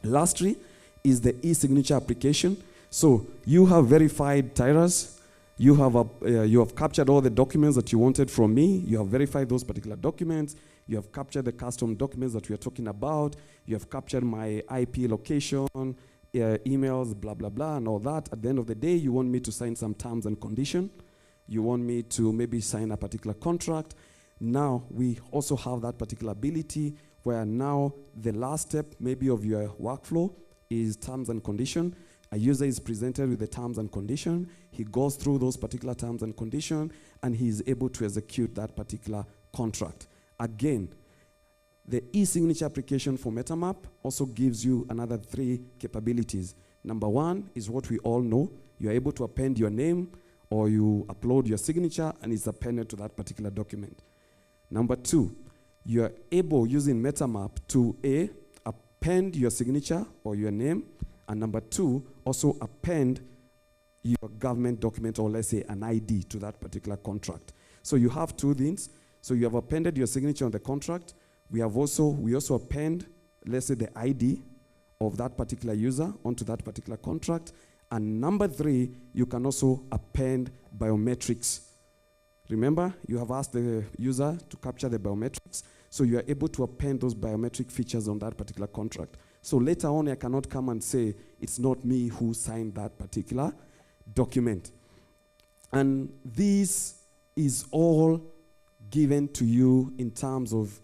Lastly is the e-signature application. So you have verified Tyrus, you have captured all the documents that you wanted from me, you have verified those particular documents, you have captured the custom documents that we are talking about, you have captured my IP location, emails, blah, blah, blah, and all that. At the end of the day, you want me to sign some terms and conditions. You want me to maybe sign a particular contract. Now, we also have that particular ability where now the last step maybe of your workflow is terms and condition. A user is presented with the terms and condition. He goes through those particular terms and condition, and he is able to execute that particular contract. Again, the e-signature application for MetaMap also gives you another 3 capabilities. Number 1 is what we all know. You're able to append your name or you upload your signature and it's appended to that particular document. Number 2, you're able, using MetaMap, to A, append your signature or your name, and number 2, also append your government document or let's say an ID to that particular contract. So you have 2 things. So you have appended your signature on the contract. We also append, let's say, the ID of that particular user onto that particular contract. And number 3, you can also append biometrics. Remember, you have asked the user to capture the biometrics, so you are able to append those biometric features on that particular contract. So later on, I cannot come and say, it's not me who signed that particular document. And this is all given to you in terms of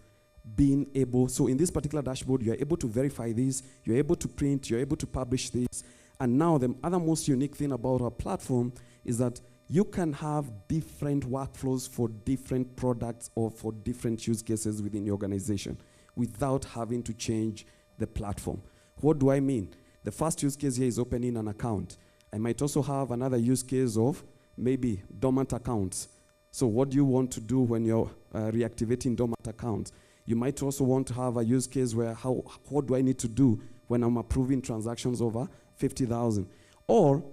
being able, so in this particular dashboard, you're able to verify this, you're able to print, you're able to publish this. And now the other most unique thing about our platform is that you can have different workflows for different products or for different use cases within your organization without having to change the platform. What do I mean? The first use case here is opening an account. I might also have another use case of maybe dormant accounts. So what do you want to do when you're reactivating dormant accounts? You might also want to have a use case where what do I need to do when I'm approving transactions over 50,000? Or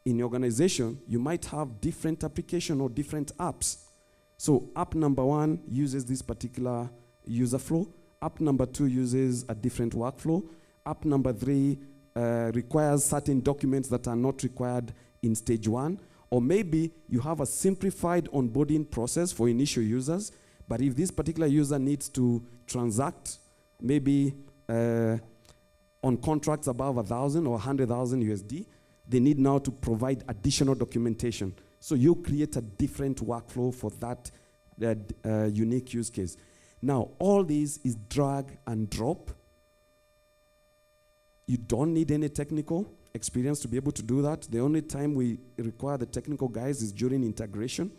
in your organization, you might have different application or different apps. So app number 1 uses this particular user flow. App number 2 uses a different workflow. App number 3 requires certain documents that are not required in stage 1. Or maybe you have a simplified onboarding process for initial users, but if this particular user needs to transact maybe on contracts above 1,000 or 100,000 USD, they need now to provide additional documentation. So you create a different workflow for that unique use case. Now, all this is drag and drop. You don't need any technical experience to be able to do that. The only time we require the technical guys is during integration.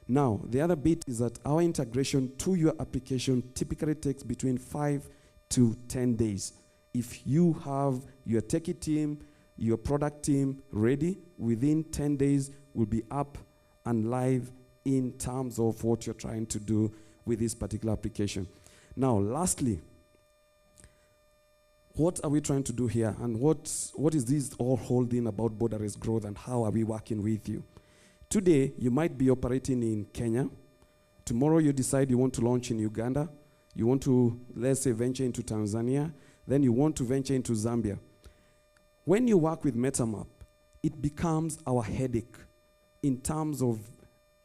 Now, the other bit is that our integration to your application typically takes between 5 to 10 days. If you have your techie team, your product team ready, within 10 days, we'll be up and live in terms of what you're trying to do with this particular application. Now, lastly, what are we trying to do here? And what is this all holding about Borderless growth and how are we working with you? Today, you might be operating in Kenya. Tomorrow, you decide you want to launch in Uganda. You want to, let's say, venture into Tanzania, then you want to venture into Zambia. When you work with MetaMap, it becomes our headache in terms of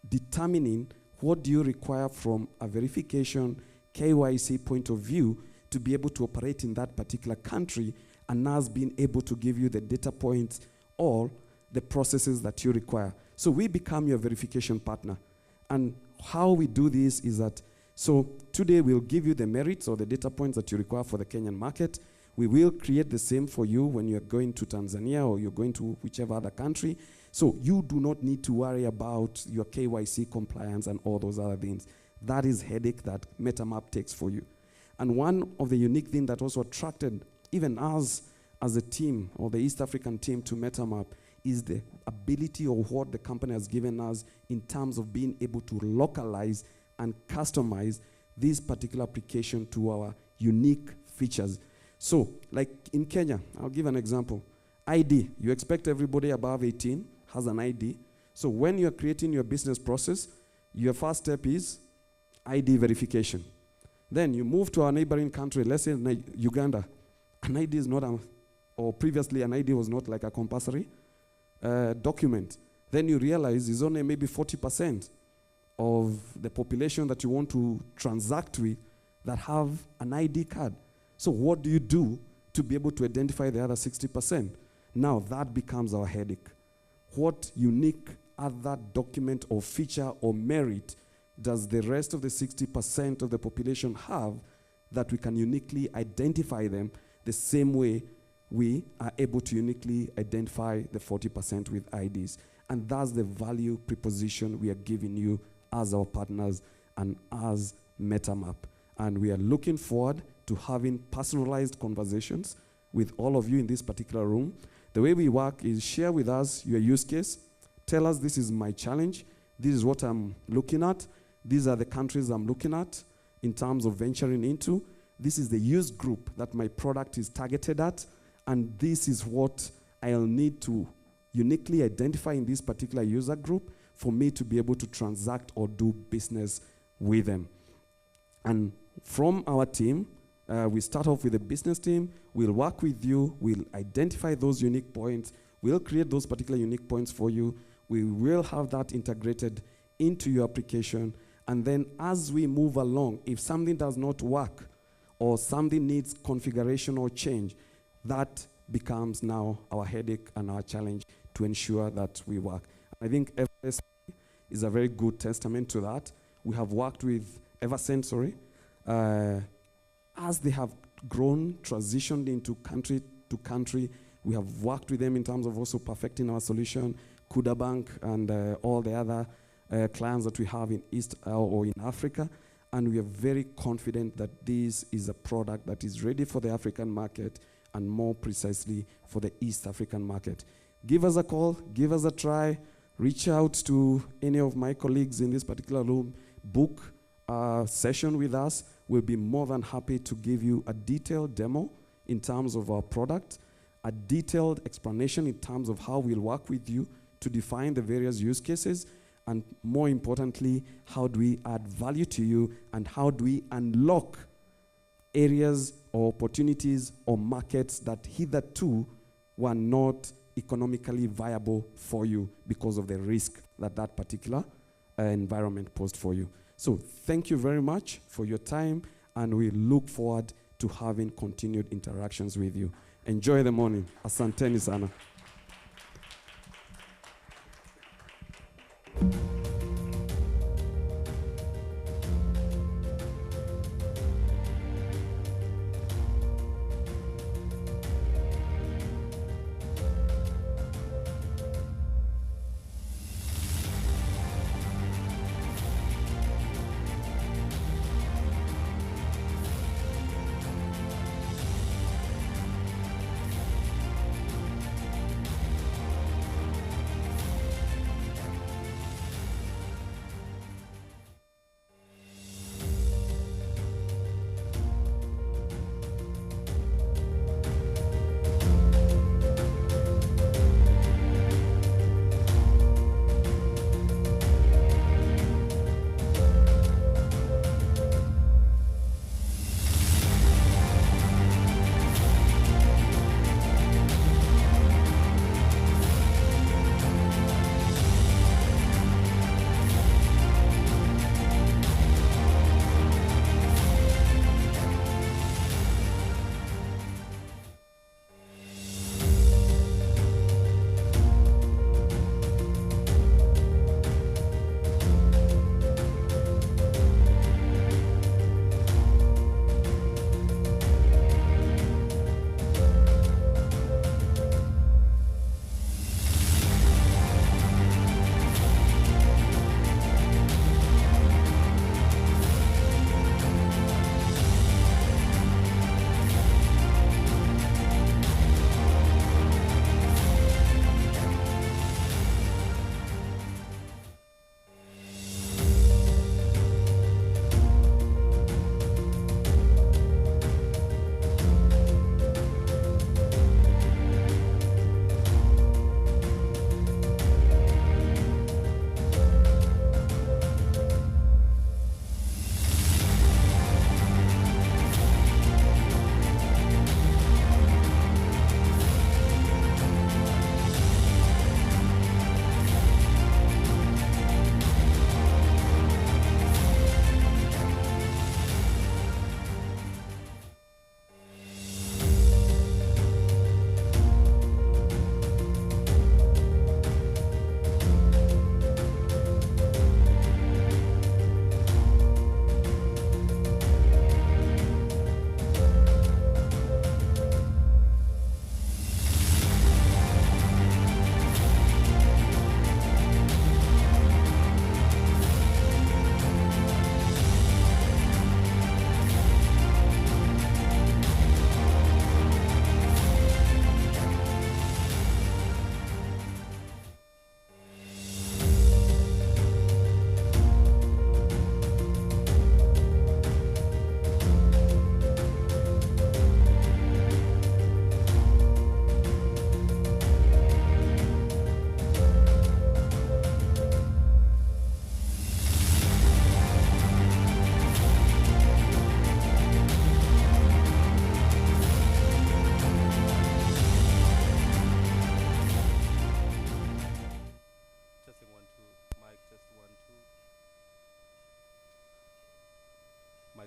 determining what do you require from a verification, KYC point of view to be able to operate in that particular country, and us being able to give you the data points or the processes that you require. So we become your verification partner. And how we do this is that, so today we'll give you the merits or the data points that you require for the Kenyan market. We will create the same for you when you're going to Tanzania or you're going to whichever other country. So you do not need to worry about your KYC compliance and all those other things. That is headache that MetaMap takes for you. And one of the unique things that also attracted even us as a team or the East African team to MetaMap is the ability of what the company has given us in terms of being able to localize and customize this particular application to our unique features. So, like in Kenya, I'll give an example. ID, you expect everybody above 18 has an ID. So when you're creating your business process, your first step is ID verification. Then you move to our neighboring country, let's say Uganda. An ID is not or previously an ID was not like a compulsory document. Then you realize it's only maybe 40% of the population that you want to transact with that have an ID card. So what do you do to be able to identify the other 60%? Now that becomes our headache. What unique other document or feature or merit does the rest of the 60% of the population have that we can uniquely identify them the same way we are able to uniquely identify the 40% with IDs? And that's the value proposition we are giving you as our partners and as MetaMap. And we are looking forward to having personalized conversations with all of you in this particular room. The way we work is share with us your use case. Tell us, this is my challenge. This is what I'm looking at. These are the countries I'm looking at in terms of venturing into. This is the use group that my product is targeted at. And this is what I'll need to uniquely identify in this particular user group for me to be able to transact or do business with them. And from our team, we start off with a business team. We'll work with you. We'll identify those unique points. We'll create those particular unique points for you. We will have that integrated into your application. And then as we move along, if something does not work or something needs configuration or change, that becomes now our headache and our challenge to ensure that we work. I think Everest is a very good testament to that. We have worked with Eversend, as they have grown, transitioned into country to country. We have worked with them in terms of also perfecting our solution, Kuda Bank and all the other clients that we have in East or in Africa. And we are very confident that this is a product that is ready for the African market and more precisely for the East African market. Give us a call, give us a try, reach out to any of my colleagues in this particular room, book a session with us. We'll be more than happy to give you a detailed demo in terms of our product, a detailed explanation in terms of how we'll work with you to define the various use cases, and more importantly, how do we add value to you and how do we unlock areas or opportunities or markets that hitherto were not economically viable for you because of the risk that that particular environment posed for you. So thank you very much for your time, and we look forward to having continued interactions with you. Enjoy the morning. Asanteni sana.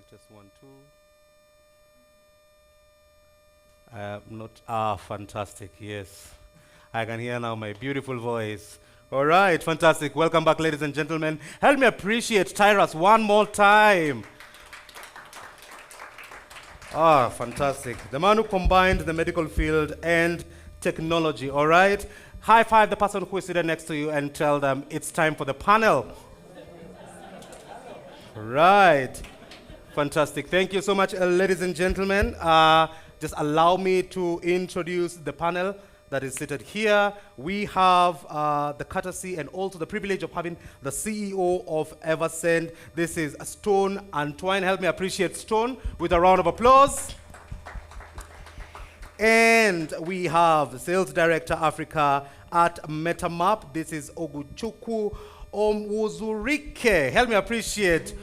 Mic test 1, 2. Not fantastic. Yes, I can hear now my beautiful voice. All right, fantastic. Welcome back, ladies and gentlemen. Help me appreciate Tyrus one more time. Fantastic. The man who combined the medical field and technology. All right. High five the person who is sitting next to you and tell them it's time for the panel. Right. Fantastic. Thank you so much, ladies and gentlemen. Just allow me to introduce the panel that is seated here. We have the courtesy and also the privilege of having the CEO of Eversend. This is Stone Antoine. Help me appreciate Stone with a round of applause. And we have the Sales Director Africa at MetaMap. This is Oguchukwu Omwuzurike. Help me appreciate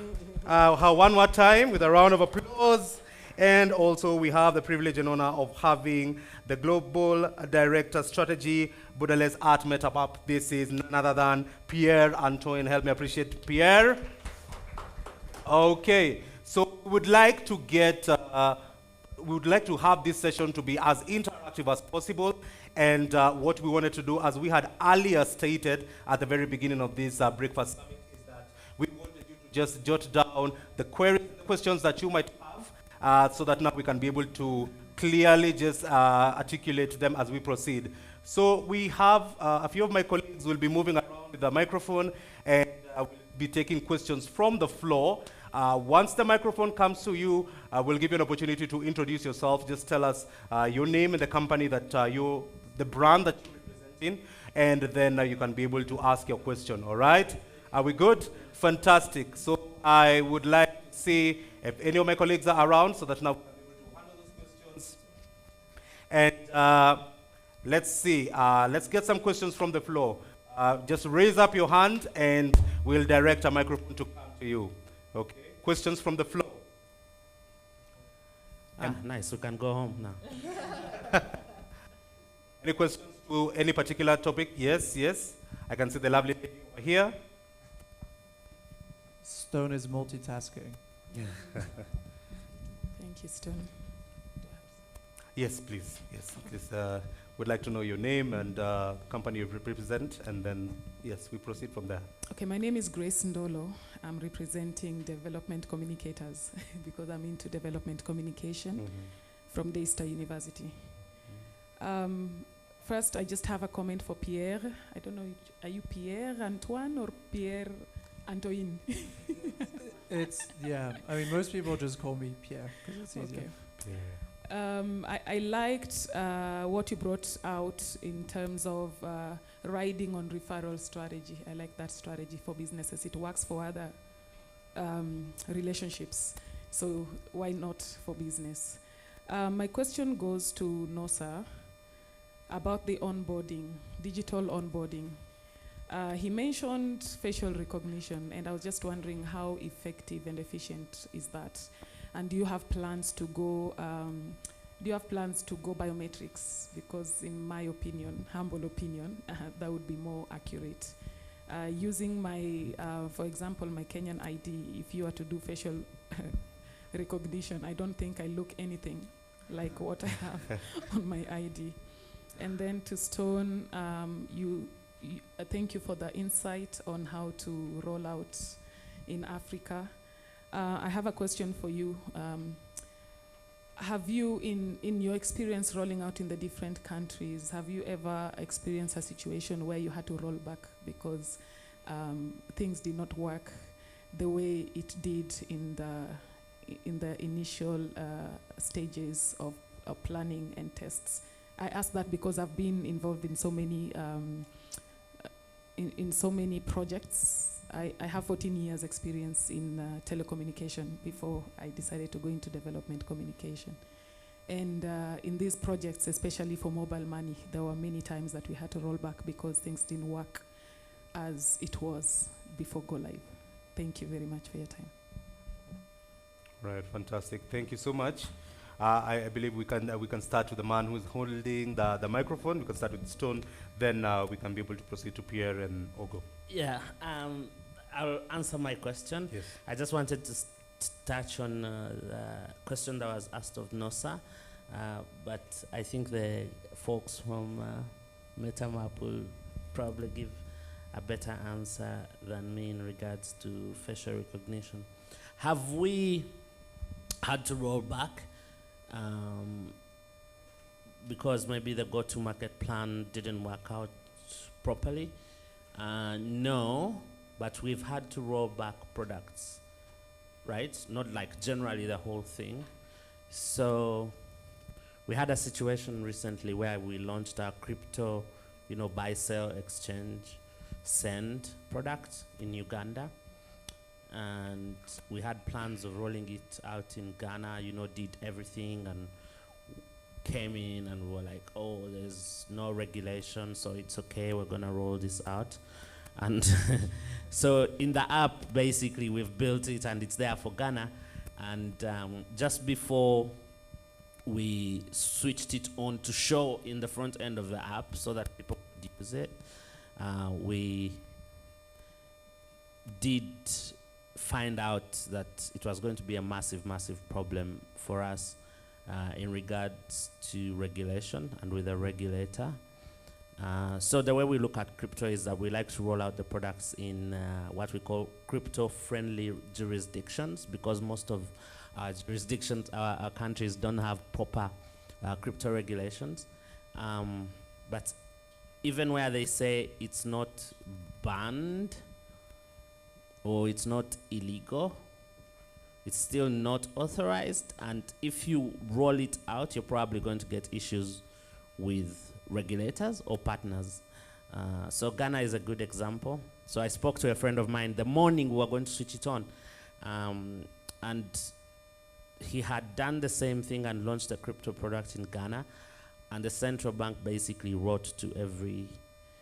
her one more time with a round of applause. And also we have the privilege and honor of having the Global Director Strategy, Borderless at MetaMap. This is none other than Pierre Antoine. Help me appreciate Pierre. Okay, so we would like to get, we would like to have this session to be as interactive as possible. And what we wanted to do, as we had earlier stated at the very beginning of this breakfast summit, is that we wanted you to just jot down the questions that you might have, so that now we can be able to clearly just articulate them as we proceed. So we have a few of my colleagues will be moving around with the microphone and will be taking questions from the floor. Once the microphone comes to you, we'll give you an opportunity to introduce yourself. Just tell us your name and the company that the brand that you're representing, and then you can be able to ask your question, all right? Are we good? Fantastic. So I would like to see if any of my colleagues are around so that now we can be able to handle those questions. And let's see, let's get some questions from the floor. Just raise up your hand and we'll direct a microphone to come to you. Okay, questions from the floor. Nice, we can go home now. Any questions to any particular topic? Yes, yes. I can see the lovely lady over here. Stone is multitasking. Thank you, Stone. Yes, please. Yes, please. Would like to know your name and company you represent, and then, yes, we proceed from there. Okay, my name is Grace Ndolo. I'm representing development communicators because I'm into development communication from Daystar University. First, I just have a comment for Pierre. I don't know, are you Pierre Antoine or Pierre Antoine? It's, yeah, I mean, most people just call me Pierre because it's easier. Okay. I liked what you brought out in terms of riding on referral strategy. I like that strategy for businesses. It works for other relationships, so why not for business? My question goes to Nosa about the onboarding, digital onboarding. He mentioned facial recognition, and I was just wondering how effective and efficient is that? And do you have plans to go? Biometrics? Because, in my opinion, humble opinion, that would be more accurate. Using my, for example, my Kenyan ID. If you are to do facial recognition, I don't think I look anything like what I have on my ID. And then to Stone, thank you for the insight on how to roll out in Africa. I have a question for you. Have you, in your experience rolling out in the different countries, have you ever experienced a situation where you had to roll back because things did not work the way it did in the initial stages of planning and tests? I ask that because I've been involved in so many in so many projects. I have 14 years experience in telecommunication before I decided to go into development communication. And in these projects, especially for mobile money, there were many times that we had to roll back because things didn't work as it was before go live. Thank you very much for your time. Right, fantastic. Thank you so much. I believe we can start with the man who's holding the microphone. We can start with Stone, then we can be able to proceed to Pierre and Ogo. Yeah, I'll answer my question. Yes. I just wanted to touch on the question that was asked of Nosa, but I think the folks from MetaMap will probably give a better answer than me in regards to facial recognition. Have we had to roll back because maybe the go-to-market plan didn't work out properly? No, but we've had to roll back products, right? Not like generally the whole thing. So we had a situation recently where we launched our crypto, buy, sell, exchange, send product in Uganda. And we had plans of rolling it out in Ghana, did everything and came in and we were like, oh, there's no regulation, so it's okay, we're gonna roll this out. And so in the app, basically, we've built it and it's there for Ghana. And just before we switched it on to show in the front end of the app so that people could use it, we did find out that it was going to be a massive, massive problem for us in regards to regulation and with the regulator. So the way we look at crypto is that we like to roll out the products in what we call crypto-friendly jurisdictions, because most of our jurisdictions, our countries don't have proper crypto regulations. But even where they say it's not banned or it's not illegal, it's still not authorized. And if you roll it out, you're probably going to get issues with regulators or partners. So Ghana is a good example. So I spoke to a friend of mine the morning we were going to switch it on. And he had done the same thing and launched a crypto product in Ghana. And the central bank basically wrote to every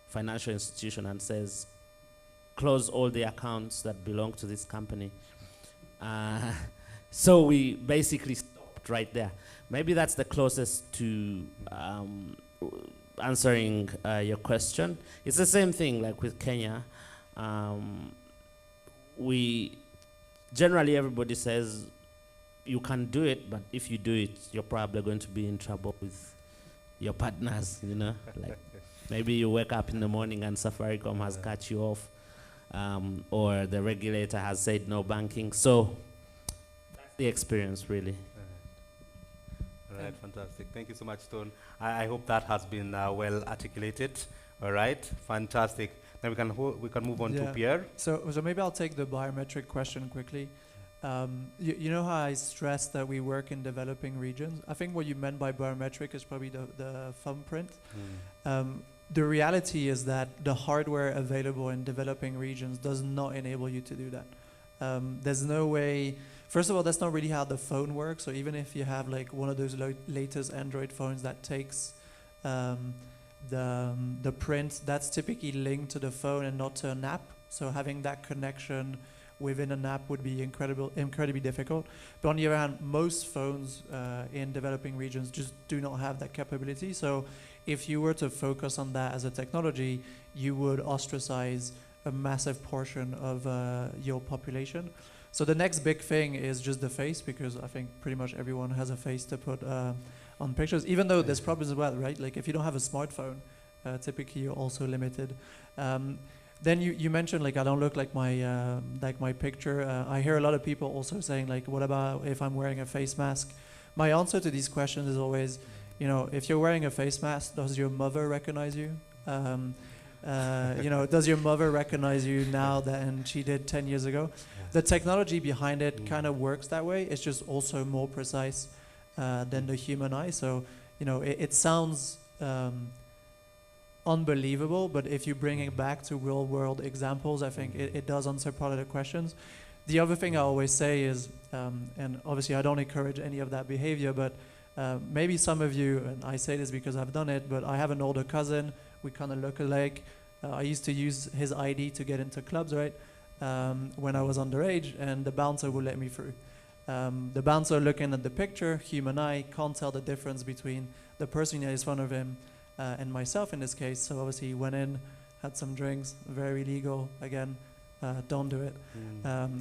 financial institution and says, close all the accounts that belong to this company. So we basically stopped right there. Maybe that's the closest to answering your question. It's the same thing like with Kenya. Generally everybody says you can do it, but if you do it, you're probably going to be in trouble with your partners, like maybe you wake up in the morning and Safaricom has cut you off, or the regulator has said no banking. So that's the experience, really. All right, fantastic. Thank you so much, Stone. I hope that has been well articulated. All right, fantastic. Then we can move on to Pierre. So maybe I'll take the biometric question quickly. You know how I stressed that we work in developing regions? I think what you meant by biometric is probably the thumbprint. The reality is that the hardware available in developing regions does not enable you to do that. There's no way. First of all, that's not really how the phone works. So even if you have like one of those latest Android phones that takes the print, that's typically linked to the phone and not to an app. So having that connection within an app would be incredibly difficult. But on the other hand, most phones in developing regions just do not have that capability. So if you were to focus on that as a technology, you would ostracize a massive portion of your population. So the next big thing is just the face, because I think pretty much everyone has a face to put on pictures, even though there's problems as well, right? Like if you don't have a smartphone, typically you're also limited. Then you mentioned like I don't look like my picture. I hear a lot of people also saying like, what about if I'm wearing a face mask? My answer to these questions is always, if you're wearing a face mask, does your mother recognize you? Does your mother recognize you now than she did 10 years ago? The technology behind it kind of works that way. It's just also more precise than the human eye. So, it sounds unbelievable, but if you bring it back to real world examples, I think it does answer part of the questions. The other thing I always say is, and obviously I don't encourage any of that behavior, but maybe some of you, and I say this because I've done it, but I have an older cousin, we kind of look alike. I used to use his ID to get into clubs, right? When I was underage, and the bouncer would let me through. The bouncer looking at the picture, human eye, can't tell the difference between the person that is in front of him and myself in this case. So obviously he went in, had some drinks, very legal, again, don't do it.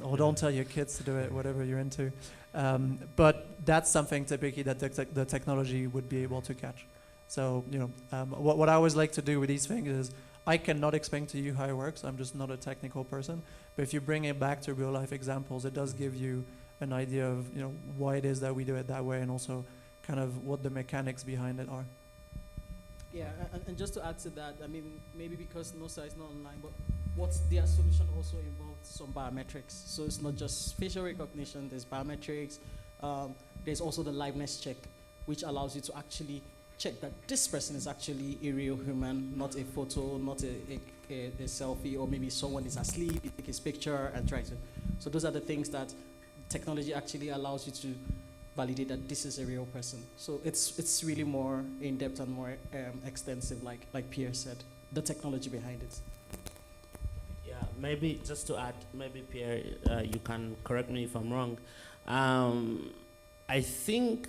Or don't tell your kids to do it, whatever you're into. But that's something typically that the technology would be able to catch. So, what I always like to do with these things is I cannot explain to you how it works. I'm just not a technical person. But if you bring it back to real life examples, it does give you an idea of, why it is that we do it that way, and also kind of what the mechanics behind it are. Yeah, and just to add to that, I mean, maybe because NOSA is not online, but what's their solution also involves some biometrics. So it's not just facial recognition, there's biometrics. There's also the liveness check, which allows you to actually check that this person is actually a real human, not a photo, not a selfie, or maybe someone is asleep, you take his picture and try to. So those are the things that technology actually allows you to validate that this is a real person. So it's really more in-depth and more extensive, like Pierre said, the technology behind it. Yeah, maybe just to add, maybe Pierre, you can correct me if I'm wrong. I think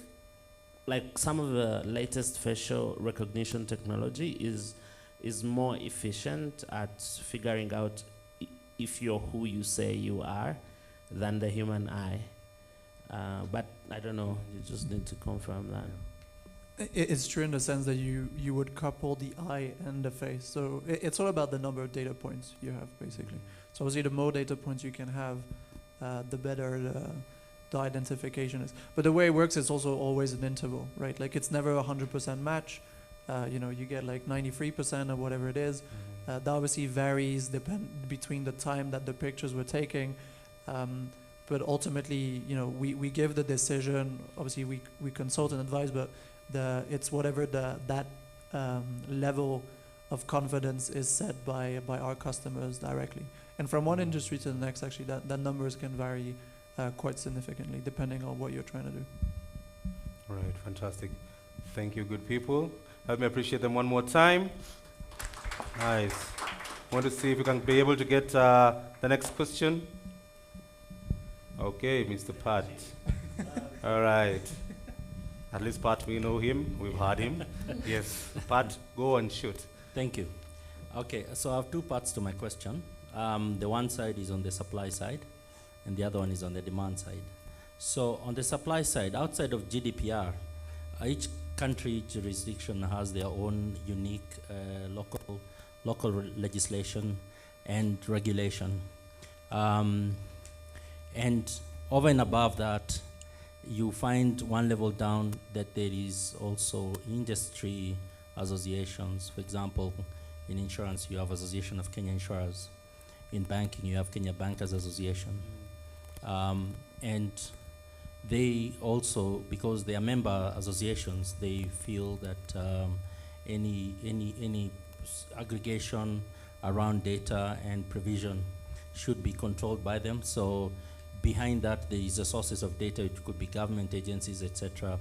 like some of the latest facial recognition technology is more efficient at figuring out if you're who you say you are than the human eye. But I don't know, you just need to confirm that. It's true in the sense that you would couple the eye and the face. So it's all about the number of data points you have, basically. So obviously the more data points you can have, the better the identification is. But the way it works is also always an interval, right? Like it's never 100% match. You get like 93% or whatever it is. That obviously varies between the time that the pictures were taking. But ultimately, we give the decision. Obviously, we consult and advise, but it's whatever that level of confidence is set by our customers directly. And from one industry to the next, actually, that numbers can vary quite significantly depending on what you're trying to do. All right, fantastic. Thank you, good people. Help me appreciate them one more time. Nice. Want to see if we can be able to get the next question. Okay, Mr. Pat. All right. At least Pat, we know him. We've heard him. Yes. Pat, go and shoot. Thank you. Okay, so I have two parts to my question. The one side is on the supply side, and the other one is on the demand side. So on the supply side, outside of GDPR, each country jurisdiction has their own unique local legislation and regulation. And over and above that, you find one level down that there is also industry associations. For example, in insurance, you have Association of Kenya Insurers. In banking, you have Kenya Bankers Association. And they also, because they are member associations, they feel that any aggregation around data and provision should be controlled by them. So behind that, there is a sources of data. It could be government agencies, etc.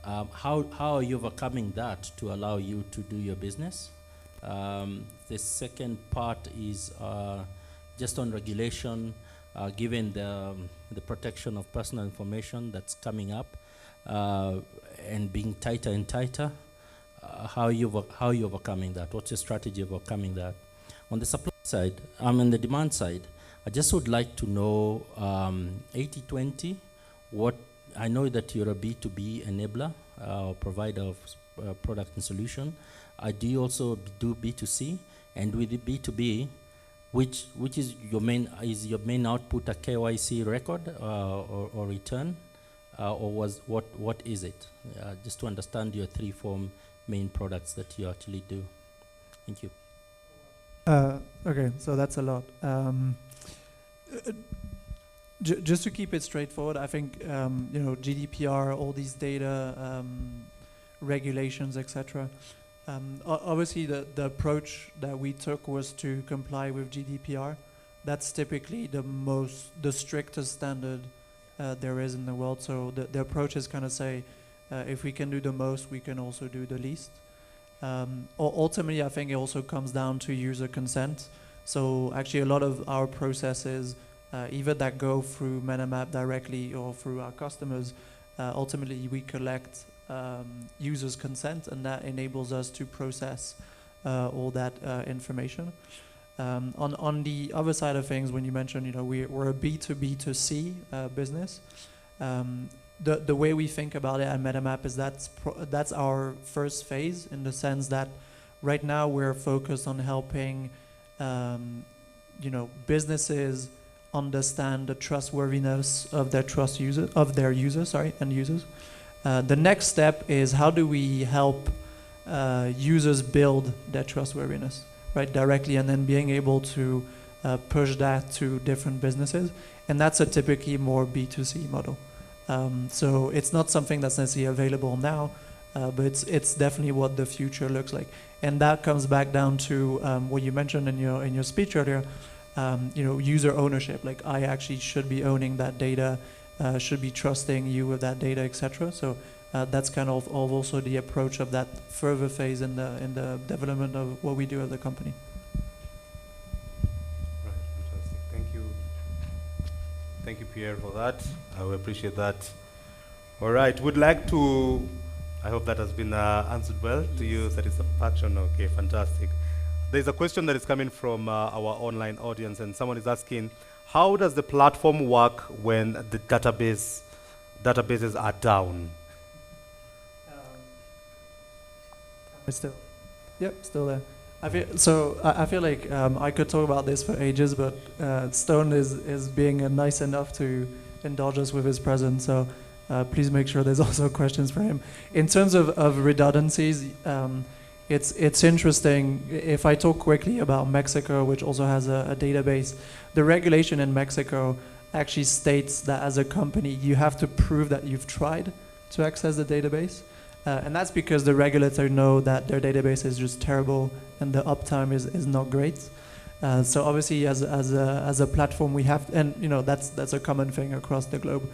How are you overcoming that to allow you to do your business? The second part is just on regulation, given the protection of personal information that's coming up and being tighter and tighter. How are you overcoming that? What's your strategy of overcoming that? On the supply side, on the demand side, I just would like to know 80-20. What I know that you're a B2B enabler, provider of product and solution. Do you also do B2C? And with the B2B, which is your main output a KYC record or return, or what is it? Just to understand your 3-4 main products that you actually do. Thank you. Okay, so that's a lot. Just to keep it straightforward, I think GDPR, all these data regulations, etc. Obviously, the approach that we took was to comply with GDPR. That's typically the strictest standard there is in the world. So the approach is kind of say, if we can do the most, we can also do the least. Ultimately, I think it also comes down to user consent. So actually, a lot of our processes, either that go through MetaMap directly or through our customers, ultimately we collect users' consent, and that enables us to process all that information. On the other side of things, when you mentioned, we're a B2B2C business. The way we think about it at MetaMap is that's our first phase, in the sense that right now we're focused on helping businesses understand the trustworthiness of their end users. The next step is, how do we help users build their trustworthiness, right, directly, and then being able to push that to different businesses. And that's a typically more B2C model. So it's not something that's necessarily available now, but it's definitely what the future looks like. And that comes back down to what you mentioned in your speech earlier, user ownership. Like, I actually should be owning that data, should be trusting you with that data, etc. So that's kind of also the approach of that further phase in the development of what we do as a company. Right, fantastic. Thank you. Thank you, Pierre, for that. I will appreciate that. All right, would like to, I hope that has been answered well to you, satisfaction. Okay, fantastic. There's a question that is coming from our online audience, and someone is asking, how does the platform work when the databases are down? Still there. I feel like I could talk about this for ages, but Stone is being nice enough to indulge us with his presence. So please make sure there's also questions for him. In terms of redundancies, it's interesting. If I talk quickly about Mexico, which also has a database, the regulation in Mexico actually states that as a company, you have to prove that you've tried to access the database. And that's because the regulators know that their database is just terrible and the uptime is not great. So obviously, as a platform, we have, and that's a common thing across the globe.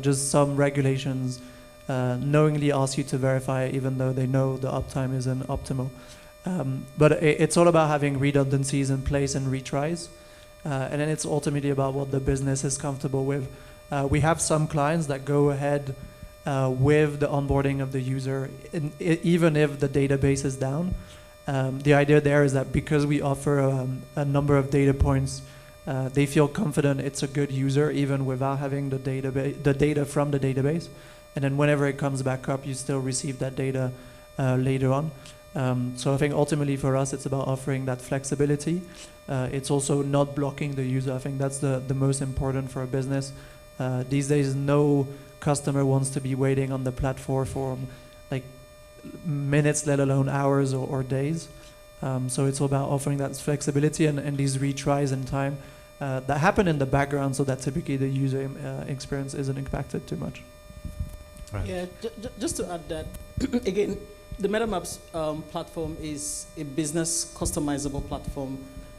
Just some regulations knowingly ask you to verify, even though they know the uptime isn't optimal. But it's all about having redundancies in place and retries. And then it's ultimately about what the business is comfortable with. We have some clients that go ahead with the onboarding of the user, even if the database is down. The idea there is that because we offer a number of data points, they feel confident it's a good user even without having the data from the database. And then whenever it comes back up, you still receive that data later on. So I think ultimately for us, it's about offering that flexibility. It's also not blocking the user. I think that's the most important for a business. These days, no customer wants to be waiting on the platform for like minutes, let alone hours or days. So it's all about offering that flexibility and these retries in time that happen in the background, so that typically the user experience isn't impacted too much. Right. Yeah, just to add that, again, the MetaMap's platform is a business customizable platform,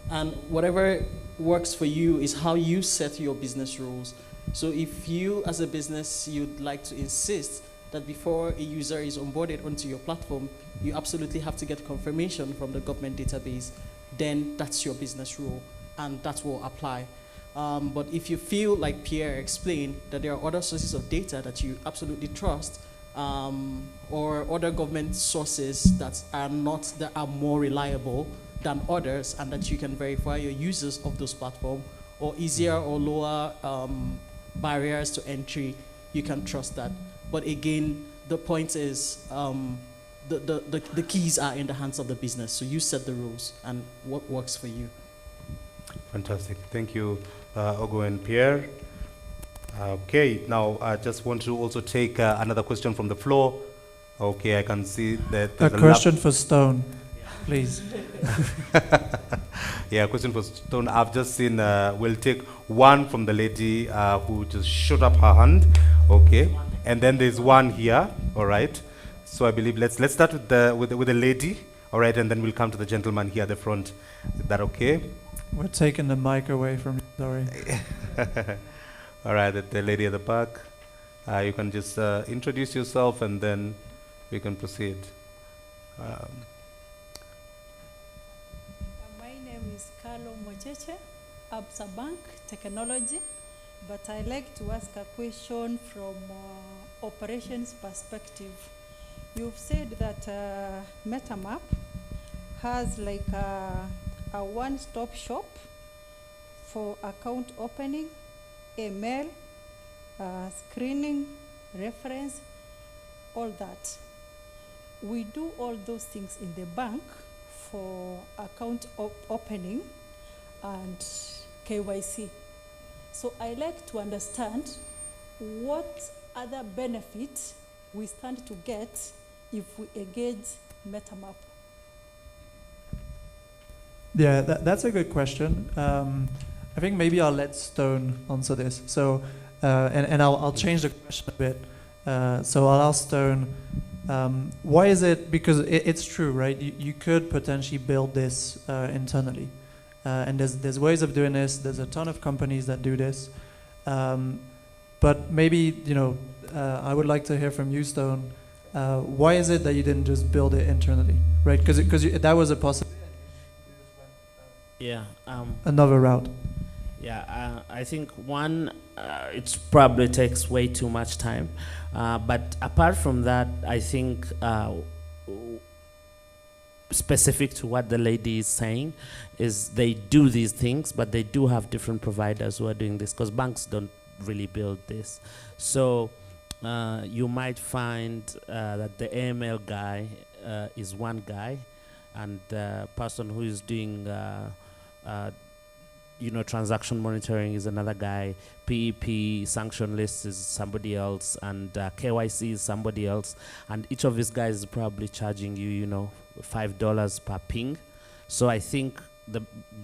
and whatever works for you is how you set your business rules. So if you, as a business, you'd like to insist that before a user is onboarded onto your platform, you absolutely have to get confirmation from the government database, then that's your business rule, and that will apply. But if you feel, like Pierre explained, that there are other sources of data that you absolutely trust, or other government sources that are more reliable than others, and that you can verify your users of those platforms, or easier or lower barriers to entry, you can trust that. But again, the point is, the keys are in the hands of the business. So you set the rules and what works for you. Fantastic. Thank you, Ogo and Pierre. Okay, now I just want to also take another question from the floor. Okay, I can see that a question for Stone, please. Yeah, question for Stone. I've just seen, we'll take one from the lady who just shot up her hand. Okay, and then there's one here. All right. So I believe let's start with the lady. All right, and then we'll come to the gentleman here at the front. Is that okay? We're taking the mic away from you. Sorry. All right, the lady at the back. You can just introduce yourself, and then we can proceed. My name is Carlo Mocheche, Absa Bank Technology, but I like to ask a question from operations perspective. You've said that MetaMap has like a one-stop shop for account opening, email, screening, reference, all that. We do all those things in the bank for account opening and KYC. So I like to understand what other benefits we stand to get if we engage MetaMap. Yeah, that's a good question. I think maybe I'll let Stone answer this. So, and I'll change the question a bit. So I'll ask Stone, why is it, because it's true, right? You could potentially build this internally. And there's ways of doing this. There's a ton of companies that do this. But maybe, I would like to hear from you, Stone. Why is it that you didn't just build it internally, right? Because that was a possibility. Yeah. Another route. Yeah, I think one, it probably takes way too much time. But apart from that, I think specific to what the lady is saying is they do these things, but they do have different providers who are doing this because banks don't really build this. So you might find that the AML guy is one guy, and the person who is doing transaction monitoring is another guy, PEP sanction list is somebody else, and KYC is somebody else, and each of these guys is probably charging you, $5 per ping. So I think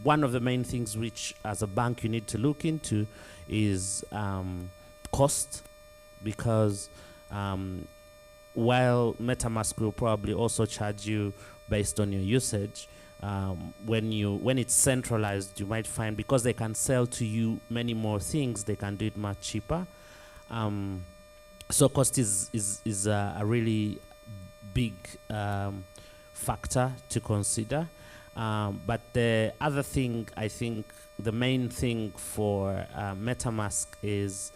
one of the main things which as a bank you need to look into is cost, because while MetaMask will probably also charge you based on your usage, when it's centralized, you might find because they can sell to you many more things, they can do it much cheaper. So cost is a really big factor to consider. But the other thing, I think the main thing for MetaMask is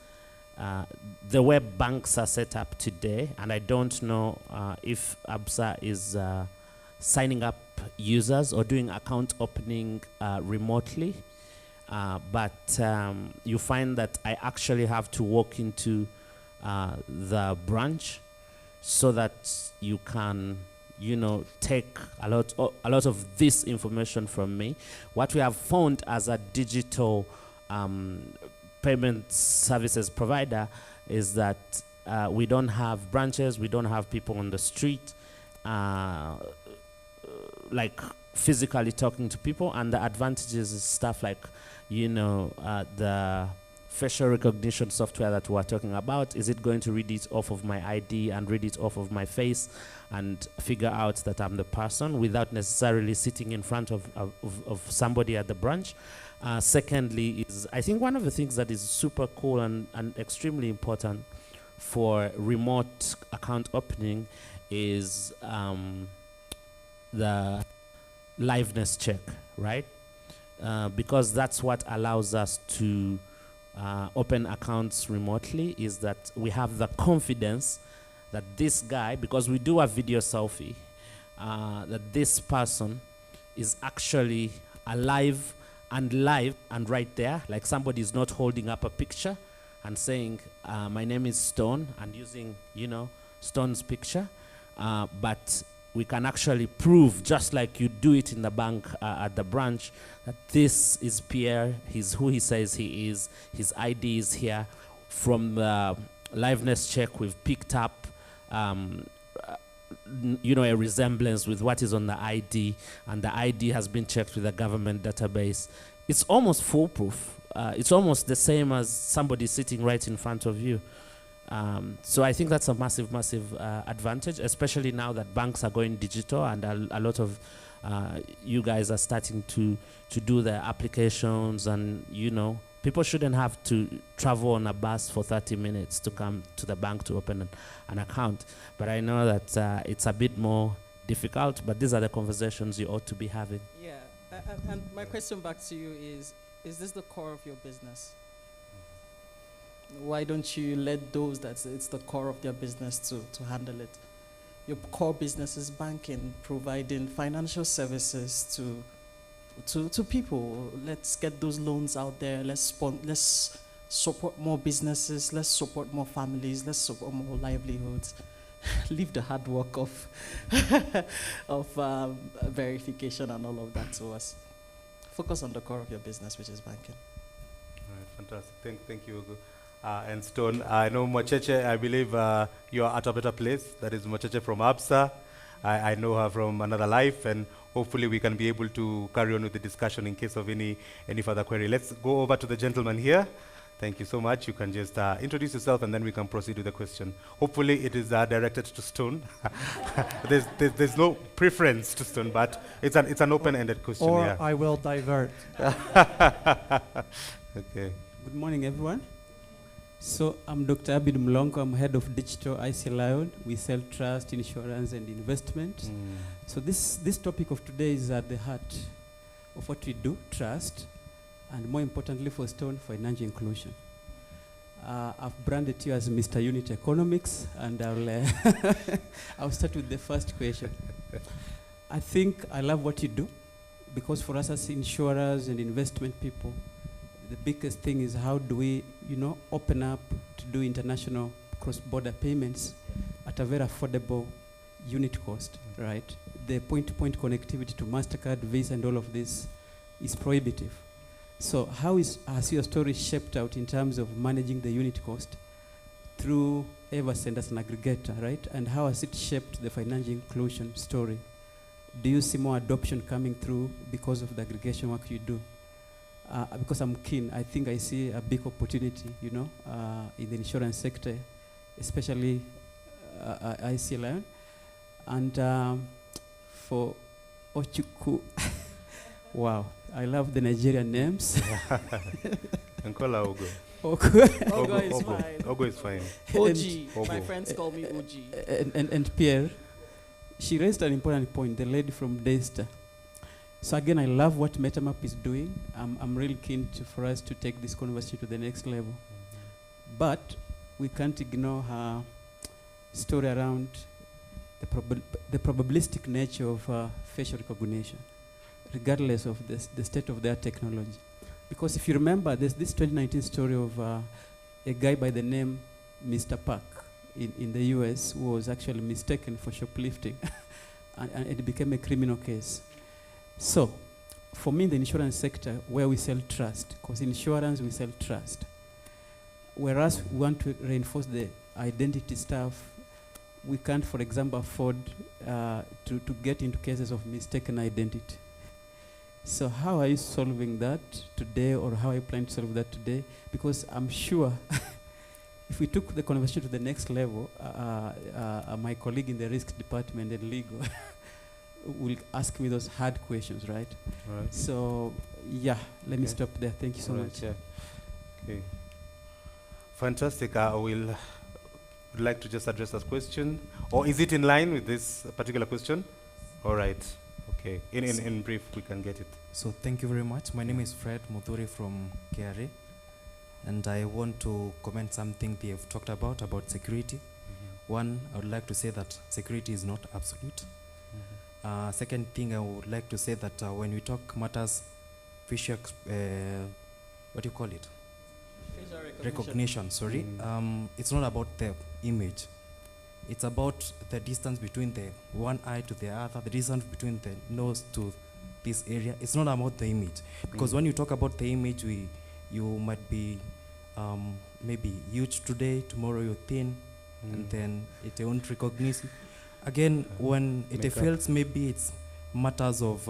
the way banks are set up today, and I don't know if ABSA is signing up users or doing account opening remotely, but you find that I actually have to walk into the branch so that you can take a lot of this information from me. What we have found as a digital payment services provider is that we don't have branches, we don't have people on the street like physically talking to people, and the advantages is stuff like the facial recognition software that we're talking about. Is it going to read it off of my ID and read it off of my face and figure out that I'm the person without necessarily sitting in front of somebody at the branch? Secondly, is I think one of the things that is super cool and extremely important for remote account opening is the liveness check, right? Because that's what allows us to open accounts remotely, is that we have the confidence that this guy, because we do a video selfie, that this person is actually alive and live and right there, like somebody is not holding up a picture and saying, my name is Stone, and using, Stone's picture, but we can actually prove, just like you do it in the bank at the branch, that this is Pierre, he's who he says he is, his ID is here. From the liveness check, we've picked up a resemblance with what is on the ID, and the ID has been checked with the government database. It's almost foolproof. It's almost the same as somebody sitting right in front of you. So I think that's a massive, massive advantage, especially now that banks are going digital, and a lot of you guys are starting to do the applications, and people shouldn't have to travel on a bus for 30 minutes to come to the bank to open an account. But I know that it's a bit more difficult, but these are the conversations you ought to be having. Yeah, and my question back to you is this the core of your business? Why don't you let those that it's the core of their business to handle it? Your core business is banking, providing financial services to to people. Let's get those loans out there. Let's support more businesses. Let's support more families. Let's support more livelihoods. Leave the hard work of verification and all of that to us. Focus on the core of your business, which is banking. All right, fantastic. Thank you, Ugo. And Stone, I know Mocheche, I believe you are at a better place. That is Mocheche from ABSA. I know her from another life, and hopefully we can be able to carry on with the discussion in case of any further query. Let's go over to the gentleman here. Thank you so much. You can just introduce yourself, and then we can proceed with the question. Hopefully it is directed to Stone. there's no preference to Stone, but it's an open-ended question. Or yeah. I will divert. Okay. Good morning, everyone. So I'm Dr. Abid Mlongo. I'm head of digital IC Lion. We sell trust, insurance, and investment. So this topic of today is at the heart of what we do, trust, and more importantly for Stone, financial inclusion. I've branded you as Mr. Unit Economics, and I'll start with the first question. I think I love what you do, because for us as insurers and investment people, the biggest thing is how do we, open up to do international cross-border payments at a very affordable unit cost, right? The point-to-point connectivity to MasterCard, Visa, and all of this is prohibitive. So how has your story shaped out in terms of managing the unit cost through Eversend as an aggregator, right? And how has it shaped the financial inclusion story? Do you see more adoption coming through because of the aggregation work you do? Because I'm keen, I think I see a big opportunity, in the insurance sector, especially ICLN. And for Ochuku, wow, I love the Nigerian names. Nkola Ogo. Ogo is fine. Ogo is fine. OG. My friends call me OG. And Pierre, she raised an important point, the lady from Daystar. So again, I love what MetaMap is doing. I'm really keen for us to take this conversation to the next level. But we can't ignore her story around the probabilistic nature of facial recognition, regardless of the state of their technology. Because if you remember, there's this 2019 story of a guy by the name Mr. Park in the US who was actually mistaken for shoplifting, and it became a criminal case. So, for me in the insurance sector, where we sell trust, because insurance we sell trust, whereas we want to reinforce the identity stuff, we can't, for example, afford to get into cases of mistaken identity. So how are you solving that today, or how are you planning to solve that today? Because I'm sure if we took the conversation to the next level, my colleague in the risk department and legal will ask me those hard questions, right? Right. So, yeah, let me stop there. Thank you so much. Yeah. Okay. Fantastic. I would like to just address this question. Or is it in line with this particular question? All right. Okay. In brief, we can get it. So thank you very much. My name is Fred Mudhuri from KRA. And I want to comment something they have talked about security. One, I would like to say that security is not absolute. Second thing, I would like to say that when we talk matters, facial, what do you call it? Facial recognition, sorry. It's not about the image. It's about the distance between the one eye to the other, the distance between the nose to this area. It's not about the image. Because when you talk about the image, you might be maybe huge today, tomorrow you're thin, and then it won't recognize you. Again, when it fails, maybe it's matters of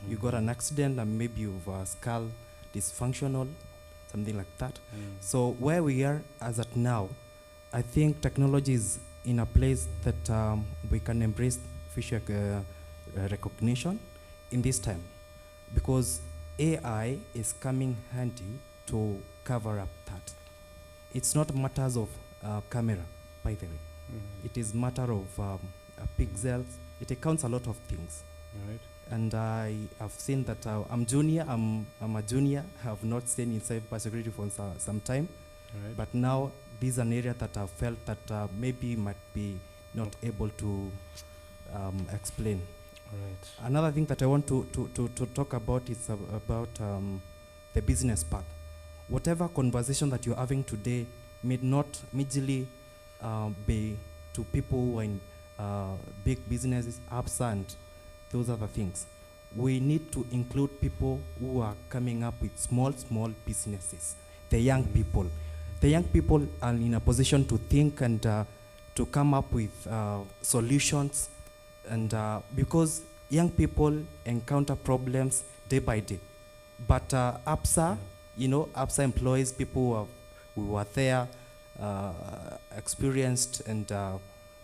you got an accident and maybe you've skull dysfunctional, something like that. So where we are as at now, I think technology is in a place that we can embrace facial recognition in this time, because AI is coming handy to cover up that. It's not matters of camera, by the way. It is matter of pixels. It accounts a lot of things. Right. And I have seen that I'm junior. I'm a junior. I have not stayed in cybersecurity for some time. Right. But now this is an area that I felt that maybe might be not able to explain. All right. Another thing that I want to talk about is about the business part. Whatever conversation that you're having today may not immediately be to people who are in big businesses, apps, and those other things. We need to include people who are coming up with small businesses, the young people. The young people are in a position to think and to come up with solutions, and because young people encounter problems day by day. But APSA, APSA employs people who were there, experienced, and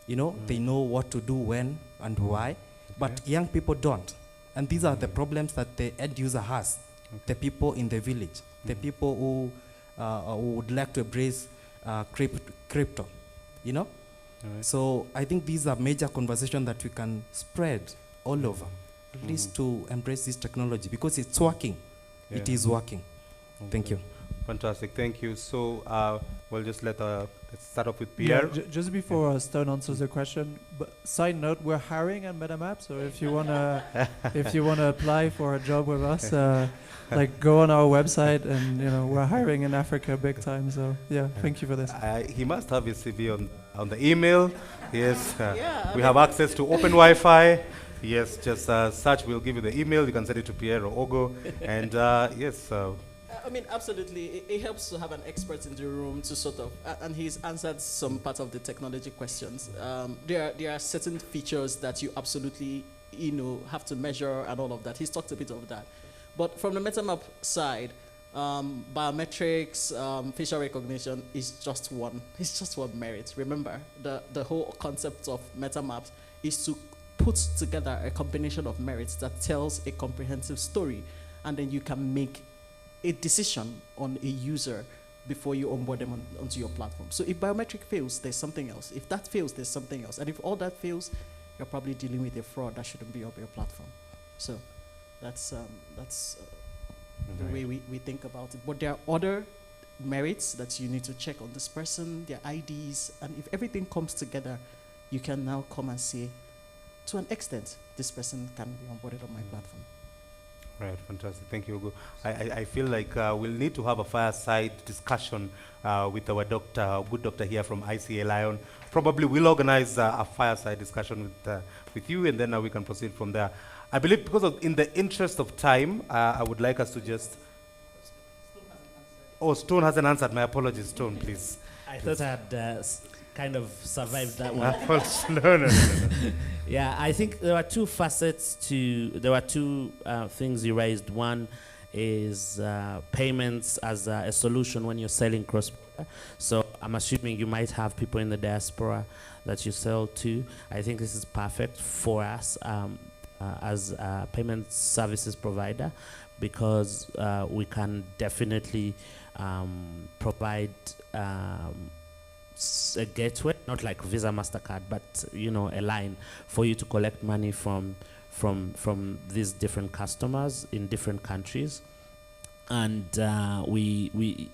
they know what to do when and why. But young people don't. And these are the problems that the end user has. The people in the village, the people who would like to embrace crypto, Right. So I think these are major conversations that we can spread all over, at least to embrace this technology, because it's working. Yeah. It is working. Okay. Thank you. Fantastic, thank you. So we'll just let's start off with Pierre. Yeah, just before Stone answers the question, but side note, we're hiring at MetaMap, so if you wanna apply for a job with us, go on our website, and we're hiring in Africa big time. So thank you for this. He must have his CV on the email. Yes, we have mean, access to open Wi-Fi. Yes, just search. We'll give you the email. You can send it to Pierre or Ogo, and yes. I mean, absolutely. It helps to have an expert in the room to sort of, and he's answered some part of the technology questions. There are certain features that you absolutely, have to measure and all of that. He's talked a bit of that. But from the MetaMap side, biometrics, facial recognition is just one. It's just one merit. Remember, the whole concept of MetaMap is to put together a combination of merits that tells a comprehensive story, and then you can make a decision on a user before you onboard them onto your platform. So if biometric fails, there's something else. If that fails, there's something else. And if all that fails, you're probably dealing with a fraud that shouldn't be on your platform. So that's the way we think about it. But there are other merits that you need to check on this person, their IDs, and if everything comes together, you can now come and say, to an extent, this person can be onboarded on my platform. Right, fantastic. Thank you, Ugo. I feel like we'll need to have a fireside discussion with our good doctor here from ICA Lion. Probably we'll organize a fireside discussion with you, and then we can proceed from there. I believe in the interest of time, I would like us to just... Oh, Stone hasn't answered. My apologies, Stone, please. I thought I'd kind of survived that one. No. Yeah, I think there are two facets there were two things you raised. One is payments as a solution when you're selling cross-border. So I'm assuming you might have people in the diaspora that you sell to. I think this is perfect for us as a payment services provider, because we can definitely provide a gateway, not like Visa, MasterCard, but a line for you to collect money from these different customers in different countries. And the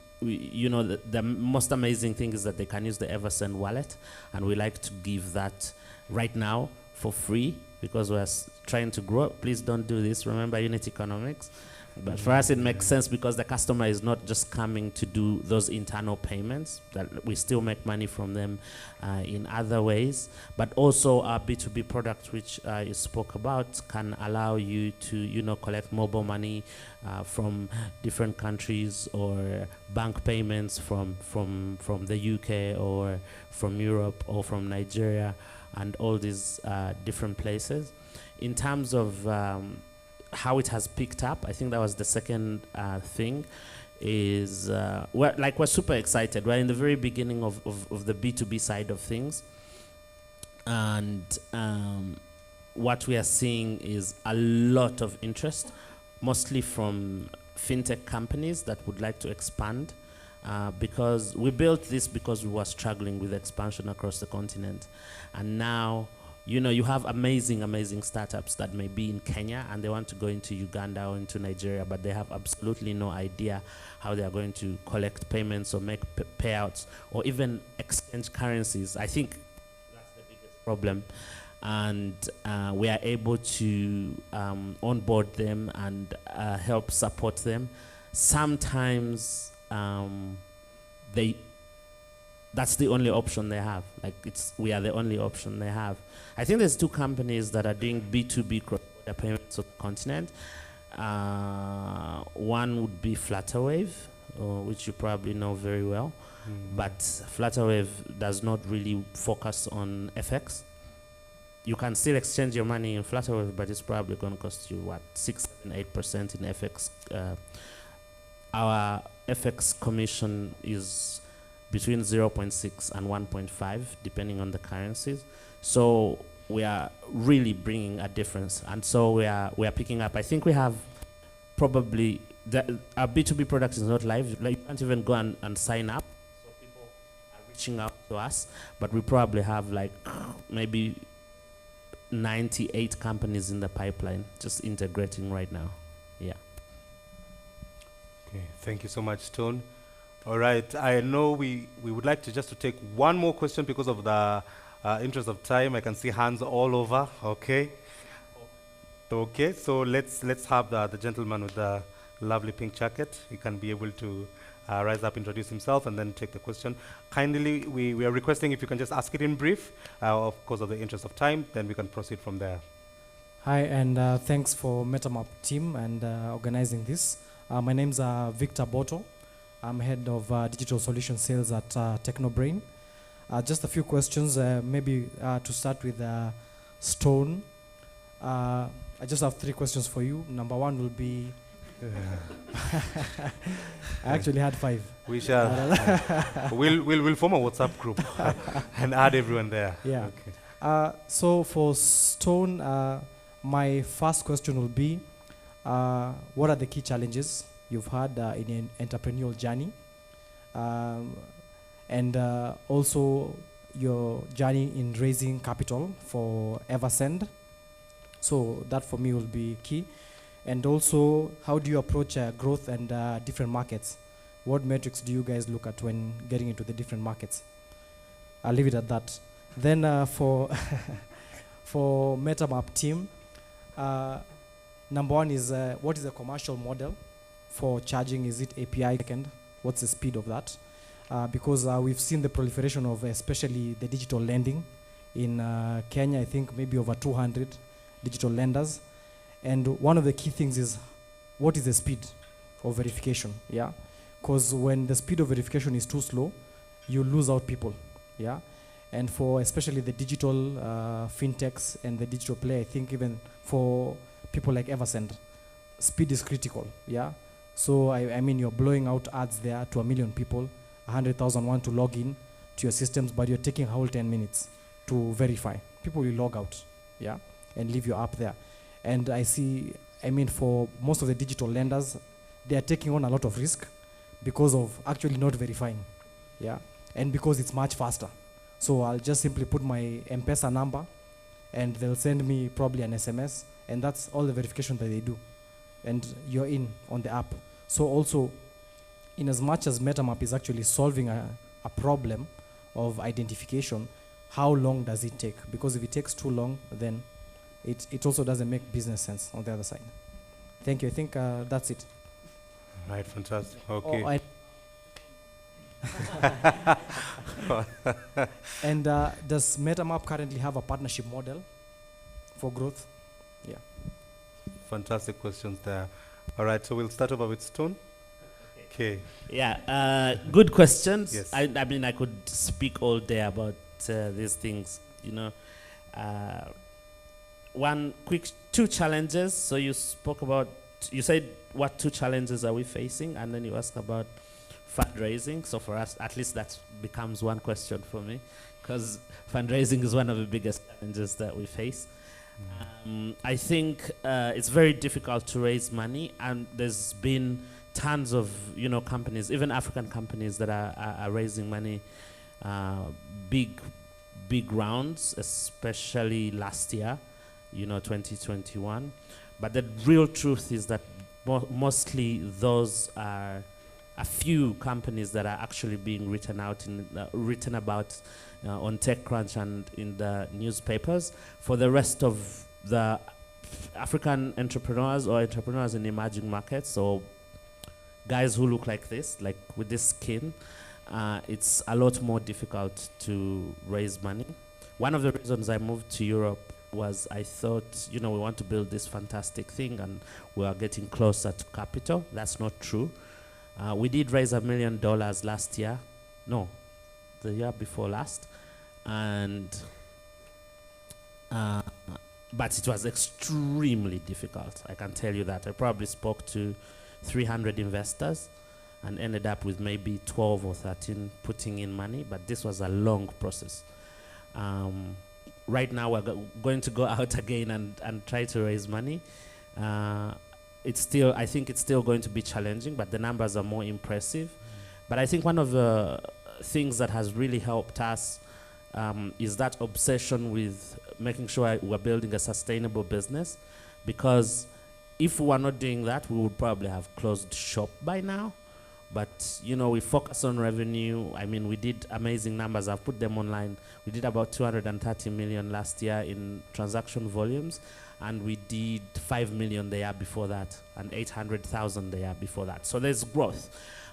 most amazing thing is that they can use the Eversend wallet, and we like to give that right now for free, because we're trying to grow. Please don't do this. Remember unit economics. But for us, it makes sense because the customer is not just coming to do those internal payments, that we still make money from them in other ways. But also our B2B product, which you spoke about, can allow you to, collect mobile money from different countries, or bank payments from the UK or from Europe or from Nigeria and all these different places. In terms of how it has picked up, I think that was the second thing, is we're super excited. We're in the very beginning of the B2B side of things, and what we are seeing is a lot of interest, mostly from fintech companies that would like to expand, because we built this because we were struggling with expansion across the continent. And now you have amazing startups that may be in Kenya and they want to go into Uganda or into Nigeria, but they have absolutely no idea how they are going to collect payments or make payouts or even exchange currencies. I think that's the biggest problem. and we are able to onboard them and help support them. Sometimes that's the only option they have. Like we are the only option they have. I think there's 2 companies that are doing B2B cross-border payments on the continent. One would be Flutterwave, which you probably know very well. But Flutterwave does not really focus on FX. You can still exchange your money in Flutterwave, but it's probably going to cost you, 6, 7, 8% in FX. Our FX commission is between 0.6 and 1.5, depending on the currencies. So we are really bringing a difference. And so we are picking up. I think we have probably, our B2B product is not live. Like, you can't even go and sign up. So people are reaching out to us. But we probably have like maybe 98 companies in the pipeline just integrating right now. Yeah. Okay, thank you so much, Stone. All right, I know we would like to take one more question because of the interest of time. I can see hands all over. Okay. Okay, so let's have the gentleman with the lovely pink jacket. He can be able to rise up, introduce himself, and then take the question. Kindly, we are requesting if you can just ask it in brief, of course, of the interest of time, then we can proceed from there. Hi, and thanks for MetaMap team and organizing this. My name's Victor Boto. I'm head of digital solution sales at Technobrain. Just a few questions, maybe to start with Stone. I just have 3 questions for you. Number 1 will be, I actually had 5. We shall. We'll form a WhatsApp group and add everyone there. Yeah. Okay. So for Stone, my first question will be, what are the key challenges you've had in an entrepreneurial journey? And also your journey in raising capital for Eversend. So that for me will be key. And also, how do you approach growth and different markets? What metrics do you guys look at when getting into the different markets? I'll leave it at that. Then for for MetaMap team, number 1 is what is the commercial model for charging? Is it API second? What's the speed of that? Because we've seen the proliferation of especially the digital lending in Kenya. I think maybe over 200 digital lenders. And one of the key things is, what is the speed of verification? Yeah, because when the speed of verification is too slow, you lose out people. Yeah, and for especially the digital fintechs and the digital play, I think even for people like Eversend, speed is critical. Yeah, so I mean you're blowing out ads there to 1 million people, 100,000 want to log in to your systems, but you're taking a whole 10 minutes to verify. People will log out. Yeah, and leave your app there. And I see, I mean, for most of the digital lenders, they are taking on a lot of risk because of actually not verifying, yeah, and because it's much faster. So I'll just simply put my M-Pesa number, and they'll send me probably an SMS, and that's all the verification that they do. And you're in on the app. So also, in as much as MetaMap is actually solving a problem of identification, how long does it take? Because if it takes too long, then it also doesn't make business sense on the other side. Thank you. I think that's it. Right, fantastic. Okay. And does MetaMap currently have a partnership model for growth? Yeah. Fantastic questions there. All right, so we'll start over with Stone. Okay. Yeah, good questions. Yes. I mean, I could speak all day about these things, you know. Two challenges. So you spoke about, you said what 2 challenges are we facing, and then you asked about fundraising. So for us, at least that becomes one question for me, because fundraising is one of the biggest challenges that we face. I think it's very difficult to raise money, and there's been tons of companies, even African companies, that are raising money, big rounds, especially last year, 2021. But the real truth is that mostly those are a few companies that are actually being written about on TechCrunch and in the newspapers. For the rest of the African entrepreneurs or entrepreneurs in emerging markets, or guys who look like this, like with this skin, it's a lot more difficult to raise money. One of the reasons I moved to Europe was I thought, we want to build this fantastic thing and we are getting closer to capital. That's not true. We did raise $1 million last year. No, the year before last. And but it was extremely difficult. I can tell you that. I probably spoke to 300 investors and ended up with maybe 12 or 13 putting in money, but this was a long process. Right now we're going to go out again and try to raise money. I think it's still going to be challenging, but the numbers are more impressive. But I think one of the things that has really helped us is that obsession with making sure we're building a sustainable business, because if we were not doing that, we would probably have closed shop by now. But, we focus on revenue. I mean, we did amazing numbers. I've put them online. We did about 230 million last year in transaction volumes, and we did 5 million the year before that, and 800,000 the year before that. So there's growth.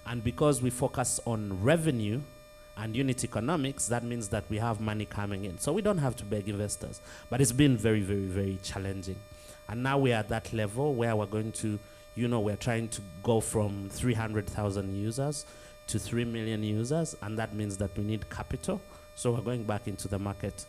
And because we focus on revenue and unit economics, that means that we have money coming in. So we don't have to beg investors. But it's been very, very, very challenging. And now we're at that level where we're going to, we're trying to go from 300,000 users to 3 million users, and that means that we need capital. So we're going back into the market,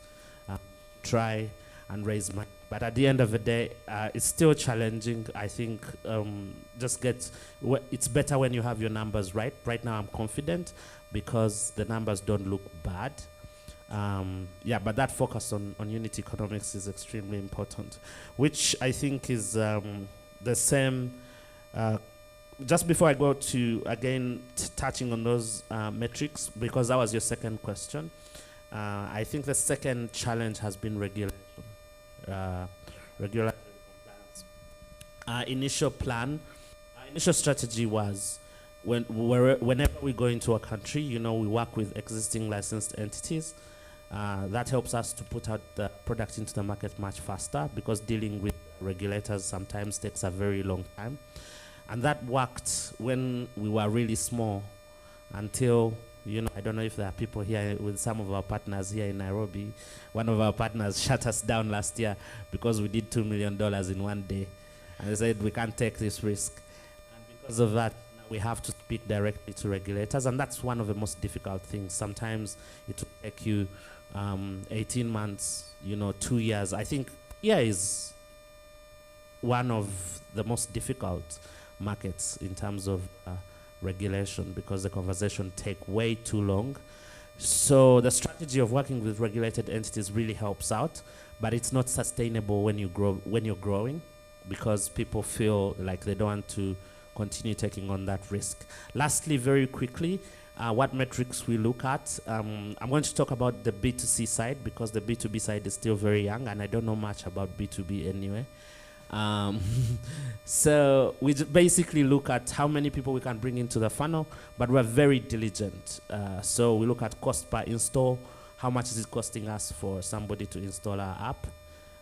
try and raise money. But at the end of the day, it's still challenging. I think it's better when you have your numbers right. Right now I'm confident because the numbers don't look bad. But that focus on unit economics is extremely important, which I think is the same. Just before I go to, again, touching on those metrics, because that was your second question, I think the second challenge has been regulation. Regulatory compliance. Our initial strategy was whenever we go into a country, we work with existing licensed entities. That helps us to put out the product into the market much faster, because dealing with regulators sometimes takes a very long time. And that worked when we were really small until, I don't know if there are people here with some of our partners here in Nairobi. One of our partners shut us down last year because we did $2 million in one day. And they said, we can't take this risk. And because of that, we have to speak directly to regulators. And that's one of the most difficult things. Sometimes it will take you 18 months, 2 years. I think is one of the most difficult markets in terms of regulation, because the conversation take way too long. So the strategy of working with regulated entities really helps out, but it's not sustainable when you're growing, because people feel like they don't want to continue taking on that risk. Lastly, very quickly, what metrics we look at. I'm going to talk about the B2C side, because the B2B side is still very young, and I don't know much about B2B anyway. So we basically look at how many people we can bring into the funnel, but we're very diligent. So we look at cost per install, how much is it costing us for somebody to install our app,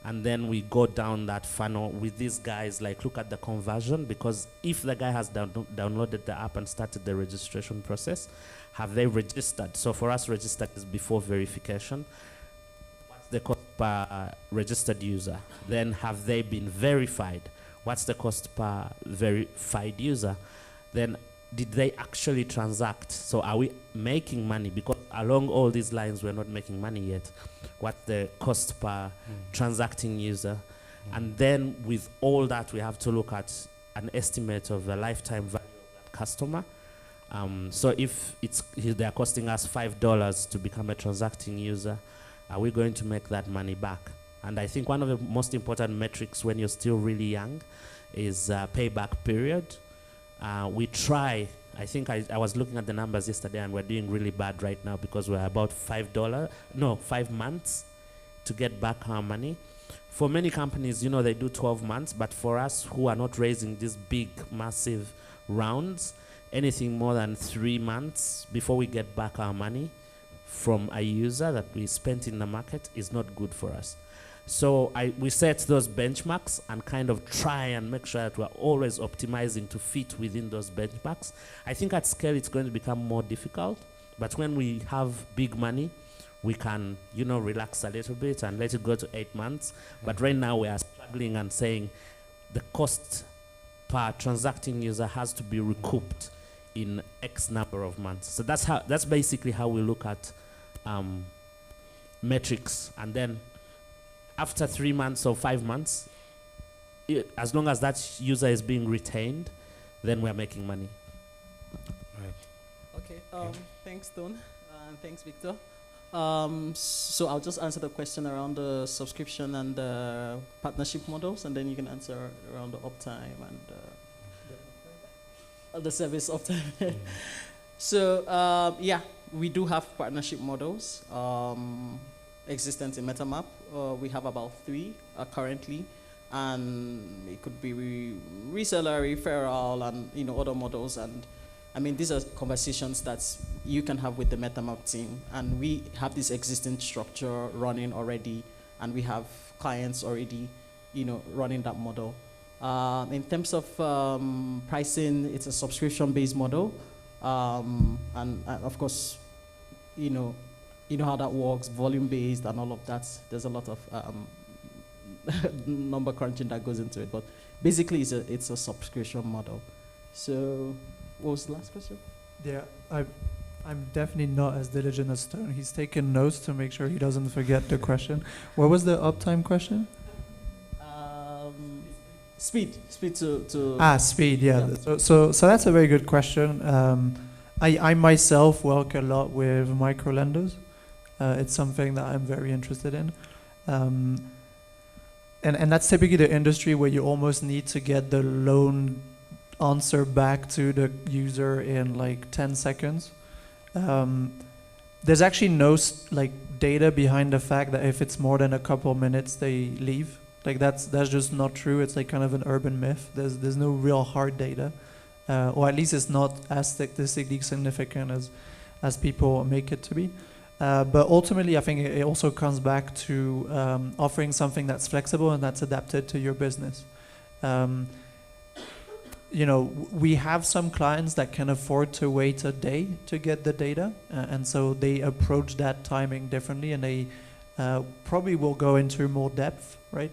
and then we go down that funnel with these guys, like look at the conversion, because if the guy has downloaded the app and started the registration process, have they registered? So for us, registered is before verification. What's the cost per registered user? Then have they been verified? What's the cost per verified user? Then did they actually transact? So are we making money? Because along all these lines, we're not making money yet. What's the cost per transacting user? And then with all that, we have to look at an estimate of the lifetime value of that customer. So if they're costing us $5 to become a transacting user, are we going to make that money back? And I think one of the most important metrics when you're still really young is payback period. We try, I think I was looking at the numbers yesterday, and we're doing really bad right now, because we're about 5 months to get back our money. For many companies, they do 12 months, but for us who are not raising these big, massive rounds, anything more than 3 months before we get back our money from a user that we spent in the market is not good for us. So we set those benchmarks and kind of try and make sure that we're always optimizing to fit within those benchmarks. I think at scale it's going to become more difficult, but when we have big money, we can, relax a little bit and let it go to 8 months. But right now we are struggling and saying the cost per transacting user has to be recouped in X number of months. So that's basically how we look at metrics. And then after 3 months or 5 months, as long as that user is being retained, then we're making money. Right. Okay, thanks, Don, and thanks, Victor. So I'll just answer the question around the subscription and the partnership models, and then you can answer around the uptime and the service uptime. So yeah, we do have partnership models existent in MetaMap. We have about 3 currently, and it could be reseller, referral, and other models. And I mean, these are conversations that you can have with the MetaMap team, and we have this existing structure running already, and we have clients already, running that model. In terms of pricing, it's a subscription-based model, and of course, you know how that works, volume-based and all of that. There's a lot of number crunching that goes into it, but basically it's a subscription model. So, what was the last question? Yeah, I'm definitely not as diligent as Stone. He's taken notes to make sure he doesn't forget the question. What was the uptime question? Speed to speed, yeah. So that's a very good question. I myself work a lot with micro lenders. It's something that I'm very interested in. And that's typically the industry where you almost need to get the loan answer back to the user in like 10 seconds. There's actually no data behind the fact that if it's more than a couple minutes, they leave. Like that's just not true. It's like kind of an urban myth. There's no real hard data, or at least it's not as statistically significant as people make it to be. But ultimately, I think it also comes back to offering something that's flexible and that's adapted to your business. We have some clients that can afford to wait a day to get the data, and so they approach that timing differently, and they probably will go into more depth, right?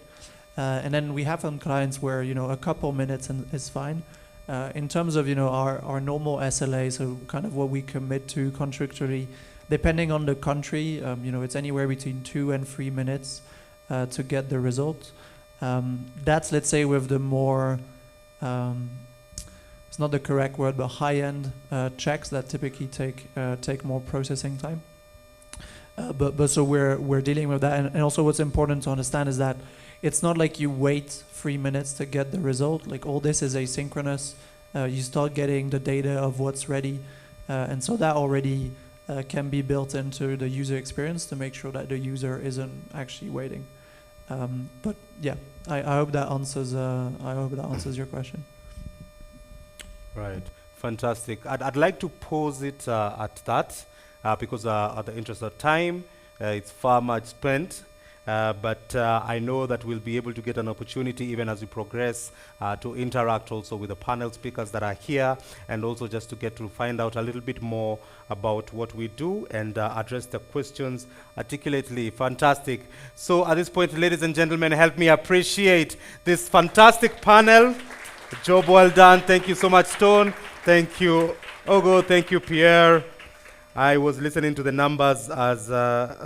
And then we have some clients where a couple minutes is fine. In terms of our normal SLA, so kind of what we commit to contractually, depending on the country, it's anywhere between 2 and 3 minutes to get the result. That's, let's say, with the more it's not the correct word, but high-end checks that typically take more processing time. But so we're dealing with that, and also what's important to understand is that it's not like you wait 3 minutes to get the result. Like all this is asynchronous. You start getting the data of what's ready, and so that already can be built into the user experience to make sure that the user isn't actually waiting. But yeah, I hope that answers. I hope that answers your question. Right, fantastic. I'd like to pause it at that because at the interest of time, it's far much spent. But I know that we'll be able to get an opportunity even as we progress to interact also with the panel speakers that are here, and also just to get to find out a little bit more about what we do and address the questions articulately. Fantastic. So at this point, ladies and gentlemen, help me appreciate this fantastic panel. Job well done. Thank you so much, Stone. Thank you, Ogo. Thank you, Pierre. I was listening to the numbers as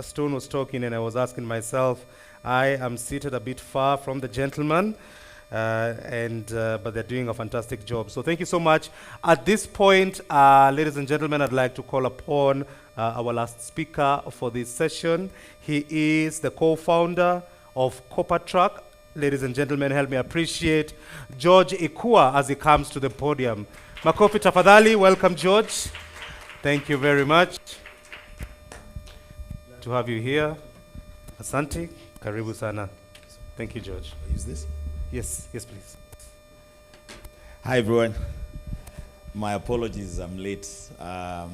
Stone was talking, and I was asking myself, I am seated a bit far from the gentleman, but they're doing a fantastic job. So thank you so much. At this point, ladies and gentlemen, I'd like to call upon our last speaker for this session. He is the co-founder of CopperTrack. Ladies and gentlemen, help me appreciate George Ikua as he comes to the podium. Makofi tafadhali. Welcome, George. Thank you very much to have you here. Asante, karibu sana. Thank you, George. Use this? Yes, please. Hi, everyone. My apologies, I'm late. I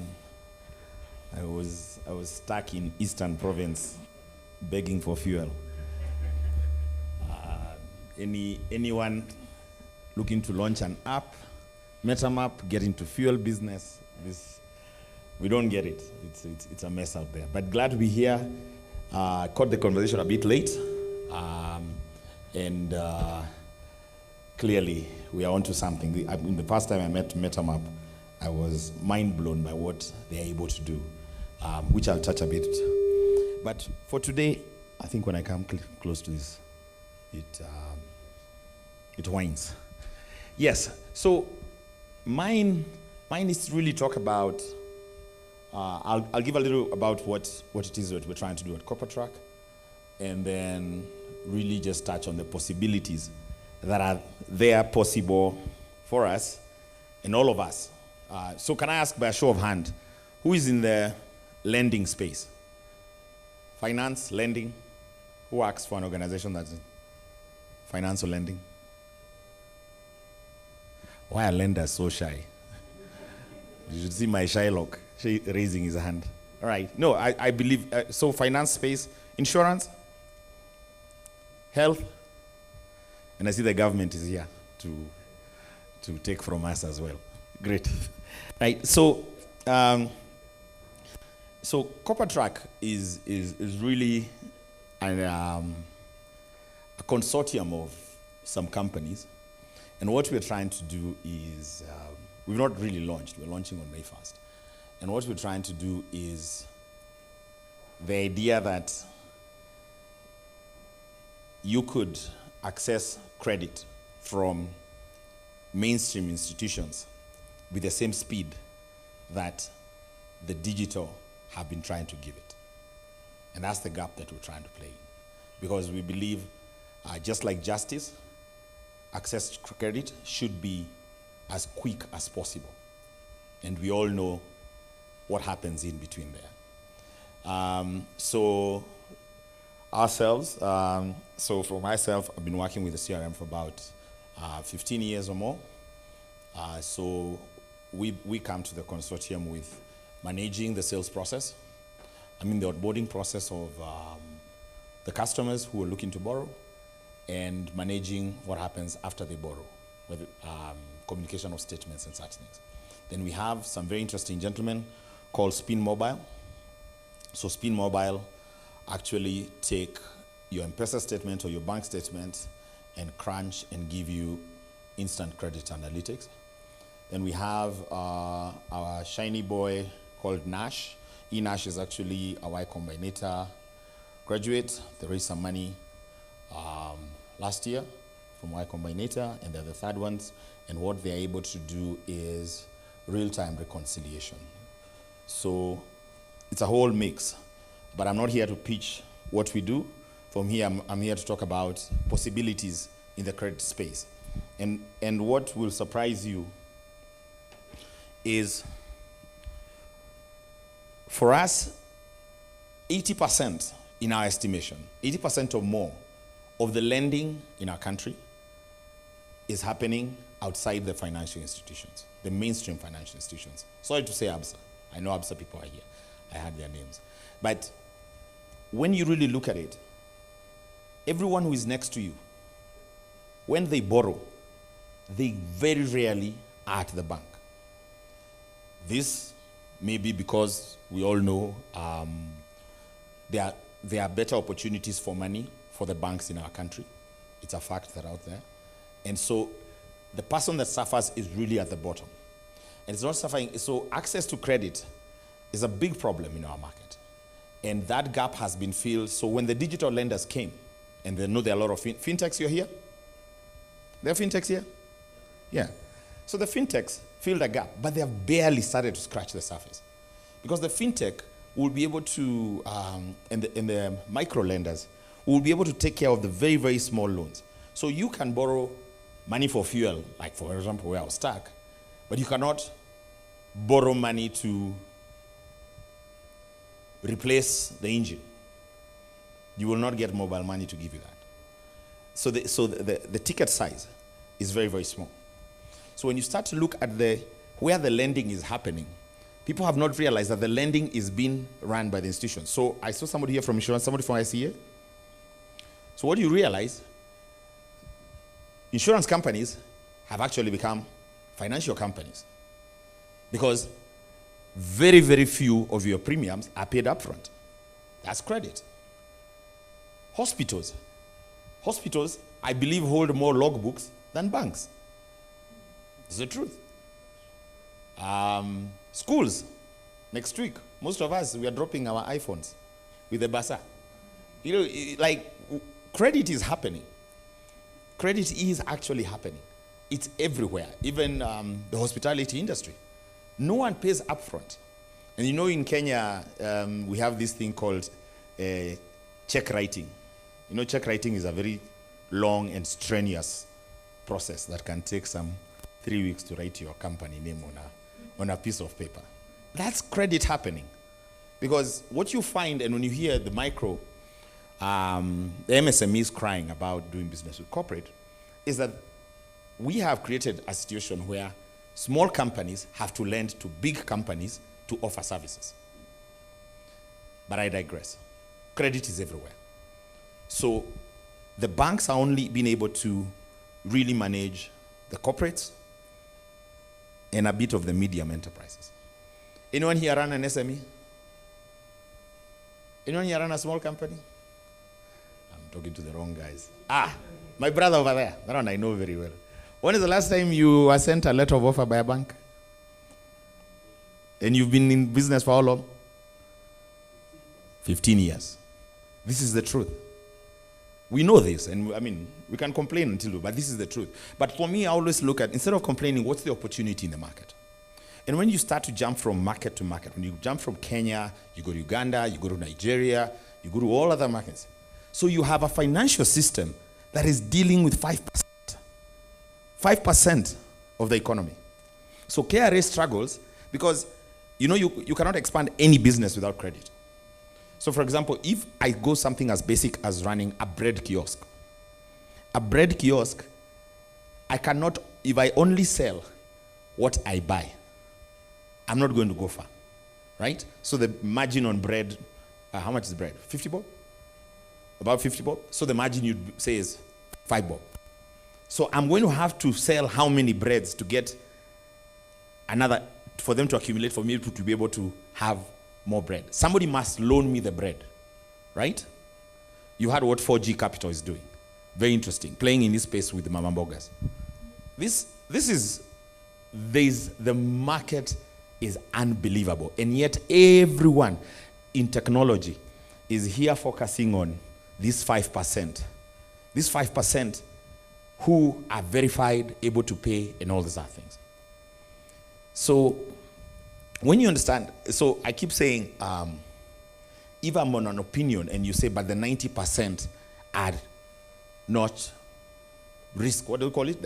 was stuck in Eastern Province begging for fuel. Anyone looking to launch an app, MetaMap, get into fuel business, we don't get it. It's a mess out there. But glad to be here. Caught the conversation a bit late. And clearly, we are onto something. In the first time I met MetaMap, I was mind blown by what they are able to do, which I'll touch a bit. But for today, I think when I come close to this, it whines. Yes, so mine is to really talk about, I'll give a little about what it is that we're trying to do at CopperTrack, and then really just touch on the possibilities that are there possible for us and all of us. So can I ask by a show of hand, who is in the lending space? Finance, lending? Who works for an organization that's in finance or lending? Why are lenders so shy? You should see my Shylock raising his hand. All right. No, I believe, so finance space, insurance, health, and I see the government is here to take from us as well. Great. Right. So CopperTrack is really a consortium of some companies, and what we're trying to do is we've not really launched. We're launching on May 1st, and what we're trying to do is the idea that you could access credit from mainstream institutions with the same speed that the digital have been trying to give it. And that's the gap that we're trying to play. Because we believe, just like justice, access to credit should be as quick as possible. And we all know what happens in between there. So ourselves, so for myself, I've been working with the CRM for about 15 years or more. So we come to the consortium with managing the sales process. I mean the onboarding process of the customers who are looking to borrow, and managing what happens after they borrow, with communication of statements and such things. Then we have some very interesting gentlemen called Spin Mobile. So Spin Mobile actually take your M-Pesa statement or your bank statement and crunch and give you instant credit analytics. Then we have our shiny boy called Nash. Nash is actually a Y Combinator graduate. They raised some money last year from Y Combinator, and they're the third ones. And what they're able to do is real-time reconciliation. So it's a whole mix. But I'm not here to pitch what we do. From here, I'm here to talk about possibilities in the credit space. And what will surprise you is, for us, 80% in our estimation, 80% or more of the lending in our country is happening outside the financial institutions, the mainstream financial institutions. Sorry to say ABSA. I know ABSA people are here. I had their names. But when you really look at it, everyone who is next to you, when they borrow, they very rarely are at the bank. This may be because we all know there are better opportunities for money for the banks in our country. It's a fact that out there. And so the person that suffers is really at the bottom. And it's not suffering. So access to credit is a big problem in our market. And that gap has been filled. So when the digital lenders came, and they know there are a lot of fintechs, you're here? There are fintechs here? Yeah. So the fintechs filled a gap, but they have barely started to scratch the surface. Because the fintech will be able to, and the micro lenders, will be able to take care of the very, very small loans. So you can borrow money for fuel, like for example, where I was stuck, but you cannot borrow money to replace the engine. You will not get mobile money to give you that. So the ticket size is very, very small. So when you start to look at the where the lending is happening, people have not realized that the lending is being run by the institutions. So I saw somebody here from insurance, somebody from ICA. So what do you realize? Insurance companies have actually become financial companies because very, very few of your premiums are paid upfront. That's credit. Hospitals, I believe, hold more logbooks than banks. It's the truth. Schools, next week, most of us, we are dropping our iPhones with the bazaar. You know, like, credit is happening. Credit is actually happening. It's everywhere, even the hospitality industry. No one pays upfront. And you know, in Kenya, we have this thing called check writing. You know, check writing is a very long and strenuous process that can take some 3 weeks to write your company name on a piece of paper. That's credit happening. Because what you find, and when you hear the micro, the MSMEs crying about doing business with corporate, is that we have created a situation where small companies have to lend to big companies to offer services. But I digress. Credit is everywhere. So the banks are only being able to really manage the corporates and a bit of the medium enterprises. Anyone here run an SME? Anyone here run a small company? I'm talking to the wrong guys. My brother over there. That one I know very well. When is the last time you were sent a letter of offer by a bank? And you've been in business for how long? 15 years. This is the truth. We know this, and I mean, we can complain but this is the truth. But for me, I always look at, instead of complaining, what's the opportunity in the market? And when you start to jump from market to market, when you jump from Kenya, you go to Uganda, you go to Nigeria, you go to all other markets. So you have a financial system that is dealing with 5%. 5% of the economy. So KRA struggles because, you know, you cannot expand any business without credit. So for example, if I go something as basic as running a bread kiosk, I cannot, if I only sell what I buy, I'm not going to go far, right? So the margin on bread, how much is bread? 50 bob? About 50 bob? So the margin you'd say is 5 bob. So I'm going to have to sell how many breads to get another, for them to accumulate, for me to be able to have more bread. Somebody must loan me the bread, right? You heard what 4G Capital is doing. Very interesting. Playing in this space with the Mama Bogas. The market is unbelievable. And yet everyone in technology is here focusing on this 5%. This 5% who are verified, able to pay, and all these other things. So when you understand, so I keep saying, if I'm on an opinion and you say, but the 90% are not risk, what do you call it?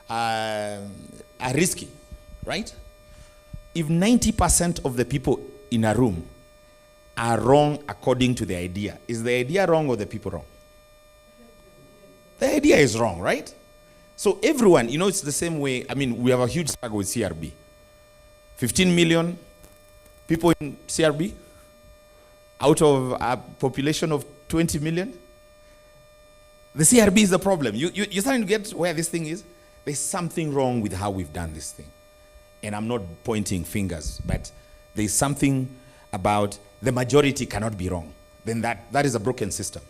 Are risky, right? If 90% of the people in a room are wrong according to the idea, is the idea wrong or the people wrong? The idea is wrong, right? So everyone, you know, it's the same way. I mean, we have a huge struggle with CRB. 15 million people in CRB out of a population of 20 million. The CRB is the problem. You're starting to get where this thing is. There's something wrong with how we've done this thing. And I'm not pointing fingers, but there's something about the majority cannot be wrong. Then that is a broken system.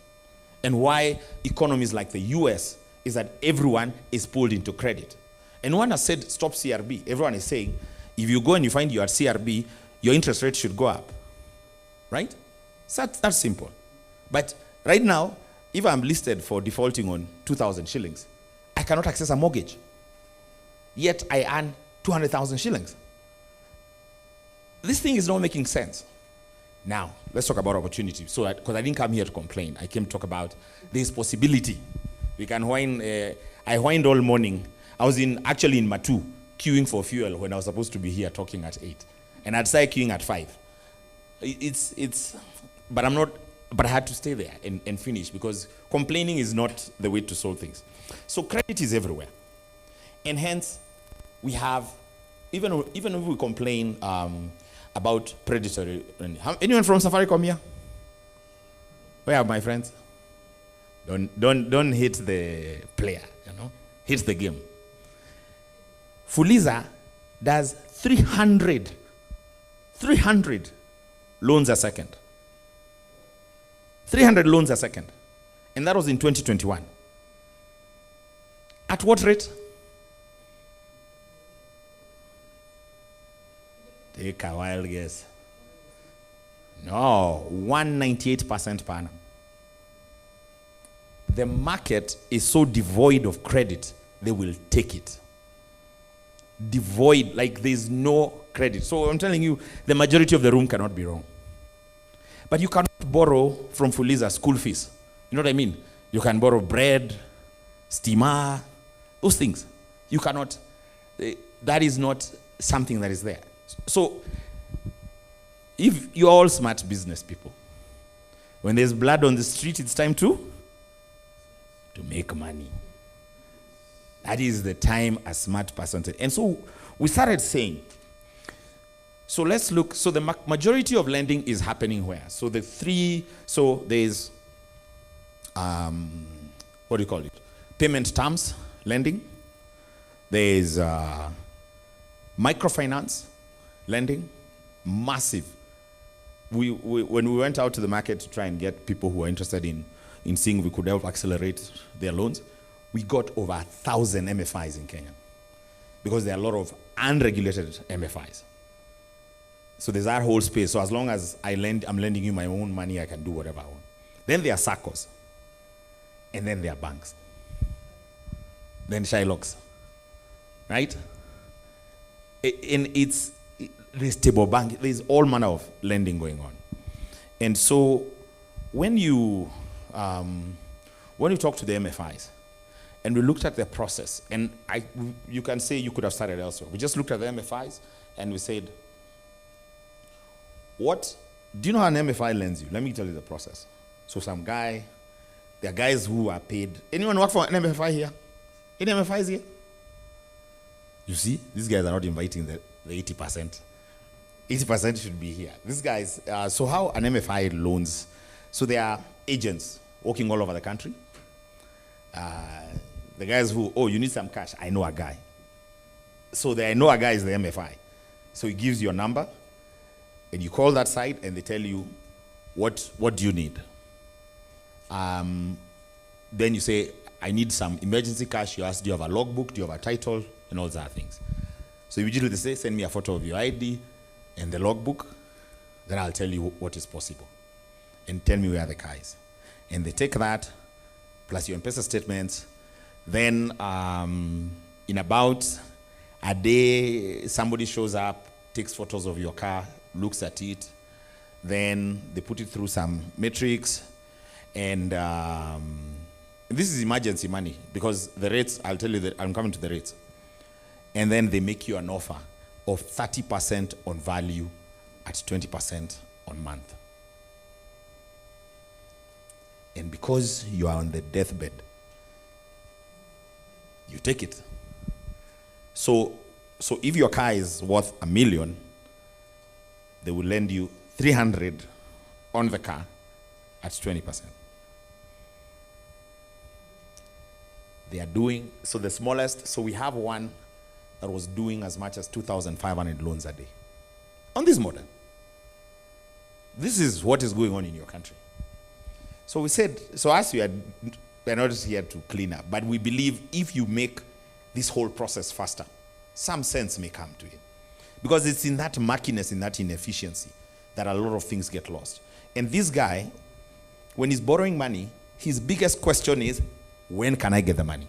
And why economies like the US is that everyone is pulled into credit. And one has said, stop CRB. Everyone is saying, if you go and you find you are CRB, your interest rate should go up. Right? So that's simple. But right now, if I'm listed for defaulting on 2,000 shillings, I cannot access a mortgage. Yet I earn 200,000 shillings. This thing is not making sense. Now, let's talk about opportunity. So, because I didn't come here to complain, I came to talk about this possibility. We can whine. I whined all morning. I was actually in Matu, queuing for fuel when I was supposed to be here talking at 8. And I'd started queuing at 5. But I had to stay there and finish because complaining is not the way to solve things. So credit is everywhere. And hence, we have even if we complain about predatory lending. Anyone from Safaricom here? Where are my friends? Don't hit the player, hit the game. Fuliza does 300 loans a second. 300 loans a second. And that was in 2021. At what rate? Take a wild guess. No, 198% per annum. The market is so devoid of credit, they will take it. Devoid, like there's no credit. So I'm telling you, the majority of the room cannot be wrong. But you cannot borrow from Fuliza school fees. You know what I mean? You can borrow bread, steamer, those things. You cannot, that is not something that is there. So, if you're all smart business people, when there's blood on the street, it's time to make money. That is the time a smart person said. And so we started saying, so let's look, so the majority of lending is happening where? So there's, what do you call it? Payment terms lending. There's microfinance lending, massive. When we went out to the market to try and get people who are interested in seeing if we could help accelerate their loans, we got over 1,000 MFIs in Kenya because there are a lot of unregulated MFIs. So there's that whole space. So as long as I'm lending you my own money, I can do whatever I want. Then there are SACCOs. And then there are banks. Then Shylocks. Right? And there's table bank, there's all manner of lending going on. And so when you talk to the MFIs, and we looked at their process, and you can say you could have started elsewhere. We just looked at the MFIs, and we said, do you know how an MFI lends you? Let me tell you the process. So there are guys who are paid. Anyone work for an MFI here? Any MFIs here? You see, these guys are not inviting the 80%. 80% should be here. These guys, so how an MFI loans, so there are agents working all over the country. The guys who, you need some cash, I know a guy. So I know a guy is the MFI. So he gives you a number, and you call that side, and they tell you, what do you need? Then you say, I need some emergency cash. You ask, do you have a logbook? Do you have a title? And all those things. So usually they say, send me a photo of your ID and the logbook. Then I'll tell you what is possible. And tell me where the car is. And they take that, plus your M-Pesa statements. Then in about a day, somebody shows up, takes photos of your car, looks at it. Then they put it through some metrics. And this is emergency money, because the rates, I'll tell you that I'm coming to the rates. And then they make you an offer of 30% on value at 20% on month. And because you are on the deathbed, you take it. So if your car is worth $1 million, they will lend you 300 on the car at 20%. They are doing, so the smallest, so we have one that was doing as much as 2,500 loans a day on this model. This is what is going on in your country. So we said, so as we're not here to clean up, but we believe if you make this whole process faster, some sense may come to it. Because it's in that murkiness, in that inefficiency, that a lot of things get lost. And this guy, when he's borrowing money, his biggest question is, when can I get the money?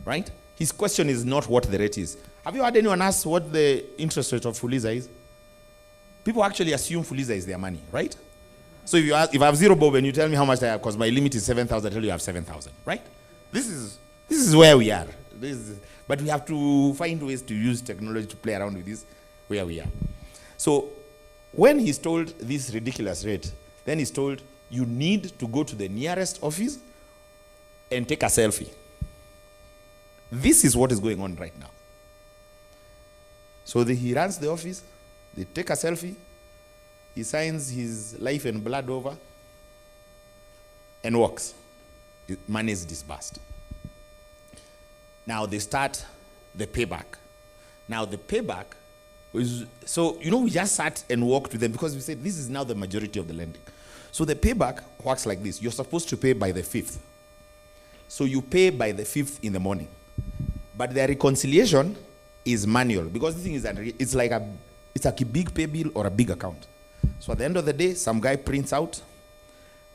Right? His question is not what the rate is. Have you heard anyone ask what the interest rate of Fuliza is? People actually assume Fuliza is their money, right? So if I have 0 bob and you tell me how much I have, because my limit is 7,000, I tell you I have 7,000, right? This is where we are. But we have to find ways to use technology to play around with this, where we are. So when he's told this ridiculous rate, then he's told you need to go to the nearest office and take a selfie. This is what is going on right now. So he runs the office, they take a selfie, he signs his life and blood over, and walks. Money is disbursed. Now they start the payback. Now the payback is, so we just sat and walked with them because we said this is now the majority of the lending. So the payback works like this. You're supposed to pay by the 5th. So you pay by the 5th in the morning. But the reconciliation is manual because the thing is that it's like a big pay bill or a big account. So at the end of the day, some guy prints out,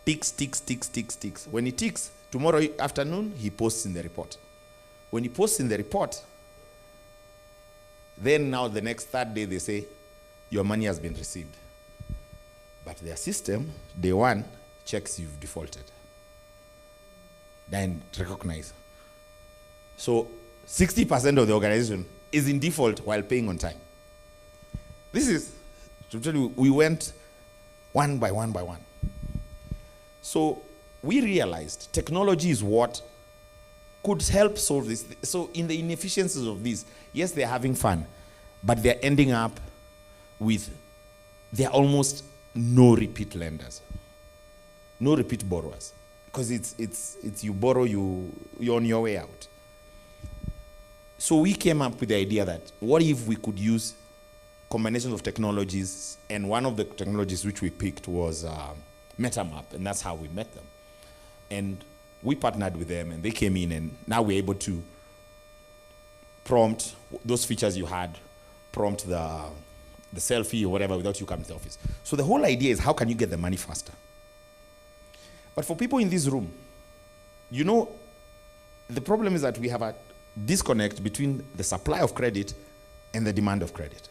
ticks. When he ticks, tomorrow afternoon, he posts in the report. When he posts in the report, then now the next third day they say, your money has been received. But their system, day one, checks you've defaulted. Then recognize. So 60% of the organization is in default while paying on time. This is, to tell you, we went one by one. So we realized technology is what could help solve this. So in the inefficiencies of this, yes, they're having fun, but they're ending up with, there are almost no repeat lenders, no repeat borrowers, because it's you borrow, you're on your way out. So we came up with the idea that what if we could use combinations of technologies, and one of the technologies which we picked was MetaMap, and that's how we met them. And we partnered with them, and they came in, and now we're able to prompt those features you had, prompt the selfie or whatever without you coming to the office. So the whole idea is how can you get the money faster? But for people in this room, the problem is that we have a disconnect between the supply of credit and the demand of credit.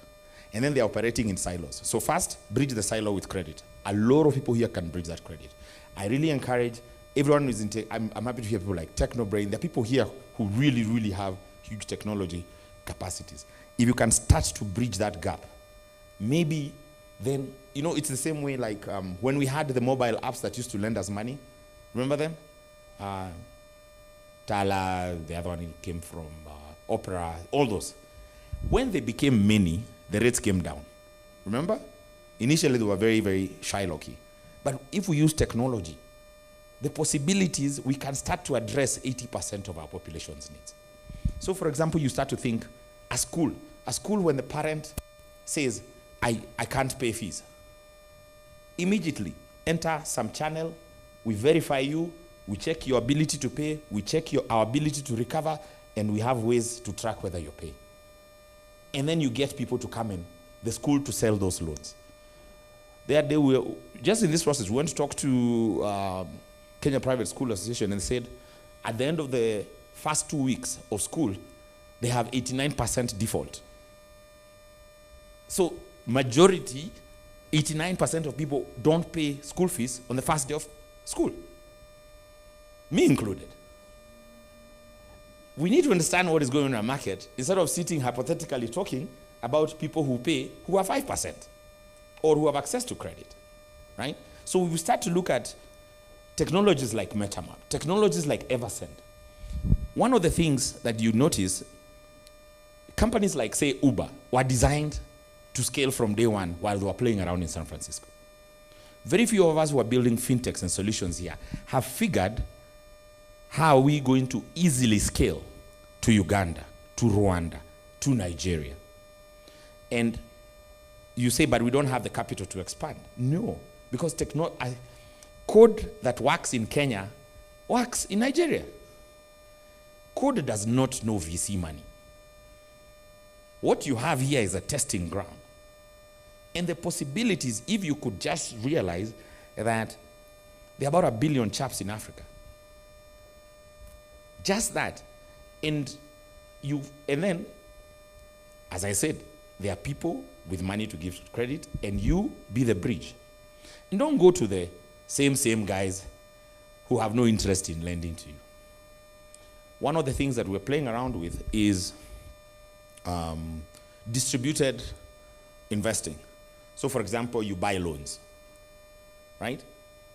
And then they're operating in silos. So first, bridge the silo with credit. A lot of people here can bridge that credit. I really encourage everyone who's in I'm happy to hear people like Technobrain. There are people here who really, really have huge technology capacities. If you can start to bridge that gap, maybe then, it's the same way like when we had the mobile apps that used to lend us money. Remember them? Tala, the other one came from Opera, all those. When they became many, the rates came down. Remember? Initially, they were very, very shy-locky. But if we use technology, the possibilities, we can start to address 80% of our population's needs. So, for example, you start to think, a school when the parent says, I can't pay fees, immediately enter some channel, we verify you, we check your ability to pay, we check our ability to recover, and we have ways to track whether you're paying. And then you get people to come in, the school to sell those loans. They were, just in this process, we went to talk to Kenya Private School Association and said, at the end of the first 2 weeks of school, they have 89% default. So majority, 89% of people don't pay school fees on the first day of school. Me included. We need to understand what is going on in our market instead of sitting hypothetically talking about people who pay, who are 5%, or who have access to credit, right? So we start to look at technologies like MetaMap, technologies like Eversend. One of the things that you notice, companies like, say, Uber, were designed to scale from day one while they were playing around in San Francisco. Very few of us who are building fintechs and solutions here have figured how are we going to easily scale to Uganda, to Rwanda, to Nigeria. And you say, but we don't have the capital to expand. No, because code that works in Kenya works in Nigeria. Code does not know VC money. What you have here is a testing ground. And the possibilities, if you could just realize that there are about 1 billion chaps in Africa. Just that. And then, as I said, there are people with money to give credit, and you be the bridge. And don't go to the same guys who have no interest in lending to you. One of the things that we're playing around with is distributed investing. So, for example, you buy loans, right?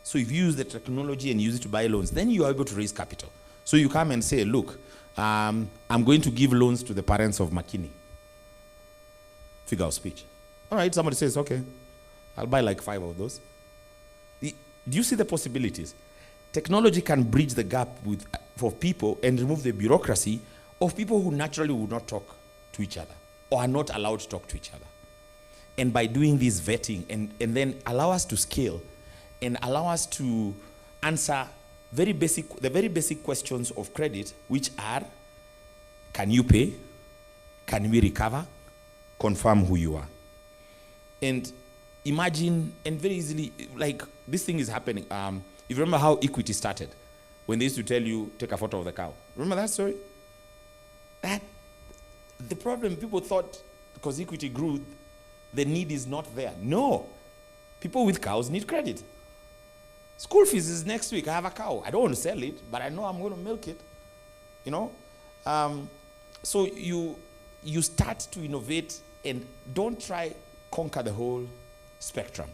So if you use the technology and use it to buy loans, then you are able to raise capital. So you come and say, look, I'm going to give loans to the parents of Makini. figure of speech. All right, somebody says, okay, I'll buy like 5 of those. Do you see the possibilities? Technology can bridge the gap for people and remove the bureaucracy of people who naturally would not talk to each other or are not allowed to talk to each other. And by doing this vetting and then allow us to scale and allow us to answer the very basic questions of credit, which are, can you pay? Can we recover? Confirm who you are. And imagine, and very easily, like this thing is happening. If you remember how equity started, when they used to tell you, take a photo of the cow. Remember that story? The problem, people thought, because equity grew, the need is not there. No. People with cows need credit. School fees is next week. I have a cow. I don't want to sell it, but I know I'm going to milk it. You know? So you start to innovate and don't try conquer the whole spectrum.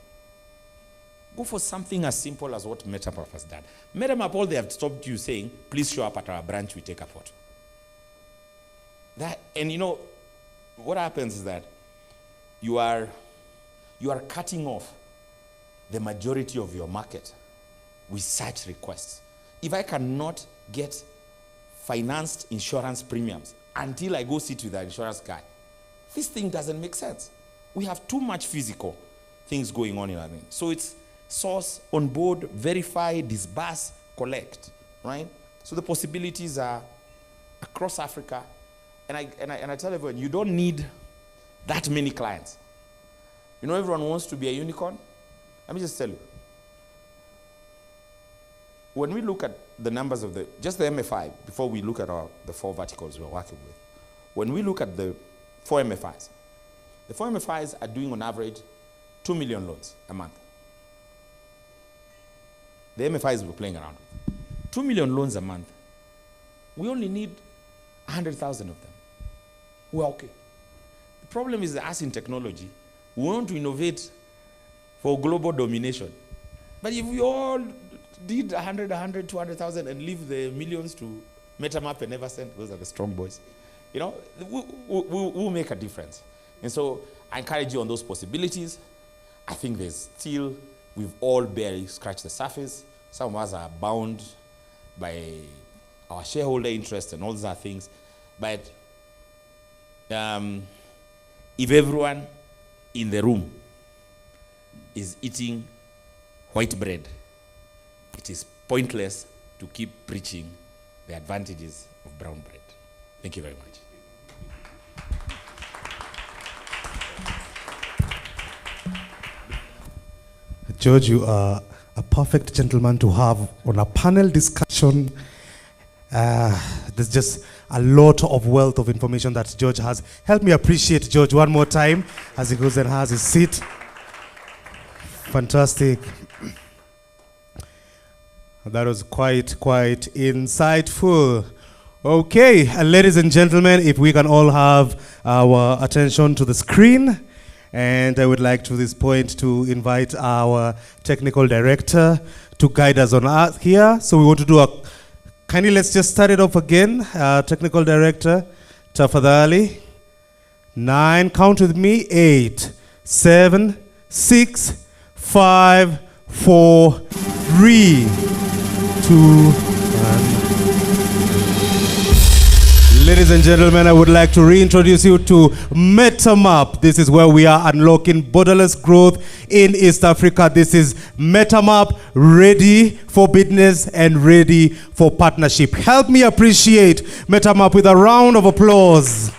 Go for something as simple as what MetaMap has done. MetaMap, all they have stopped you saying, please show up at our branch, we take a photo. And you know, what happens is that you are cutting off the majority of your market with such requests. If I cannot get financed insurance premiums until I go sit with the insurance guy, this thing doesn't make sense. We have too much physical things going on in our thing. So it's source, onboard, verify, disburse, collect, right? So the possibilities are across Africa. And I tell everyone, you don't need that many clients. You know, everyone wants to be a unicorn. Let me just tell you. When we look at the numbers of just the MFI, before we look at the 4 verticals we're working with, when we look at the 4 MFIs, the 4 MFIs are doing on average 2 million loans a month. The MFIs we're playing around with. 2 million loans a month. We only need 100,000 of them. We're okay. The problem is that us in technology, we want to innovate for global domination. But if we all did 200,000 and leave the millions to MetaMap and Eversend, those are the strong boys, you know, we'll make a difference. And so I encourage you on those possibilities. I think we've all barely scratched the surface. Some of us are bound by our shareholder interest and all those other things. But if everyone in the room is eating white bread, it is pointless to keep preaching the advantages of brown bread. Thank you very much. George, you are a perfect gentleman to have on a panel discussion. There's just a lot of wealth of information that George has. Help me appreciate George one more time as he goes and has his seat. Fantastic. That was quite insightful. Okay, ladies and gentlemen, if we can all have our attention to the screen. And I would like to this point to invite our technical director to guide us on here. So we want to do kindly let's just start it off again. Technical director, tafadhali. 9, count with me. 8, 7, 6, 5, 4, 3, 2, 1. Ladies and gentlemen, I would like to reintroduce you to MetaMap. This is where we are unlocking borderless growth in East Africa. This is MetaMap, ready for business and ready for partnership. Help me appreciate MetaMap with a round of applause.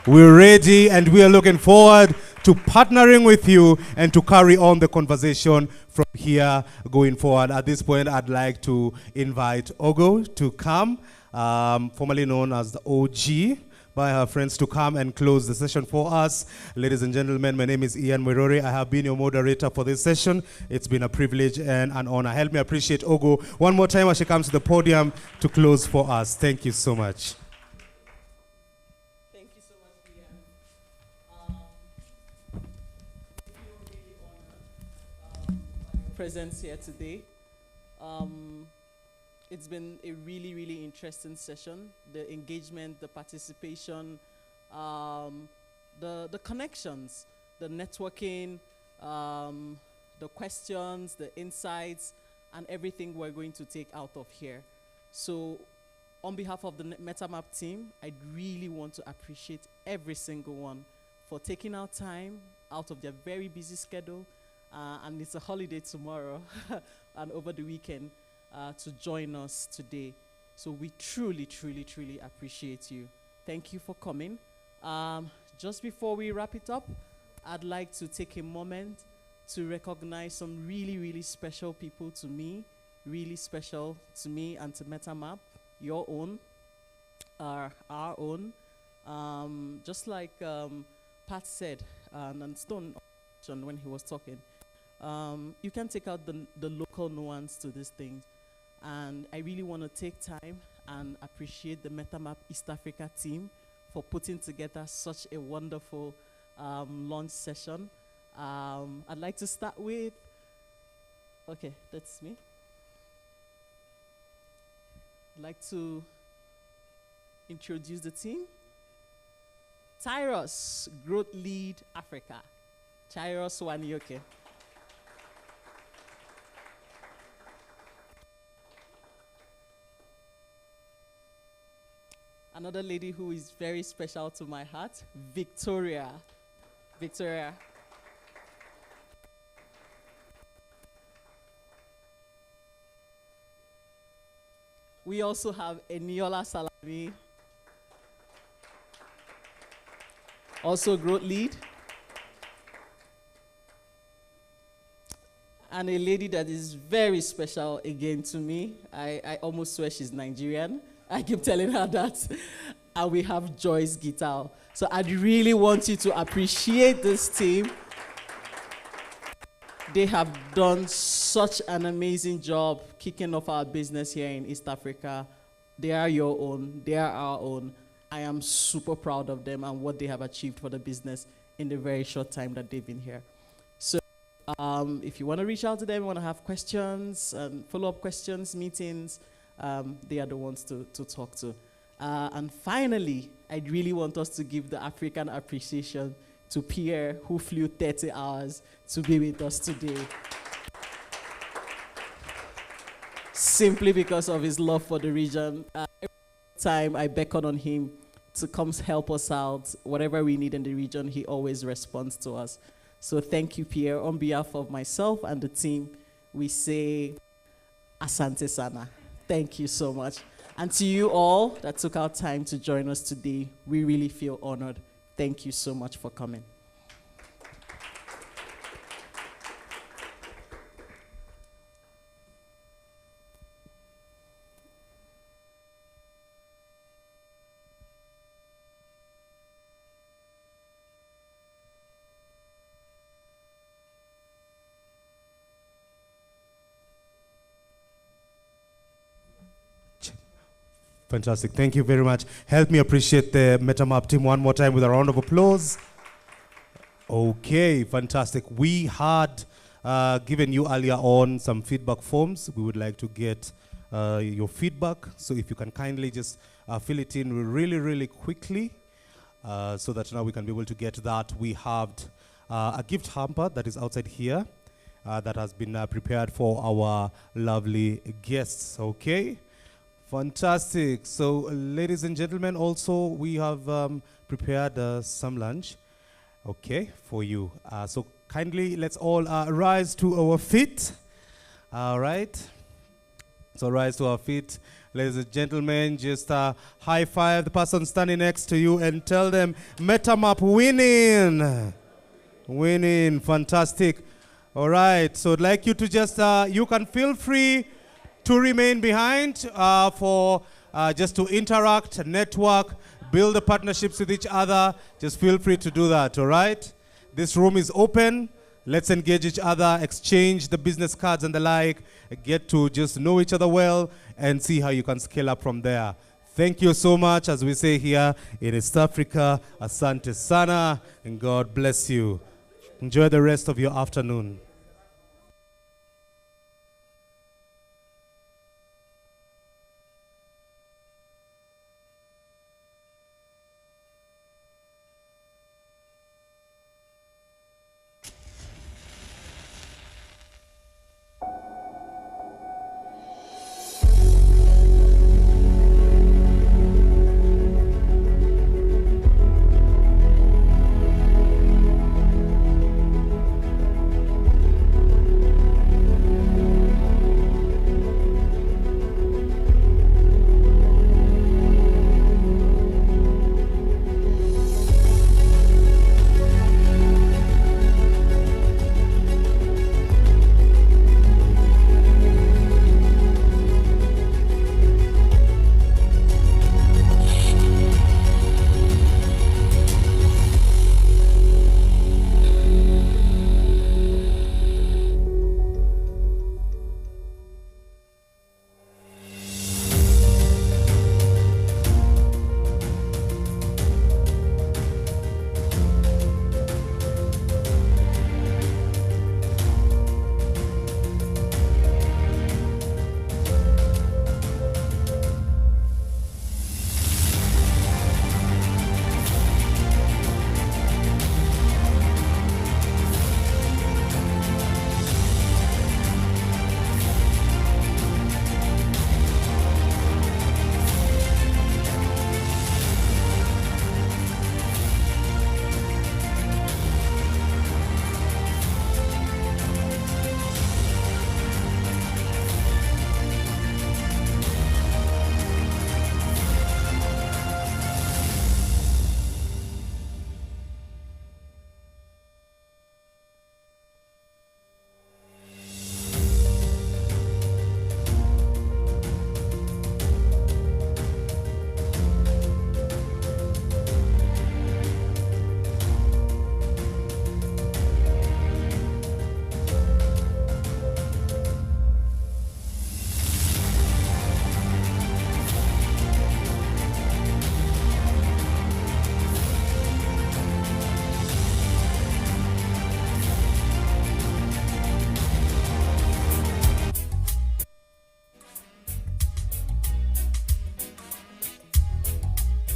We're ready and we are looking forward to partnering with you and to carry on the conversation from here going forward. At this point, I'd like to invite Ogo to come. Formerly known as the OG, by her friends, to come and close the session for us. Ladies and gentlemen, my name is Ian Mwirori. I have been your moderator for this session. It's been a privilege and an honor. Help me appreciate Ogo one more time as she comes to the podium to close for us. Thank you so much. Thank you so much, Ian. I feel really honored by your presence here today. It's been a really, really interesting session. The engagement, the participation, the connections, the networking, the questions, the insights, and everything we're going to take out of here. So on behalf of the MetaMap team, I really want to appreciate every single one for taking out time out of their very busy schedule, and it's a holiday tomorrow and over the weekend to join us today. So we truly, truly, truly appreciate you. Thank you for coming. Just before we wrap it up, I'd like to take a moment to recognize some really, really special people to me, really special to me and to MetaMap, your own, our own. Just like Pat said, and Stone when he was talking, you can take out the local nuance to these things. And I really want to take time and appreciate the MetaMap East Africa team for putting together such a wonderful launch session. I'd like to start with, okay, that's me. I'd like to introduce the team. Tyros, Growth Lead Africa. Tyros Wanyoke. Another lady who is very special to my heart, Victoria. Victoria. We also have Eniola Salami, also Growth Lead. And a lady that is very special again to me. I almost swear she's Nigerian. I keep telling her that. And we have Joyce Gital. So I'd really want you to appreciate this team. They have done such an amazing job kicking off our business here in East Africa. They are your own. They are our own. I am super proud of them and what they have achieved for the business in the very short time that they've been here. So if you want to reach out to them, want to have questions, follow-up questions, meetings, they are the ones to talk to. And finally, I really want us to give the African appreciation to Pierre, who flew 30 hours to be with us today. Simply because of his love for the region. Every time I beckon on him to come help us out, whatever we need in the region, he always responds to us. So thank you, Pierre. On behalf of myself and the team, we say Asante Sana. Thank you so much. And to you all that took our time to join us today, we really feel honored. Thank you so much for coming. Fantastic. Thank you very much. Help me appreciate the MetaMap team one more time with a round of applause. Okay, fantastic. We had given you earlier on some feedback forms. We would like to get your feedback. So if you can kindly just fill it in really, really quickly so that now we can be able to get that. We have a gift hamper that is outside here that has been prepared for our lovely guests. Okay. Fantastic. So, ladies and gentlemen, also we have prepared some lunch, okay, for you. So kindly, let's all rise to our feet. All right. So rise to our feet. Ladies and gentlemen, just high five the person standing next to you and tell them, MetaMap winning. Winning. Fantastic. All right. So I'd like you to just, you can feel free to remain behind for just to interact, network, build the partnerships with each other. Just feel free to do that, all right? This room is open. Let's engage each other, exchange the business cards and the like, get to just know each other well and see how you can scale up from there. Thank you so much, as we say here in East Africa. Asante sana, and God bless you. Enjoy the rest of your afternoon.